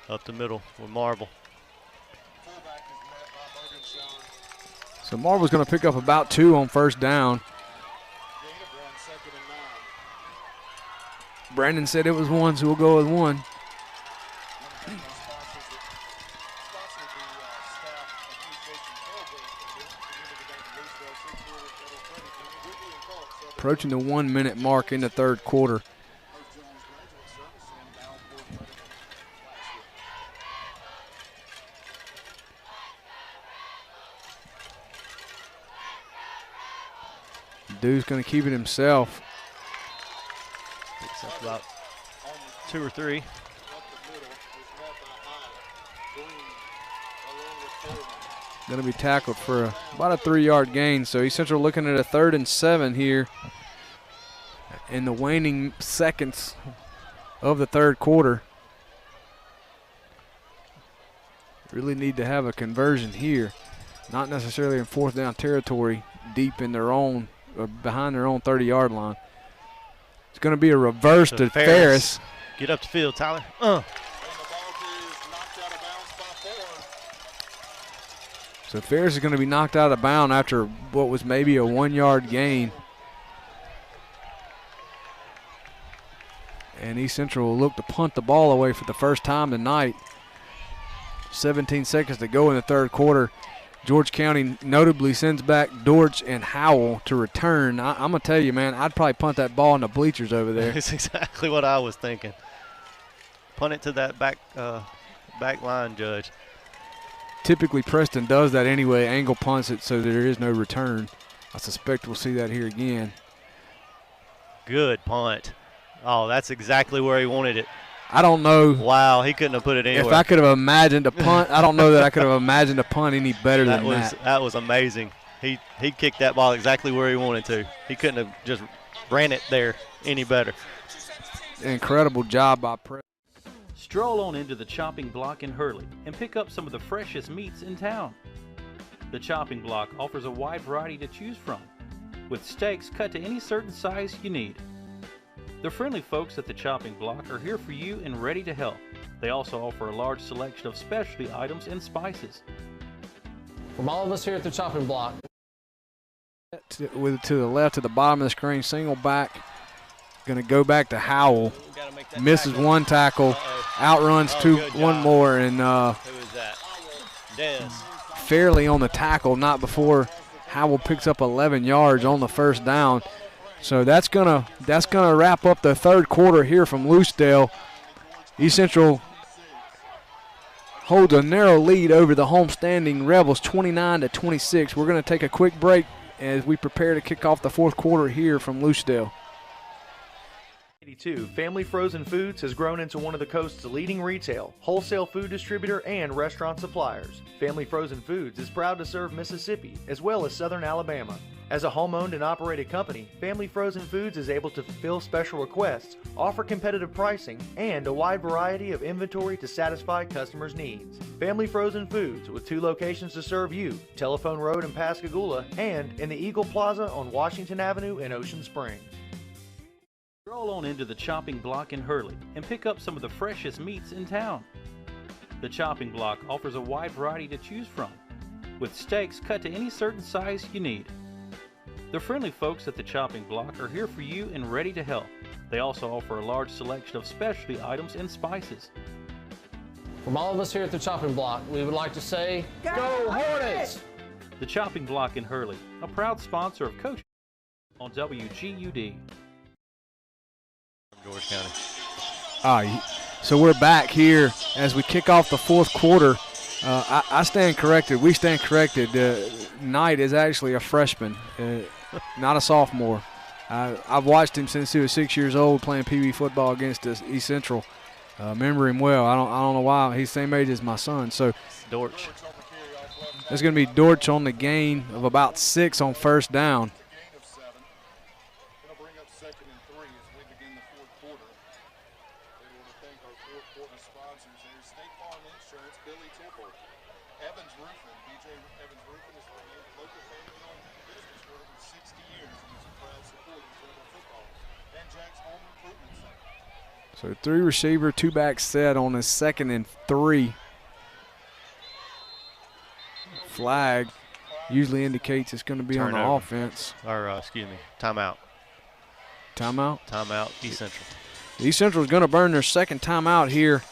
Up the middle with Marble. So Marvel's going to pick up about 2 on first down. Brandon said it was 1, so we'll go with 1. Approaching the 1-minute mark in the third quarter. Dude's going to keep it himself. Picks up about 2 or 3. Going to be tackled for about a 3-yard gain. So East Central looking at a 3rd and 7 here in the waning seconds of the third quarter. Really need to have a conversion here. Not necessarily in 4th down territory, deep in their own, behind their own 30-yard line. It's going to be a reverse to Ferris. Get up the field, Tyler. So Ferris is going to be knocked out of bounds after what was maybe a 1-yard gain. And East Central will look to punt the ball away for the first time tonight. 17 seconds to go in the third quarter. George County notably sends back Dortch and Howell to return. I'm going to tell you, man, I'd probably punt that ball in the bleachers over there. That's exactly what I was thinking. Punt it to that back line, Judge. Typically Preston does that anyway, angle punts it so there is no return. I suspect we'll see that here again. Good punt. Oh, that's exactly where he wanted it. I don't know. Wow, he couldn't have put it anywhere. If I could have imagined a punt, I don't know that I could have imagined a punt any better than that. That was amazing. He kicked that ball exactly where he wanted to. He couldn't have just ran it there any better. Incredible job by Press. Stroll on into the chopping block in Hurley and pick up some of the freshest meats in town. The chopping block offers a wide variety to choose from, with steaks cut to any certain size you need. The friendly folks at the chopping block are here for you and ready to help. They also offer a large selection of specialty items and spices. From all of us here at the chopping block. To the left, to the bottom of the screen, single back. Going to go back to Howell. Misses one tackle, outruns one more, and Who is that? Dez. Fairly on the tackle, not before Howell picks up 11 yards on the first down. So that's gonna wrap up the third quarter here from Loosedale. East Central holds a narrow lead over the homestanding Rebels, 29-26. We're going to take a quick break as we prepare to kick off the fourth quarter here from Loosedale. Family Frozen Foods has grown into one of the coast's leading retail, wholesale food distributor, and restaurant suppliers. Family Frozen Foods is proud to serve Mississippi as well as Southern Alabama. As a home-owned and operated company, Family Frozen Foods is able to fulfill special requests, offer competitive pricing, and a wide variety of inventory to satisfy customers' needs. Family Frozen Foods, with 2 locations to serve you, Telephone Road in Pascagoula and in the Eagle Plaza on Washington Avenue in Ocean Springs. Stroll on into the chopping block in Hurley and pick up some of the freshest meats in town. The chopping block offers a wide variety to choose from, with steaks cut to any certain size you need. The friendly folks at the chopping block are here for you and ready to help. They also offer a large selection of specialty items and spices. From all of us here at the chopping block, we would like to say, Go Hornets! The chopping block in Hurley, a proud sponsor of coaching on WGUD. George County. So we're back here as we kick off the fourth quarter. I stand corrected. We stand corrected. Knight is actually a freshman, not a sophomore. I've watched him since he was 6 years old playing Pee Wee football against East Central. Remember him well. I don't know why. He's the same age as my son. So Dortch. It's going to be Dortch on the gain of about 6 on first down. So 3 receiver, 2 back set on his 2nd and 3. Flag usually indicates it's going to be on the offense. Or, excuse me, timeout. Timeout? Timeout, East Central. East Central is going to burn their 2nd timeout here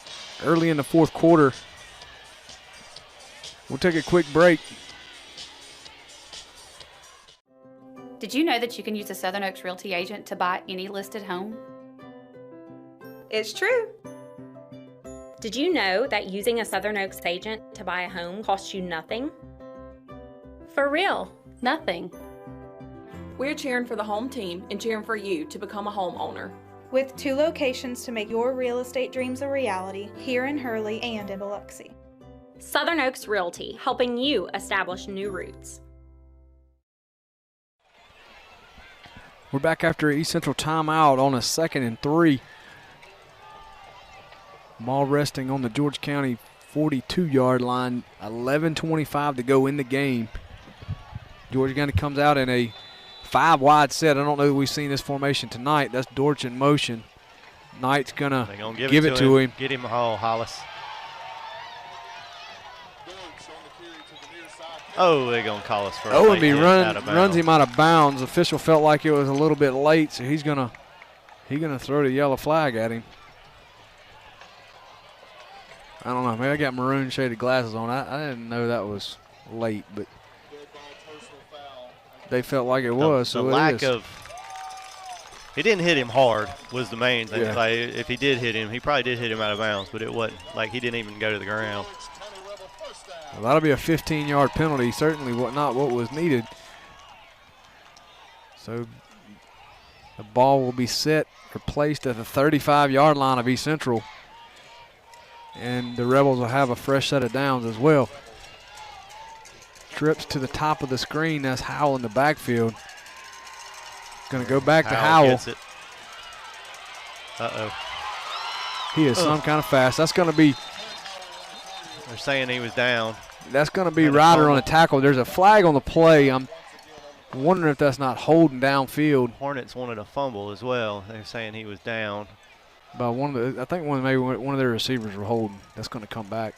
early in the fourth quarter. We'll take a quick break. Did you know that you can use a Southern Oaks Realty agent to buy any listed home? It's true. Did you know that using a Southern Oaks agent to buy a home costs you nothing? For real, nothing. We're cheering for the home team and cheering for you to become a homeowner. With 2 locations to make your real estate dreams a reality, here in Hurley and in Biloxi. Southern Oaks Realty, helping you establish new roots. We're back after East Central timeout on a 2nd and 3. Ball resting on the George County 42-yard line. 11:25 to go in the game. George County comes out in a 5-wide set. I don't know if we've seen this formation tonight. That's Dortch in motion. Knight's going to give it to him. Get him a hole, Hollis. Oh, they're going to call us for a late hit out of bounds. Runs him out of bounds. The official felt like it was a little bit late, so he's going to throw the yellow flag at him. I don't know. Maybe I got maroon shaded glasses on. I didn't know that was late, but they felt like it was. The lack of – he didn't hit him hard was the main thing. Yeah. Like, if he did hit him, he probably did hit him out of bounds, but it wasn't – like he didn't even go to the ground. Well, that'll be a 15-yard penalty, certainly not what was needed. So the ball will be set or placed at the 35-yard line of East Central. and the Rebels will have a fresh set of downs as well. Trips to the top of the screen. That's Howell in the backfield. Going to go back to Howell. Gets it. Uh-oh. He is some kind of fast. That's going to be. They're saying he was down. That's going to be Ryder on a tackle. There's a flag on the play. I'm wondering if that's not holding downfield. Hornets wanted a fumble as well. They're saying he was down. By I think maybe one of their receivers were holding. That's going to come back.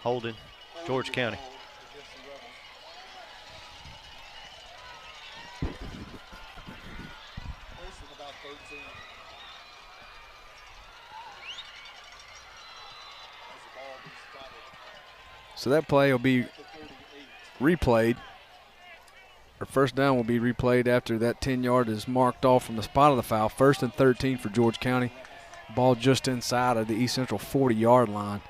Holding, George County. So that play will be replayed. Or first down will be replayed after that 10-yard is marked off from the spot of the foul. 1st and 13 for George County. Ball just inside of the East Central 40-yard line.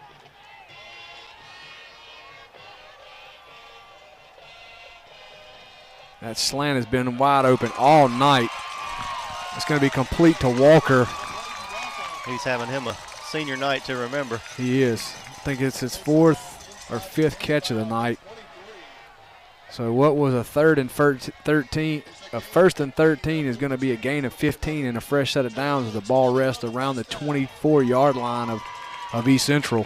That slant has been wide open all night. It's going to be complete to Walker. He's having him a senior night to remember. He is. I think it's his 4th or 5th catch of the night. So what was a 1st and 13 is going to be a gain of 15 and a fresh set of downs as the ball rests around the 24-yard line of East Central.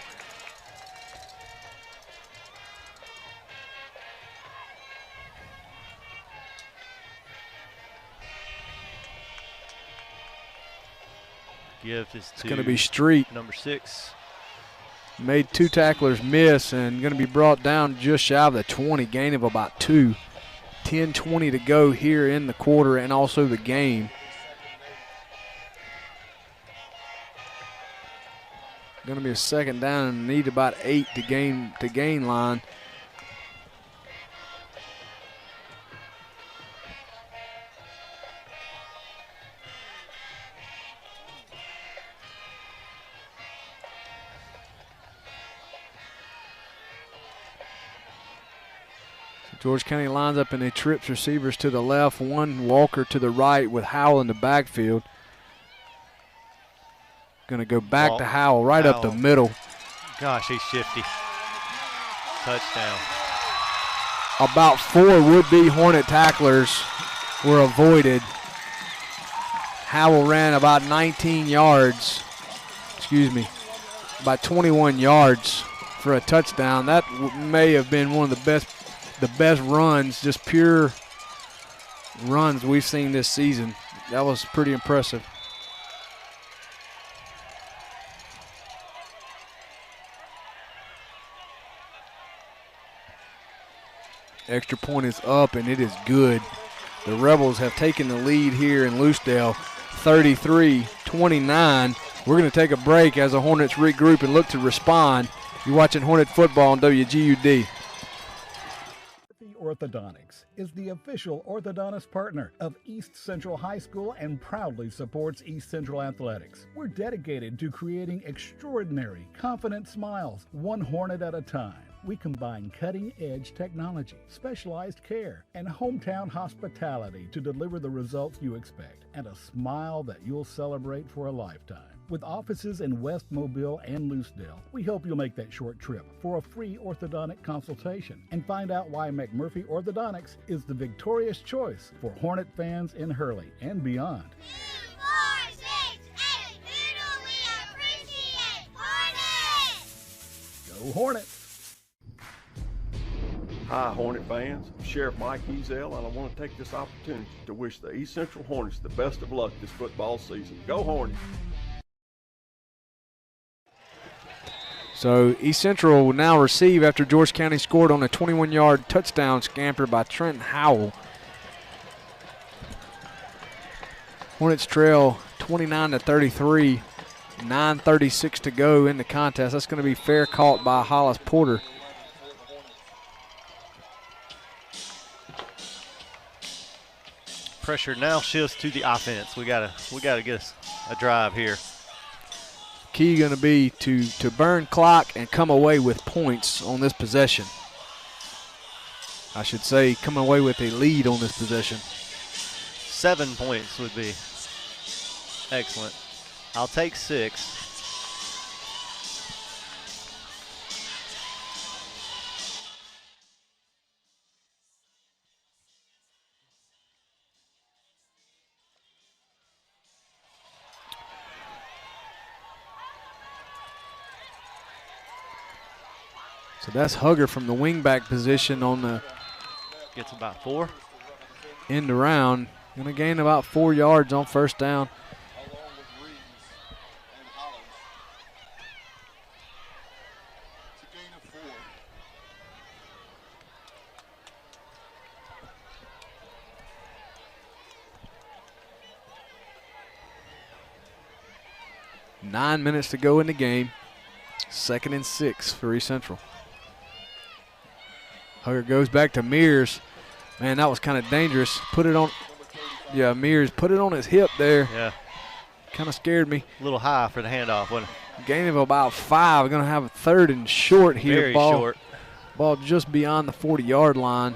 It's going to be Street. Number 6. Made 2 tacklers miss and going to be brought down just shy of the 20, gain of about 2. 10:20 to go here in the quarter and also the game. Going to be a 2nd down and need about 8 to gain line. George County lines up and they trips receivers to the left, 1 Walker to the right with Howell in the backfield. Going to go back to Howell right up the middle. Gosh, he's shifty. Touchdown. About 4 would-be Hornet tacklers were avoided. Howell ran about 19 yards, about 21 yards for a touchdown. That may have been one of the best runs, just pure runs we've seen this season. That was pretty impressive. Extra point is up and it is good. The Rebels have taken the lead here in Loosedale, 33-29. We're going to take a break as the Hornets regroup and look to respond. You're watching Hornet football on WGUD. Orthodontics is the official orthodontist partner of East Central High School and proudly supports East Central Athletics. We're dedicated to creating extraordinary, confident smiles, one Hornet at a time. We combine cutting-edge technology, specialized care, and hometown hospitality to deliver the results you expect and a smile that you'll celebrate for a lifetime. With offices in West Mobile and Loosedale, we hope you'll make that short trip for a free orthodontic consultation and find out why McMurphy Orthodontics is the victorious choice for Hornet fans in Hurley and beyond. 2, 4, 6, 8, who do we appreciate? Hornets! Go Hornets! Hi, Hornet fans. I'm Sheriff Mike Ezel, and I want to take this opportunity to wish the East Central Hornets the best of luck this football season. Go Hornets! So East Central will now receive after George County scored on a 21-yard touchdown scamper by Trenton Howell. Hornets trail 29-33, 9:36 to go in the contest. That's going to be fair caught by Hollis Porter. Pressure now shifts to the offense. We gotta get us a drive here. key going to be to burn clock and come away with points on this possession. I should say come away with a lead on this possession. 7 points would be excellent. I'll take 6. So that's Hugger from the wingback position on the gets about 4. End around. Going to gain about 4 yards on first down. Nine minutes to go in the game. 2nd and 6 for East Central. Hugger goes back to Mears. Man, that was kind of dangerous. Put it on. Yeah, Mears put it on his hip there. Yeah. Kind of scared me. A little high for the handoff, wasn't it? Gain of about 5. We're going to have a 3rd and short here. Very short. Ball just beyond the 40-yard line.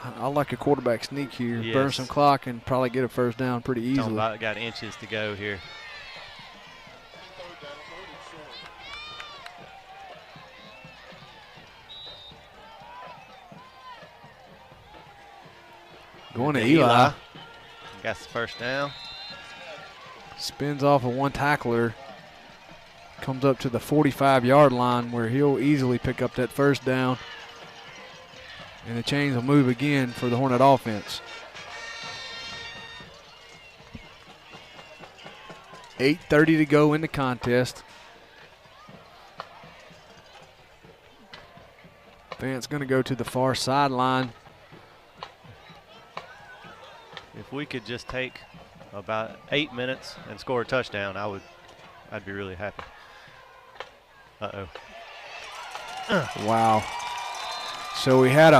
I like a quarterback sneak here. Yes. Burn some clock and probably get a first down pretty easily. Talking about got inches to go here. Going to Eli. Got the first down. Spins off of one tackler. Comes up to the 45-yard line where he'll easily pick up that first down. And the chains will move again for the Hornet offense. 8:30 to go in the contest. Vance going to go to the far sideline. If we could just take about 8 minutes and score a touchdown, I'd be really happy. Uh-oh. Wow. So we had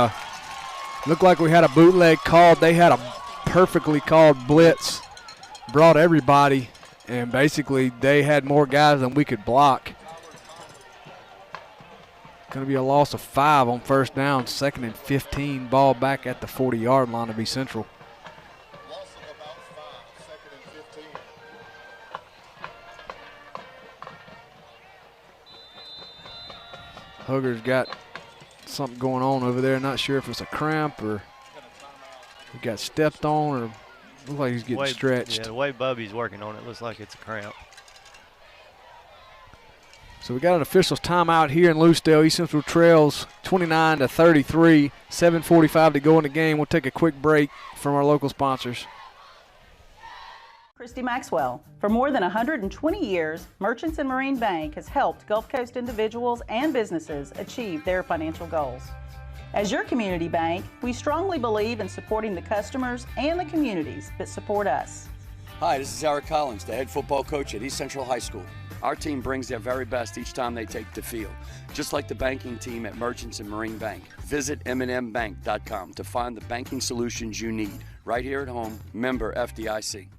looked like we had a bootleg called. They had a perfectly called blitz, brought everybody, and basically they had more guys than we could block. Going to be a loss of 5 on first down, 2nd and 15, ball back at the 40-yard line of East Central. Hugger's got something going on over there. Not sure if it's a cramp or he got stepped on or looks like he's getting stretched. Yeah, the way Bubby's working on it looks like it's a cramp. So we got an official's timeout here in Loosedale. East Central trails 29-33. 7:45 to go in the game. We'll take a quick break from our local sponsors. Christy Maxwell. For more than 120 years, Merchants and Marine Bank has helped Gulf Coast individuals and businesses achieve their financial goals. As your community bank, we strongly believe in supporting the customers and the communities that support us. Hi, this is Eric Collins, the head football coach at East Central High School. Our team brings their very best each time they take the field, just like the banking team at Merchants and Marine Bank. Visit mnmbank.com to find the banking solutions you need right here at home. Member FDIC.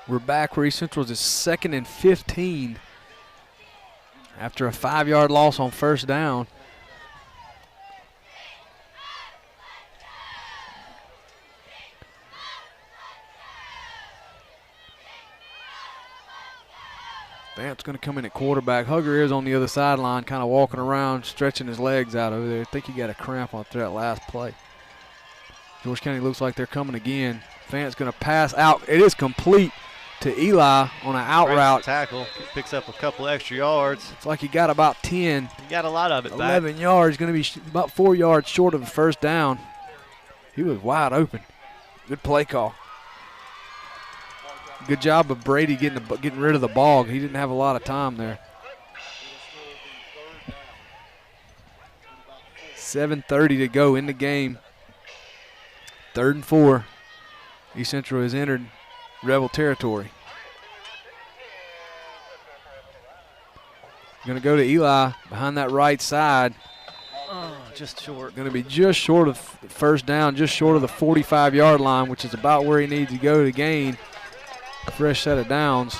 We're back where East Central's is 2nd and 15 after a 5-yard loss on first down. Vance going to come in at quarterback. Hugger is on the other sideline, kind of walking around, stretching his legs out over there. I think he got a cramp after that last play. George County looks like they're coming again. Vance going to pass out. It is complete to Eli on an out route. Tackle, picks up a couple extra yards. It's like he got about 10. He got a lot of it 11 yards, going to be about 4 yards short of the first down. He was wide open. Good play call. Good job of Brady getting rid of the ball. He didn't have a lot of time there. 7:30 to go in the game. 3rd and 4. East Central has entered Rebel territory. Going to go to Eli behind that right side. Oh, just short. Going to be just short of first down, just short of the 45-yard line, which is about where he needs to go to gain a fresh set of downs.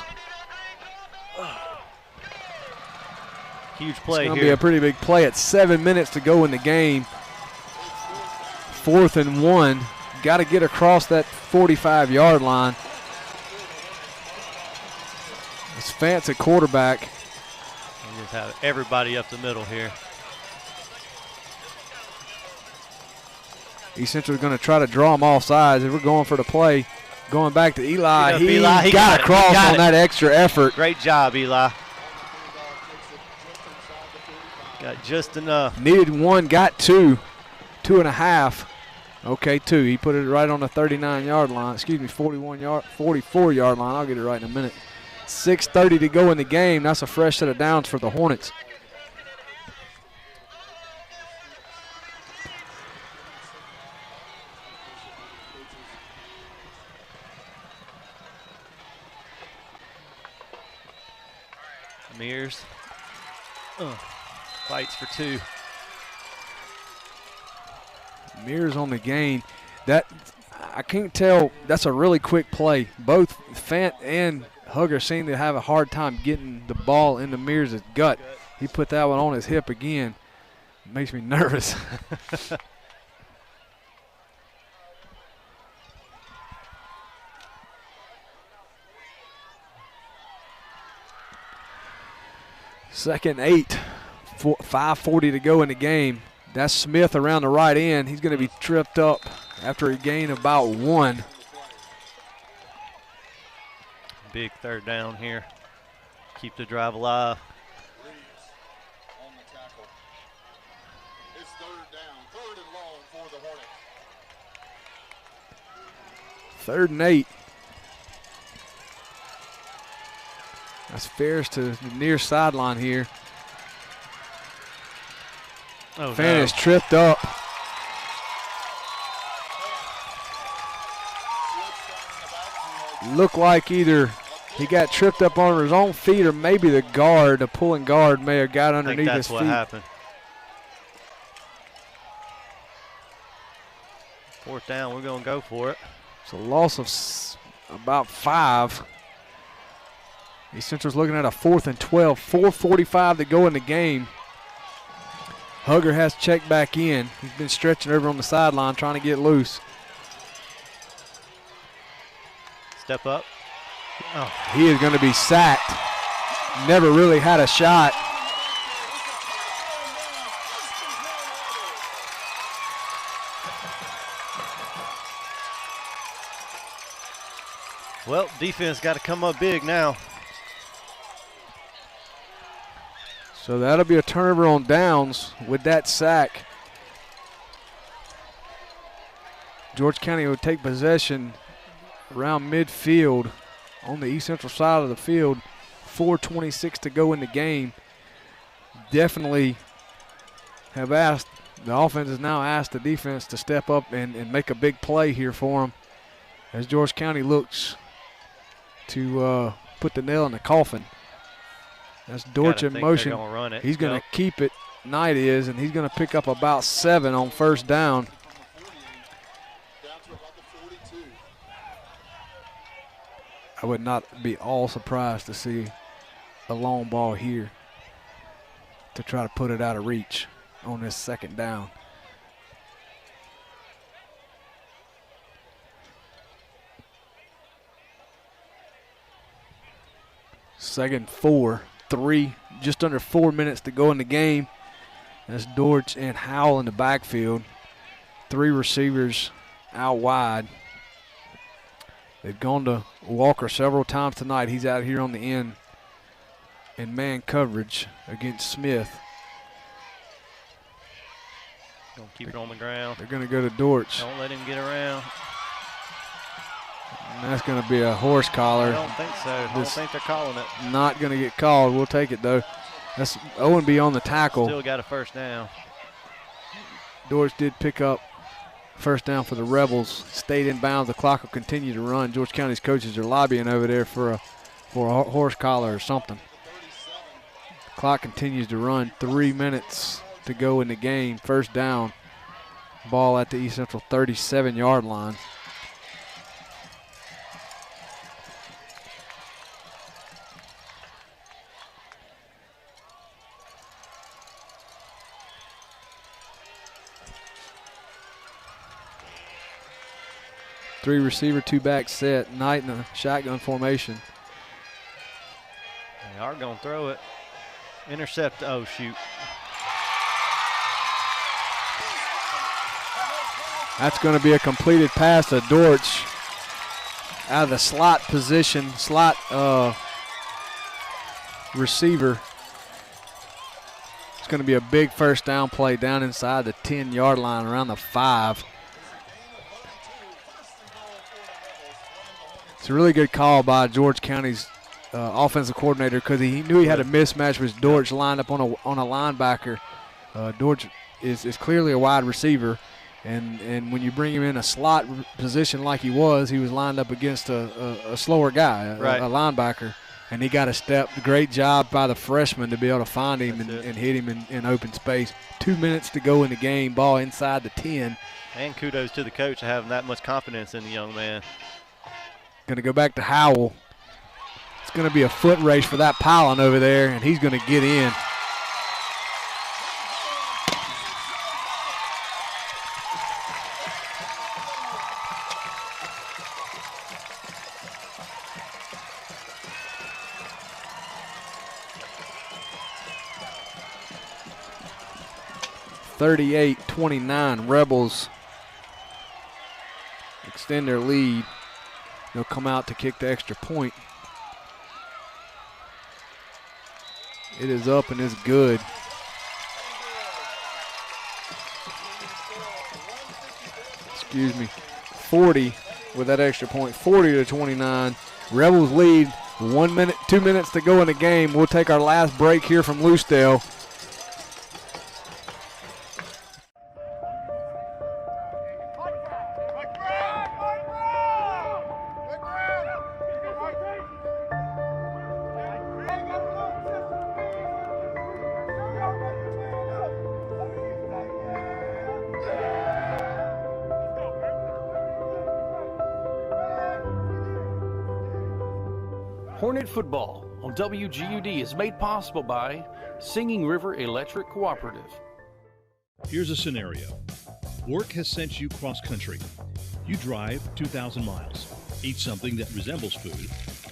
Huge play it's here. It's going to be a pretty big play at 7 minutes to go in the game. 4th and 1. Got to get across that 45-yard line. It's Fantz at quarterback. And just have everybody up the middle here. East Central is going to try to draw them off sides. If we're going for the play, going back to Eli. He got across on that extra effort. Great job, Eli. Got just enough. Needed 1, got 2. 2.5. Okay, 2. He put it right on the 39-yard line. Excuse me, 44-yard line. I'll get it right in a minute. 6:30 to go in the game. That's a fresh set of downs for the Hornets. Mears fights for 2. Mears on the gain. That I can't tell. That's a really quick play. Both Fant and Hugger seem to have a hard time getting the ball into Mears' gut. He put that one on his hip again. Makes me nervous. Second 8, 5:40 to go in the game. That's Smith around the right end. He's going to be tripped up after he gained about 1. Big 3rd down here. Keep the drive alive. 3rd and 8. That's Ferris to the near sideline here. Oh, Fan no. is tripped up. Looked like either he got tripped up on his own feet or maybe the guard, the pulling guard, may have got underneath his feet. I think that's what happened. 4th down, we're going to go for it. It's a loss of about 5. East Central's looking at a 4th and 12. 4:45 to go in the game. Hugger has checked back in. He's been stretching over on the sideline trying to get loose. Step up. Oh. He is going to be sacked. Never really had a shot. Well, defense got to come up big now. So that'll be a turnover on downs with that sack. George County will take possession around midfield on the East Central side of the field. 4:26 to go in the game. Definitely have asked, the offense has now asked the defense to step up and make a big play here for them as George County looks to put the nail in the coffin. That's Dortch in motion. He's going to keep it. Knight is, and he's going to pick up about 7 on 1st down. I would not be all surprised to see a long ball here to try to put it out of reach on this 2nd down. Second 4, 3, just under 4 minutes to go in the game. That's Dortch and Howell in the backfield. 3 receivers out wide. They've gone to Walker several times tonight. He's out here on the end in man coverage against Smith. Gonna keep it on the ground. They're going to go to Dortch. Don't let him get around. And that's going to be a horse collar. I don't think so. I don't think they're calling it. Not going to get called. We'll take it, though. That's Owen on the tackle. Still got a 1st down. Dortch did pick up 1st down for the Rebels. Stayed in bounds. The clock will continue to run. George County's coaches are lobbying over there for a horse collar or something. The clock continues to run. 3 minutes to go in the game. 1st down. Ball at the East Central 37-yard line. 3 receiver, 2 back set. Knight in a shotgun formation. They are going to throw it. Intercept. Oh, shoot. That's going to be a completed pass to Dortch out of the slot position, slot receiver. It's going to be a big first down play down inside the 10-yard line, around the 5. It's a really good call by George County's offensive coordinator, because he knew he had a mismatch with Dortch lined up on a linebacker. Dortch is clearly a wide receiver, and when you bring him in a slot position like he was lined up against a slower guy, a linebacker, and he got a step. Great job by the freshman to be able to find him and hit him in open space. 2 minutes to go in the game, ball inside the 10. And kudos to the coach for having that much confidence in the young man. Going to go back to Howell. It's going to be a foot race for that pylon over there, and he's going to get in. (38-29) Rebels extend their lead. They'll come out to kick the extra point. It is up and it's good. Excuse me. 40 with that extra point. 40-29. Rebels lead. 1 minute, 2 minutes to go in the game. We'll take our last break here from Loosedale. Hornet football on WGUD is made possible by Singing River Electric Cooperative. Here's a scenario. Work has sent you cross country. You drive 2,000 miles, eat something that resembles food,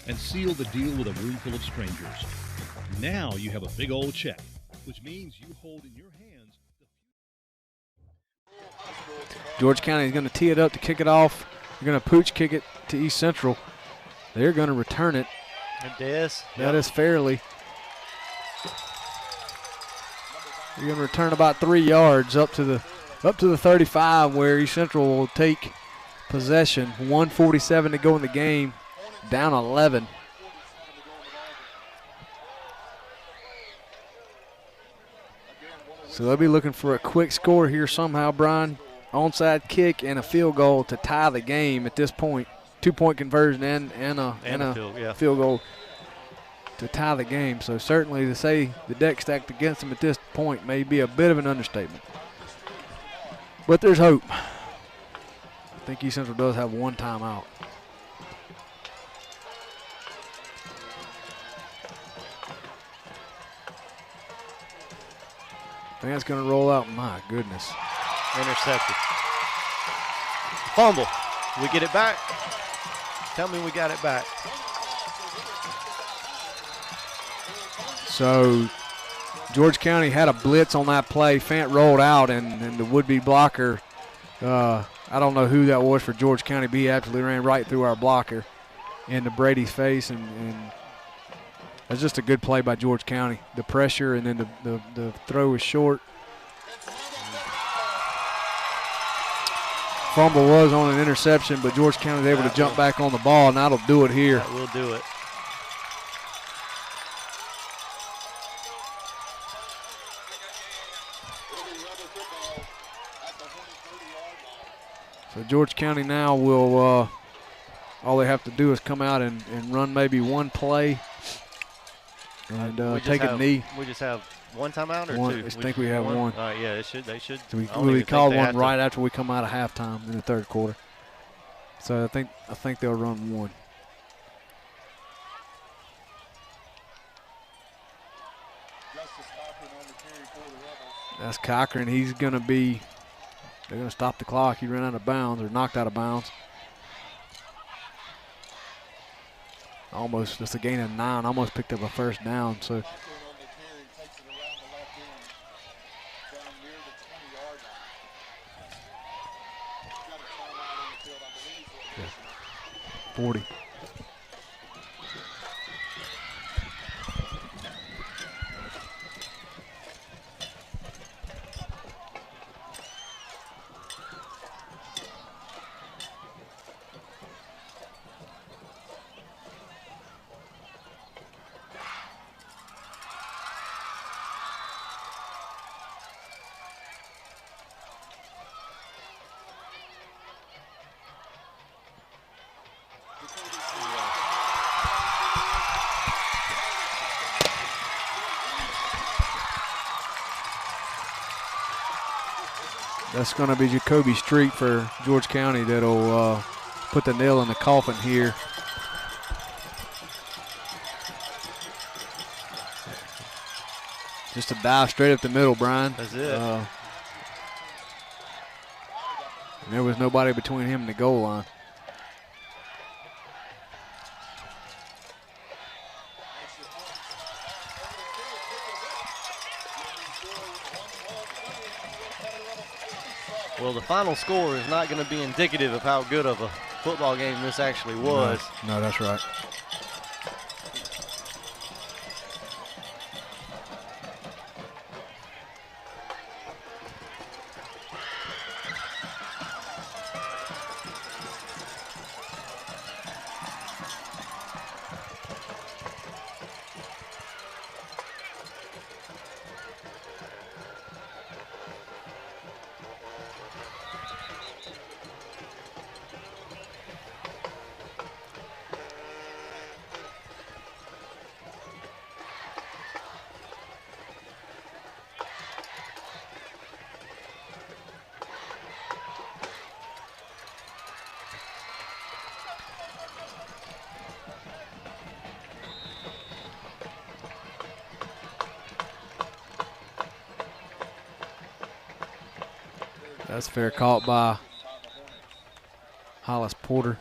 and seal the deal with a room full of strangers. Now you have a big old check, which means you hold in your hands. George County is going to tee it up to kick it off. They're going to pooch kick it to East Central. They're going to return it. That is fairly. You're going to return about 3 yards up to the 35, where East Central will take possession. 1:47 to go in the game, down 11. So they'll be looking for a quick score here somehow, Brian. Onside kick and a field goal to tie the game at this point. 2-point conversion and a field goal to tie the game. So certainly to say the deck stacked against them at this point may be a bit of an understatement. But there's hope. I think East Central does have one timeout. I think that's going to roll out. My goodness. Intercepted. Fumble. We get it back. Tell me we got it back. So George County had a blitz on that play. Fant rolled out, and the would-be blocker, I don't know who that was for George County, but he absolutely ran right through our blocker into Brady's face, and that's just a good play by George County. The pressure, and then the throw was short. Fumble was on an interception, but George County is able to jump back on the ball, and that'll do it here. That will do it. So George County now will, all they have to do is come out and run maybe one play and take a knee. We just have one timeout or two? I think we have one. Yeah, they should. So we called one right after we come out of halftime in the third quarter. So I think they'll run one. That's Cochran. He's going to be, they're going to stop the clock. He ran out of bounds or knocked out of bounds. almost, just a gain of 9, almost picked up a first down. So yeah. 40. That's going to be Jacoby Street for George County that'll put the nail in the coffin here. Just a dive straight up the middle, Brian. That's it. And there was nobody between him and the goal line. Well, the final score is not going to be indicative of how good of a football game this actually was. No, that's right. That's fair, caught by Hollis Porter.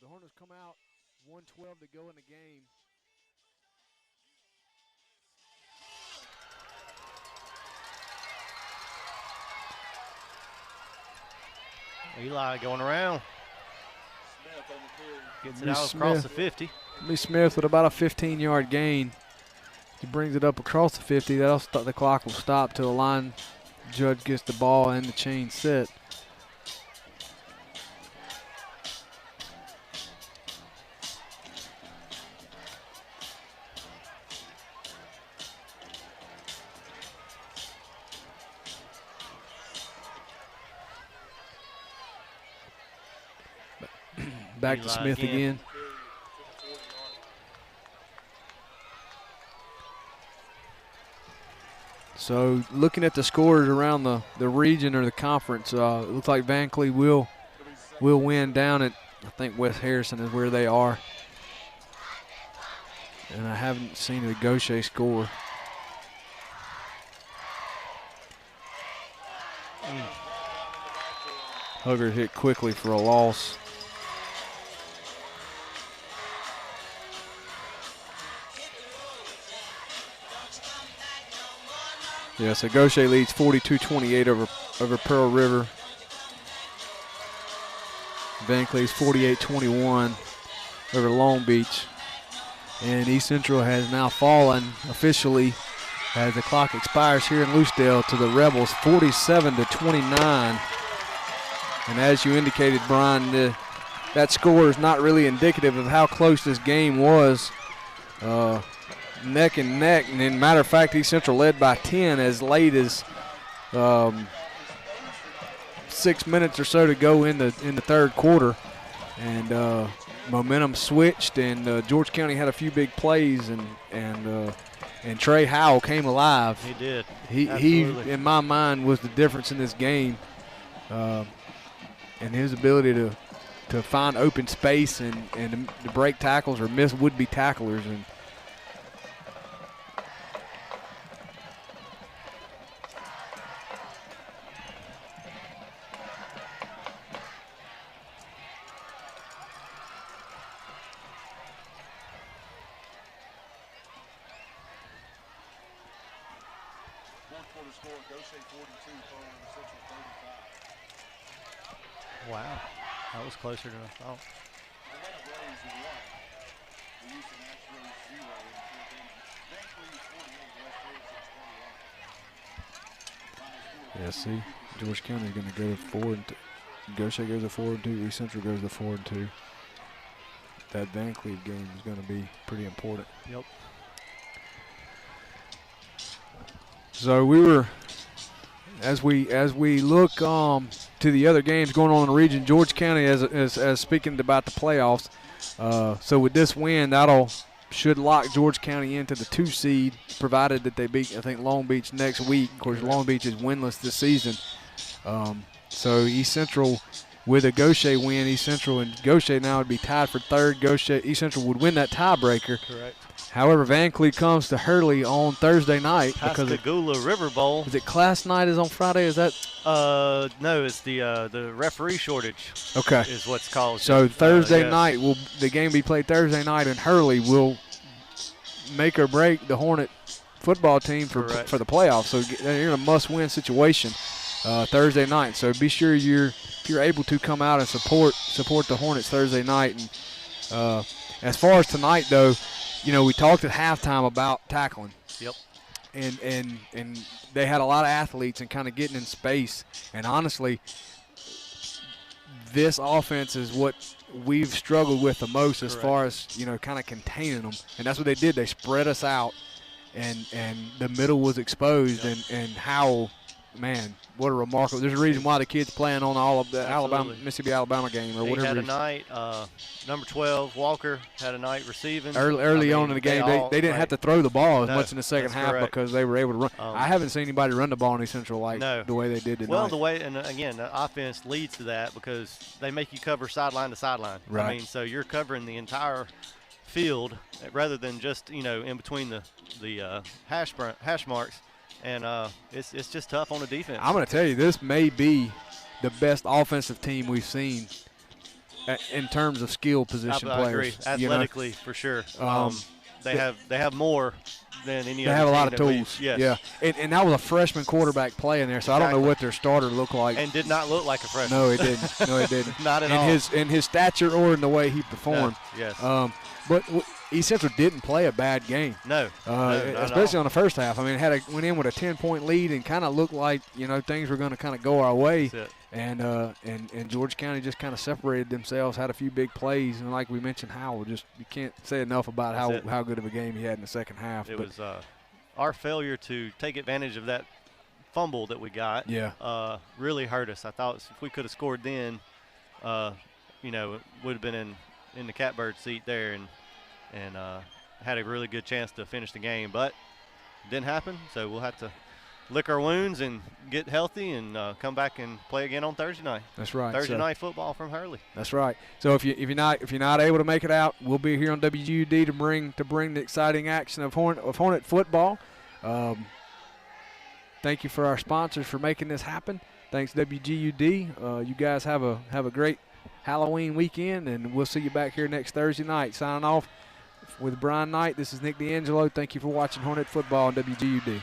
The Hornets come out, 1:12 to go in the game. Eli going around. Gets it out Smith, across the 50. Lee Smith with about a 15-yard gain. He brings it up across the 50. That'll start, the clock will stop till the line judge gets the ball and the chain set. Back to Smith again. So looking at the scores around the region or the conference, it looks like Van Cleve will win down at, I think West Harrison is where they are. And I haven't seen a Gaucher score. Hugger hit quickly for a loss. Yeah, so Gaucher leads 42-28 over Pearl River. Van Cleve's 48-21 over Long Beach. And East Central has now fallen officially as the clock expires here in Loosedale to the Rebels, 47-29. And as you indicated, Brian, that score is not really indicative of how close this game was. Neck and neck, and in matter of fact, East Central led by 10 as late as 6 minutes or so to go in the third quarter, and momentum switched, and George County had a few big plays, and Trey Howell came alive. He did. He in my mind, was the difference in this game, and his ability to find open space and to break tackles or miss would-be tacklers. And Wow, that was closer than I thought. yeah, see, George County is going to go to 4-2. Goshen goes to 4-2. East Central goes to 4-2. That Van Cleve game is going to be pretty important. Yep. So we were, as we look to the other games going on in the region, George County, as speaking about the playoffs. So with this win, should lock George County into the 2 seed, provided that they beat, I think, Long Beach next week. Of course, Long Beach is winless this season. So East Central, with a Goshen win, East Central and Goshen now would be tied for 3rd. East Central would win that tiebreaker. Correct. However, Van Cleve comes to Hurley on Thursday night. Pascagoula River Bowl. Is it class night is on Friday? Is that? No, it's the referee shortage. Okay. Is what's called. So Thursday yes. night, the game will be played Thursday night, and Hurley will make or break the Hornet football team for the playoffs. So you're in a must-win situation Thursday night. So be sure if you're able to come out and support the Hornets Thursday night. And as far as tonight, though, we talked at halftime about tackling. Yep. And they had a lot of athletes and kind of getting in space. And honestly, this offense is what we've struggled with the most as far as, kind of containing them. And that's what they did. They spread us out, and the middle was exposed. Yep. And Howell, man, what a remarkable. There's a reason why the kid's playing on all of the Mississippi-Alabama game or whatever. He had a night. Number 12, Walker, had a night receiving. Early on in the game, they didn't have to throw the ball as much in the second half correct. Because they were able to run. I haven't seen anybody run the ball in East Central the way they did tonight. Well, and again, the offense leads to that because they make you cover sideline to sideline. Right. I mean, so you're covering the entire field rather than just, in between the hash marks. And it's just tough on the defense. I'm going to tell you, this may be the best offensive team we've seen in terms of skill position I players. Agree. Athletically, for sure. They have more than any other team. They have a lot of tools. Yes. Yeah. And that was a freshman quarterback playing there, so I don't know what their starter looked like. And did not look like a freshman. No, it didn't. No, it didn't. Not at all. In his stature or in the way he performed. Yes. But East Central didn't play a bad game. No. Especially on the first half. I mean, went in with a 10-point lead and kind of looked like, things were going to kind of go our way. That's it. And George County just kind of separated themselves, had a few big plays, and like we mentioned, Howell, you can't say enough about how good of a game he had in the second half. It was our failure to take advantage of that fumble that we got. Yeah. Really hurt us. I thought if we could have scored then, it would have been in the catbird seat there and had a really good chance to finish the game, but it didn't happen. So we'll have to lick our wounds and get healthy and come back and play again on Thursday night. That's right. Thursday night football from Hurley. That's right. So if you're not able to make it out, we'll be here on WGUD to bring the exciting action of Hornet football. Thank you for our sponsors for making this happen. Thanks WGUD. You guys have a great Halloween weekend, and we'll see you back here next Thursday night. Signing off with Brian Knight. This is Nick D'Angelo. Thank you for watching Hornet football on WGUD.